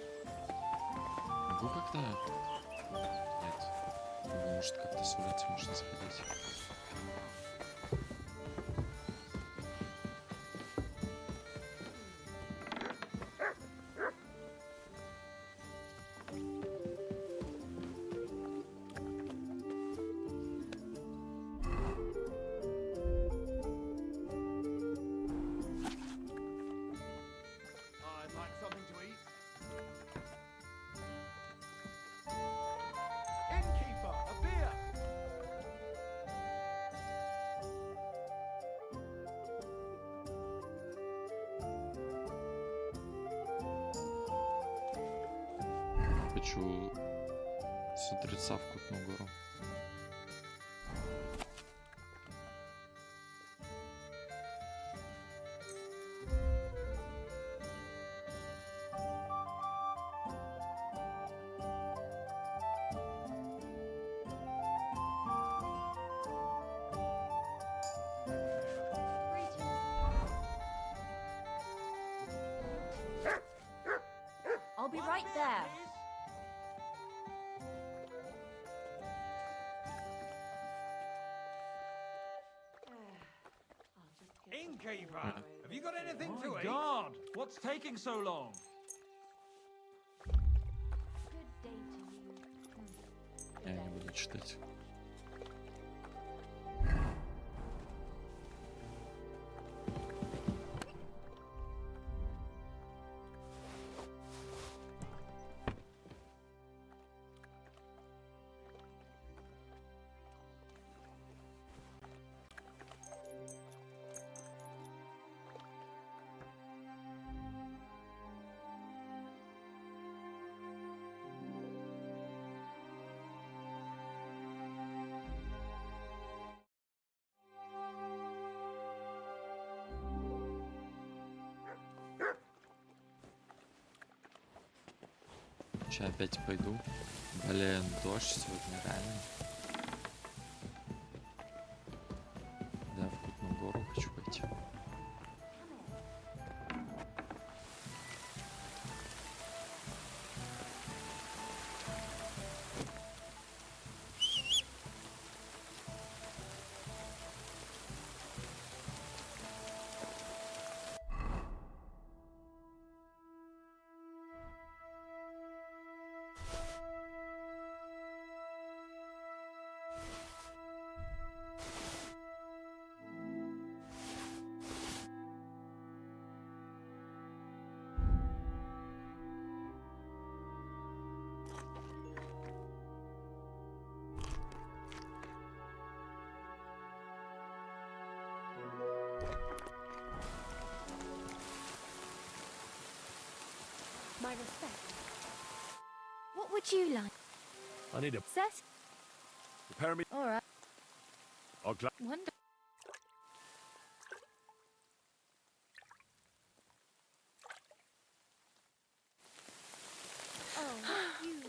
Могу как-то? Нет. Думаю, может, как-то с улицы можно сходить. I'd like something to eat. Innkeeper, a beer! Хочу с утреца в Кутную гору. I'll be right there. Innkeeper, have you got anything to eat? God, what's taking so long? Good day to you. Я не буду читать. Сейчас опять пойду. Блин, дождь сегодня реально. Да, в Кутную гору хочу пойти. My respect. What would you like? I need a Set? prepare me. All right. I'll gla- Wonder.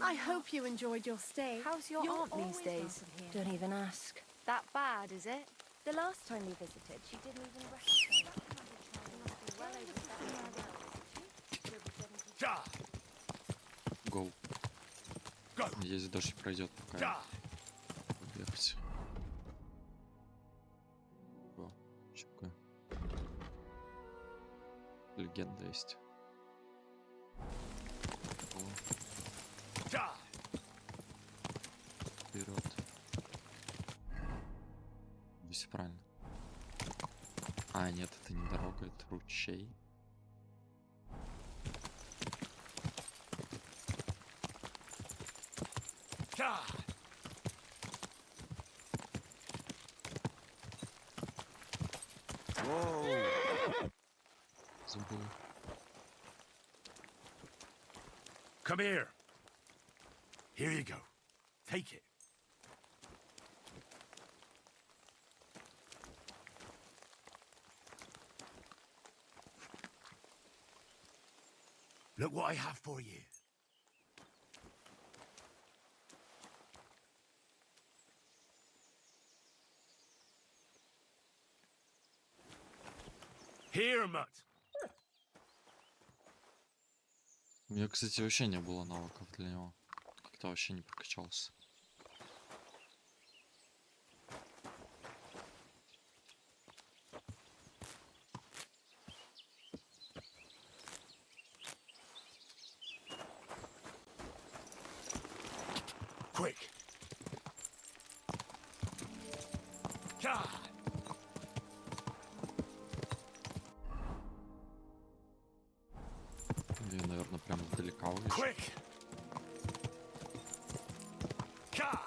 I hope you enjoyed your stay. How's your You're aunt these always days? welcome here. Don't even ask. That bad, is it? The last time we visited, she didn't even recognize me. Гоу. Надеюсь, дождь пройдет, пока уехать. О, что такое? Легенда есть. Вперед. Здесь правильно. А, нет, это не дорога, это ручей. Забыл. Come here. Here you go. Take it. Look what I have for you. Here, Mutt. У меня, кстати, вообще не было навыков для него. Как-то вообще не прокачался. Quick. God. Или, наверное, прям издалека увижу. Quick. God.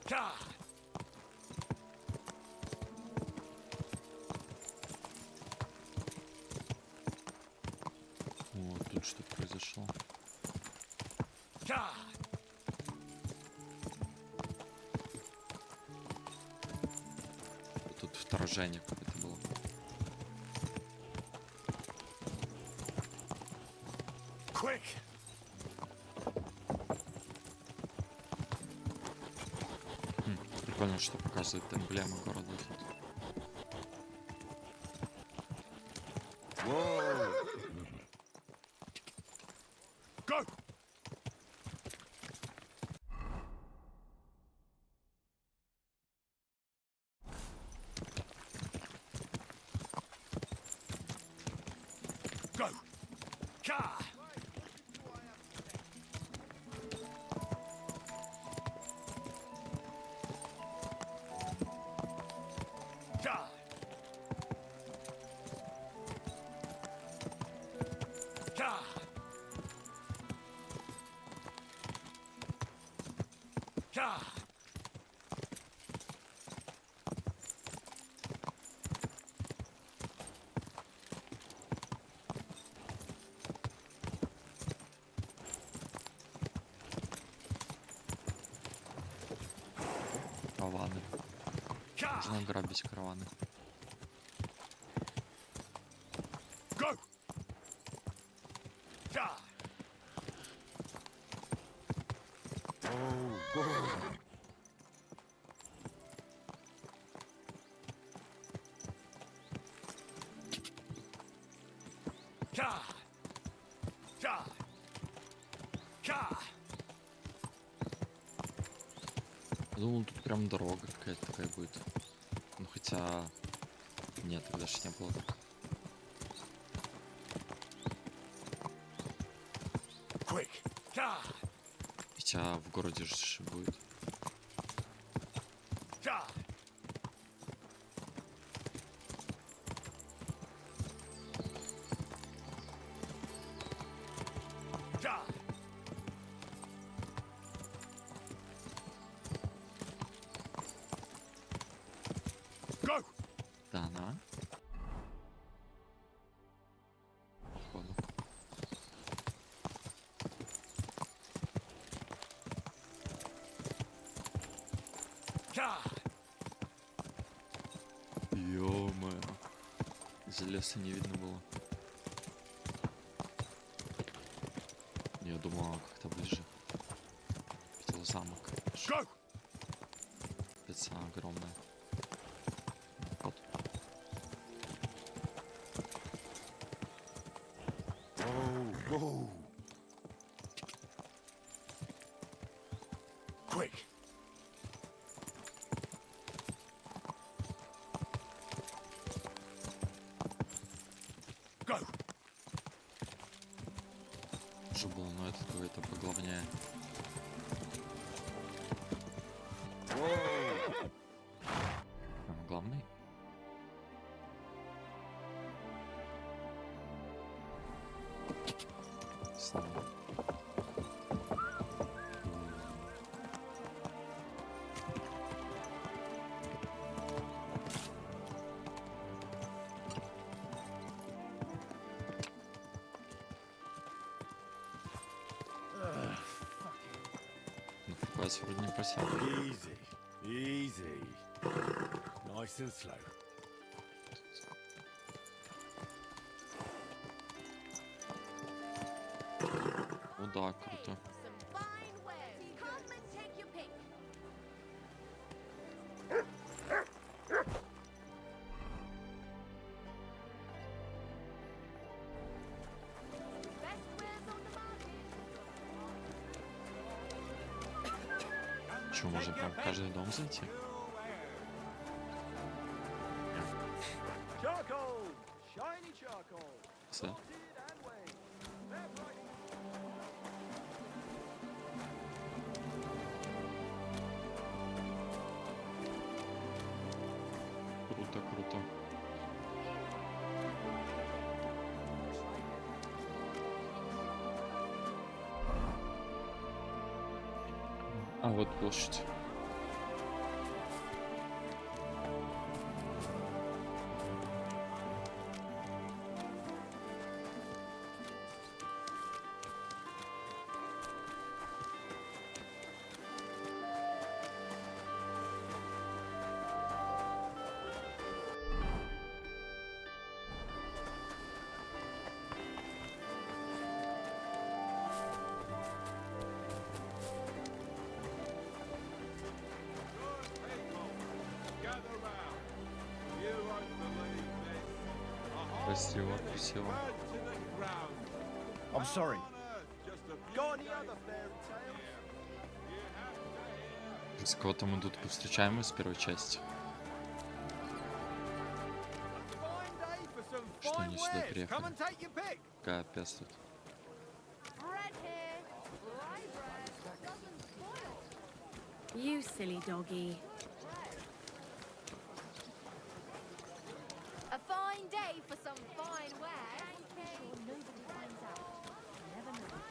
God. Вот тут что произошло. God. Тут вторжение какое-то было. Quick. Прикольно, что показывает эмблема города. Whoa! Go. Go. Ka. Ka. Ka. Ka. Караваны. Нужно грабить караваны. Go. Ka. Oh, whoa. Ka. Ka. Ka. Я думал, тут прям дорога какая-то такая будет. Ну хотя... Нет, тогда ж не было так. Quick. Ka. Хотя в городе же будет. Ka. Ka. Go. Да, она. Походу. Ka. Ё-моё. Из леса не видно было. Я думал, как-то ближе. Видел замок. Go. Пицца огромная. Вот. Oh, whoa. Quick. Go. Уже было, но это какой-то поглавнее. Whoa. Прям главный. Слава. Ну, FPS вроде не просил. Easy. Easy. Nice and slow. Да, круто. Что, можно прям в каждый дом зайти? Charcoal! Shiny charcoal! Все. Круто, круто. А вот площадь. Красиво, красиво. I'm sorry. Got any other fairy tales? С кого-то мы тут повстречаем из первой части. Fine day for some Что fine они сюда wares. Come приехали? and take your pick. Капец тут. Bread here. Rye bread. Doesn't spoil. You silly doggy. A fine day for some fine wares. Sure nobody finds out. You never know.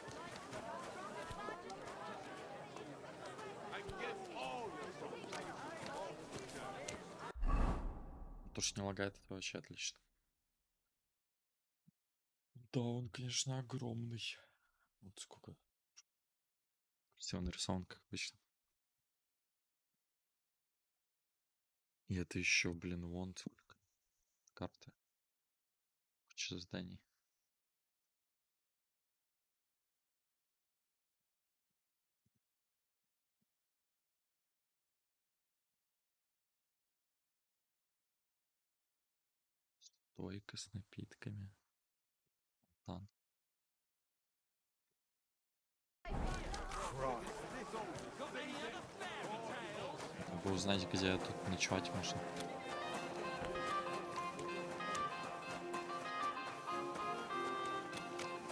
То, что не лагает, это вообще отлично. Да, он, конечно, огромный. Вот сколько. Красиво нарисован, как обычно. И это еще, блин, вон сколько. Карты. Куча зданий. Стойка с напитками. Фонтан. Бы узнать, где тут ночевать можно.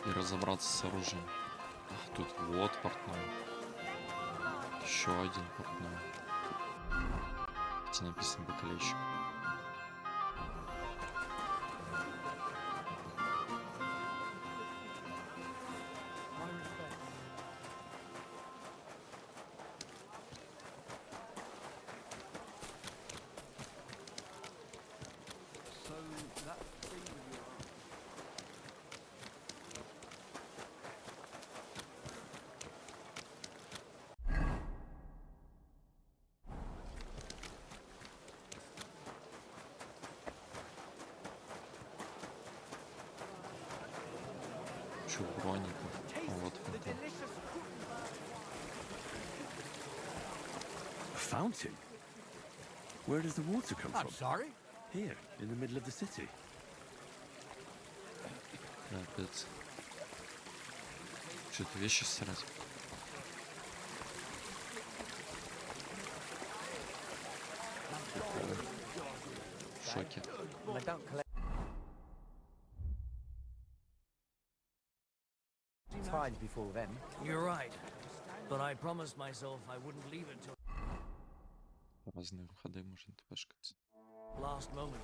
И разобраться с оружием. Ах, тут вот портной. Еще один портной. Где написано бакалейщик. Чё, броника? А вот фонтан. A fountain? Where does the water come I'm from? sorry? Here, in the middle of the city. Капец. Что-то вещи стирать. Прикольно. В шоке. Times before then. You're right. But I promised myself I wouldn't leave it till Разные входы можно тпшкаться. last moment.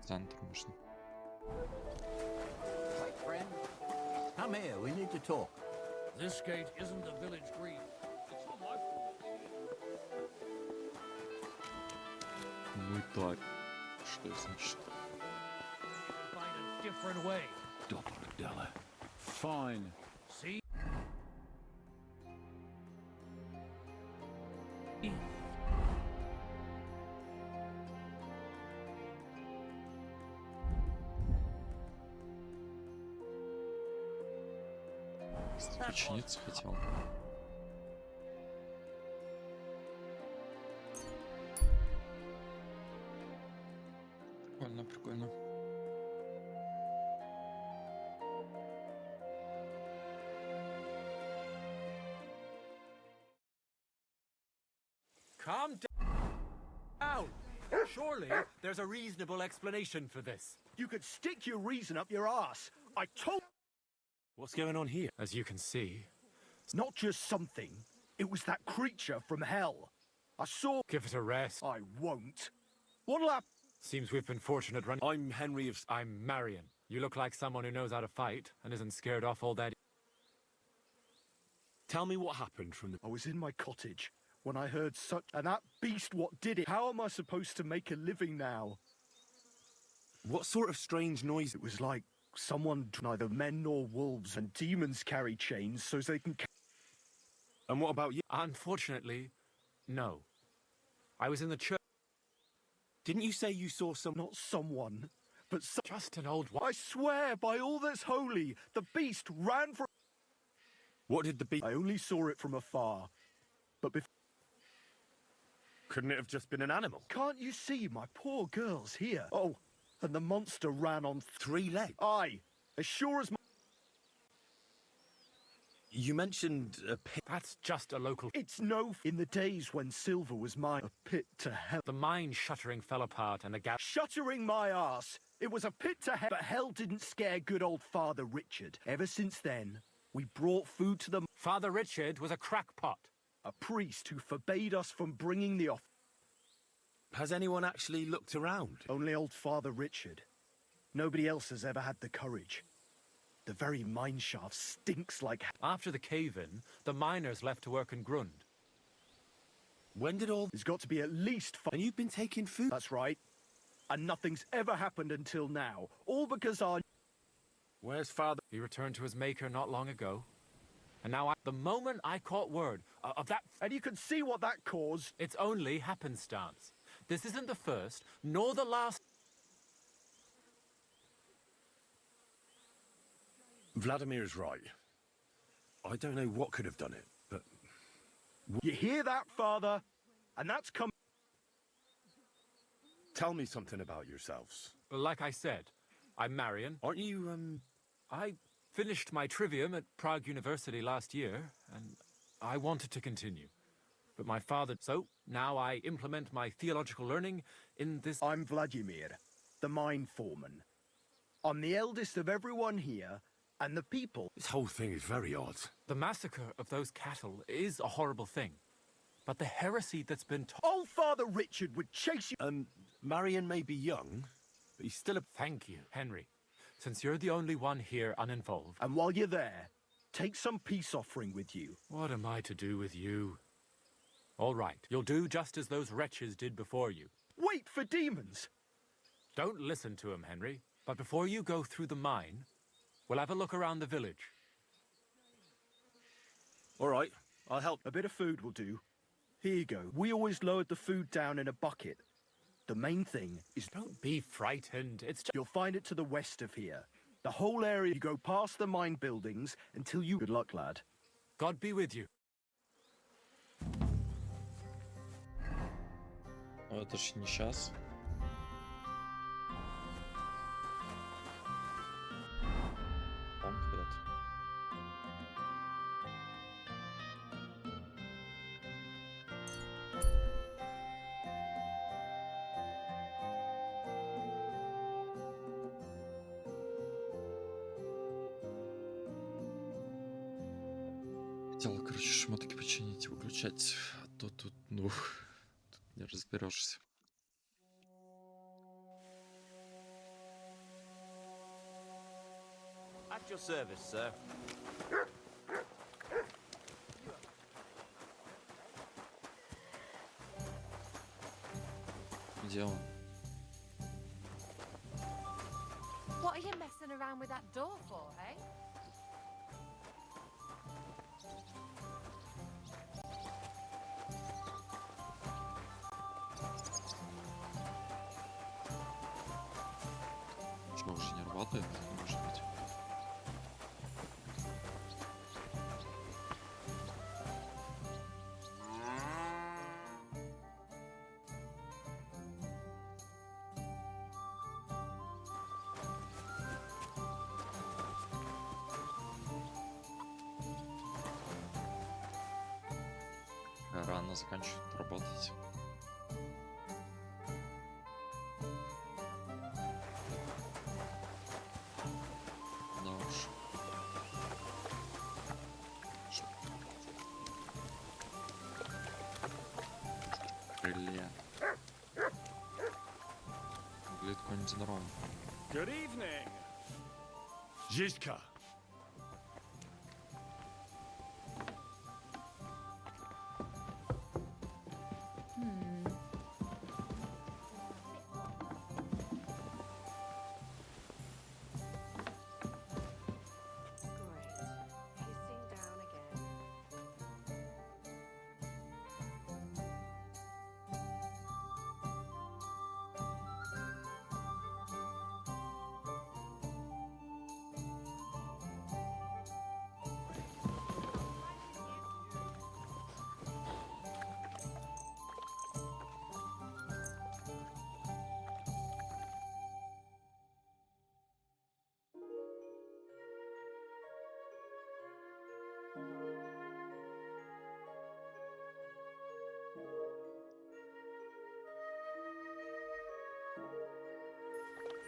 Центр можно. Wait, friend. Come here, we need to talk. This gate isn't the village green. It's not my fault. Мы так. Что это значит? Find a different way. Doppelganger. Fine. See? Починиться хотел. Прикольно, прикольно. Calm down. Surely there's a reasonable explanation for this. You could stick your reason up your ass. I told... What's going on here? As you can see, It's not just something. It was that creature from hell. I saw... give it a rest. I won't. What'll happen? Seems we've been fortunate running. I'm Henry of... I'm Marion. You look like someone who knows how to fight and isn't scared off all that. Tell me what happened from the... I was in my cottage when I heard such... And that beast what did it? How am I supposed to make a living now? What sort of strange noise? It was like someone... Neither men nor wolves, and demons carry chains so they can... And what about you? Unfortunately, no. I was in the church. Didn't you say you saw some... Not someone, but just an old one. I swear by all that's holy, the beast ran for... What did the beast... I only saw it from afar. But before... Couldn't it have just been an animal? Can't you see my poor girl's here? Oh, and the monster ran on 3 legs. Aye, as sure as... You mentioned a pit. That's just a local... It's no... In the days when silver was mine, a pit to hell. The mine shuttering fell apart and the gap... Shuttering my arse. It was a pit to hell. But hell didn't scare good old Father Richard. Ever since then, we brought food to them. Father Richard was a crackpot. A priest who forbade us from bringing the off... Has anyone actually looked around? Only old Father Richard. Nobody else has ever had the courage. The very mine shaft stinks like... After the cave-in, the miners left to work in Grund. When did all... There's got to be at least... And you've been taking food? That's right. And nothing's ever happened until now. All because our... Where's Father? He returned to his maker not long ago. And now the moment I caught word of that... And you can see what that caused. It's only happenstance. This isn't the first, nor the last... Vladimir's right. I don't know what could have done it, but... You hear that, Father? And that's come... Tell me something about yourselves. Like I said, I'm Marion. Aren't you, I finished my trivium at Prague University last year, and I wanted to continue. But my father... So, now I implement my theological learning in this... I'm Vladimir, the mine foreman. I'm the eldest of everyone here, and the people... This whole thing is very odd. The massacre of those cattle is a horrible thing. But the heresy that's been taught... Old Father Richard would chase you... Marion may be young, but he's still a... Thank you, Henry. Since you're the only one here uninvolved... And while you're there, take some peace offering with you. What am I to do with you? All right, you'll do just as those wretches did before you. Wait for demons! Don't listen to him, Henry. But before you go through the mine, we'll have a look around the village. All right, I'll help. A bit of food will do. Here you go. We always lowered the food down in a bucket. The main thing is... Don't be frightened. It's just... You'll find it to the west of here. The whole area, you go past the mine buildings until you... Good luck, lad. God be with you. Ну это ж не сейчас. Там когда-то. Хотел, короче, шмотки починить, выключать, а то тут, ну, тут не разберешься. At your service, sir. Где он? What are you messing around with that door for, eh? Что, уже не работает? Может быть. рано заканчивают работать. Да уж. Крылья. Выглядит какой-нибудь здоровый. Good evening. Zizka.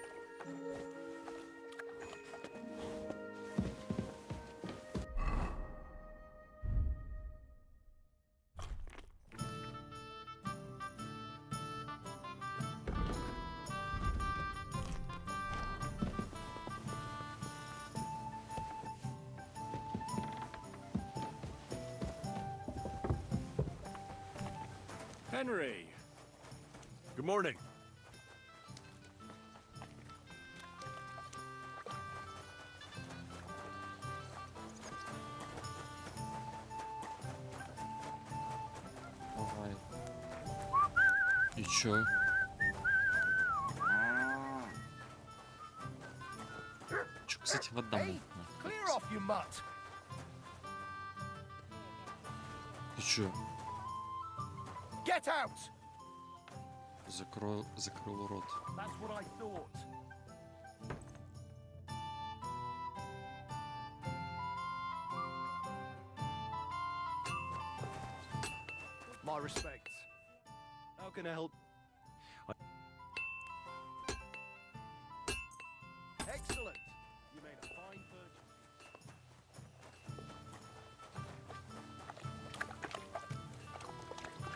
Pissing down again. Henry. Good morning. Давай. И чё? Чё, кстати, вода Hey, мутная. clear off, you mutt! Ты чё? Get out! Закрыл рот. That's what I thought. My respects. How can I help? Excellent. You made a fine purchase.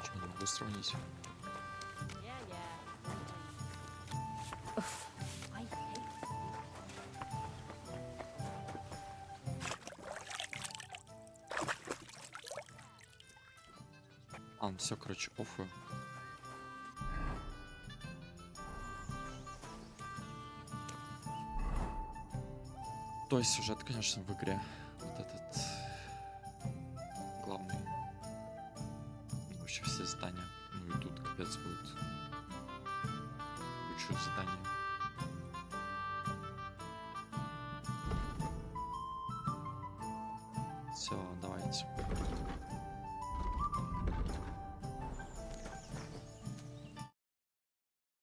Чё, не могу сравнить? I hate Все, короче, оффую. То есть сюжет, конечно, в игре. Вот этот главный. Вообще все здания. Ну и тут капец будет. Кучу заданий. Все, давайте.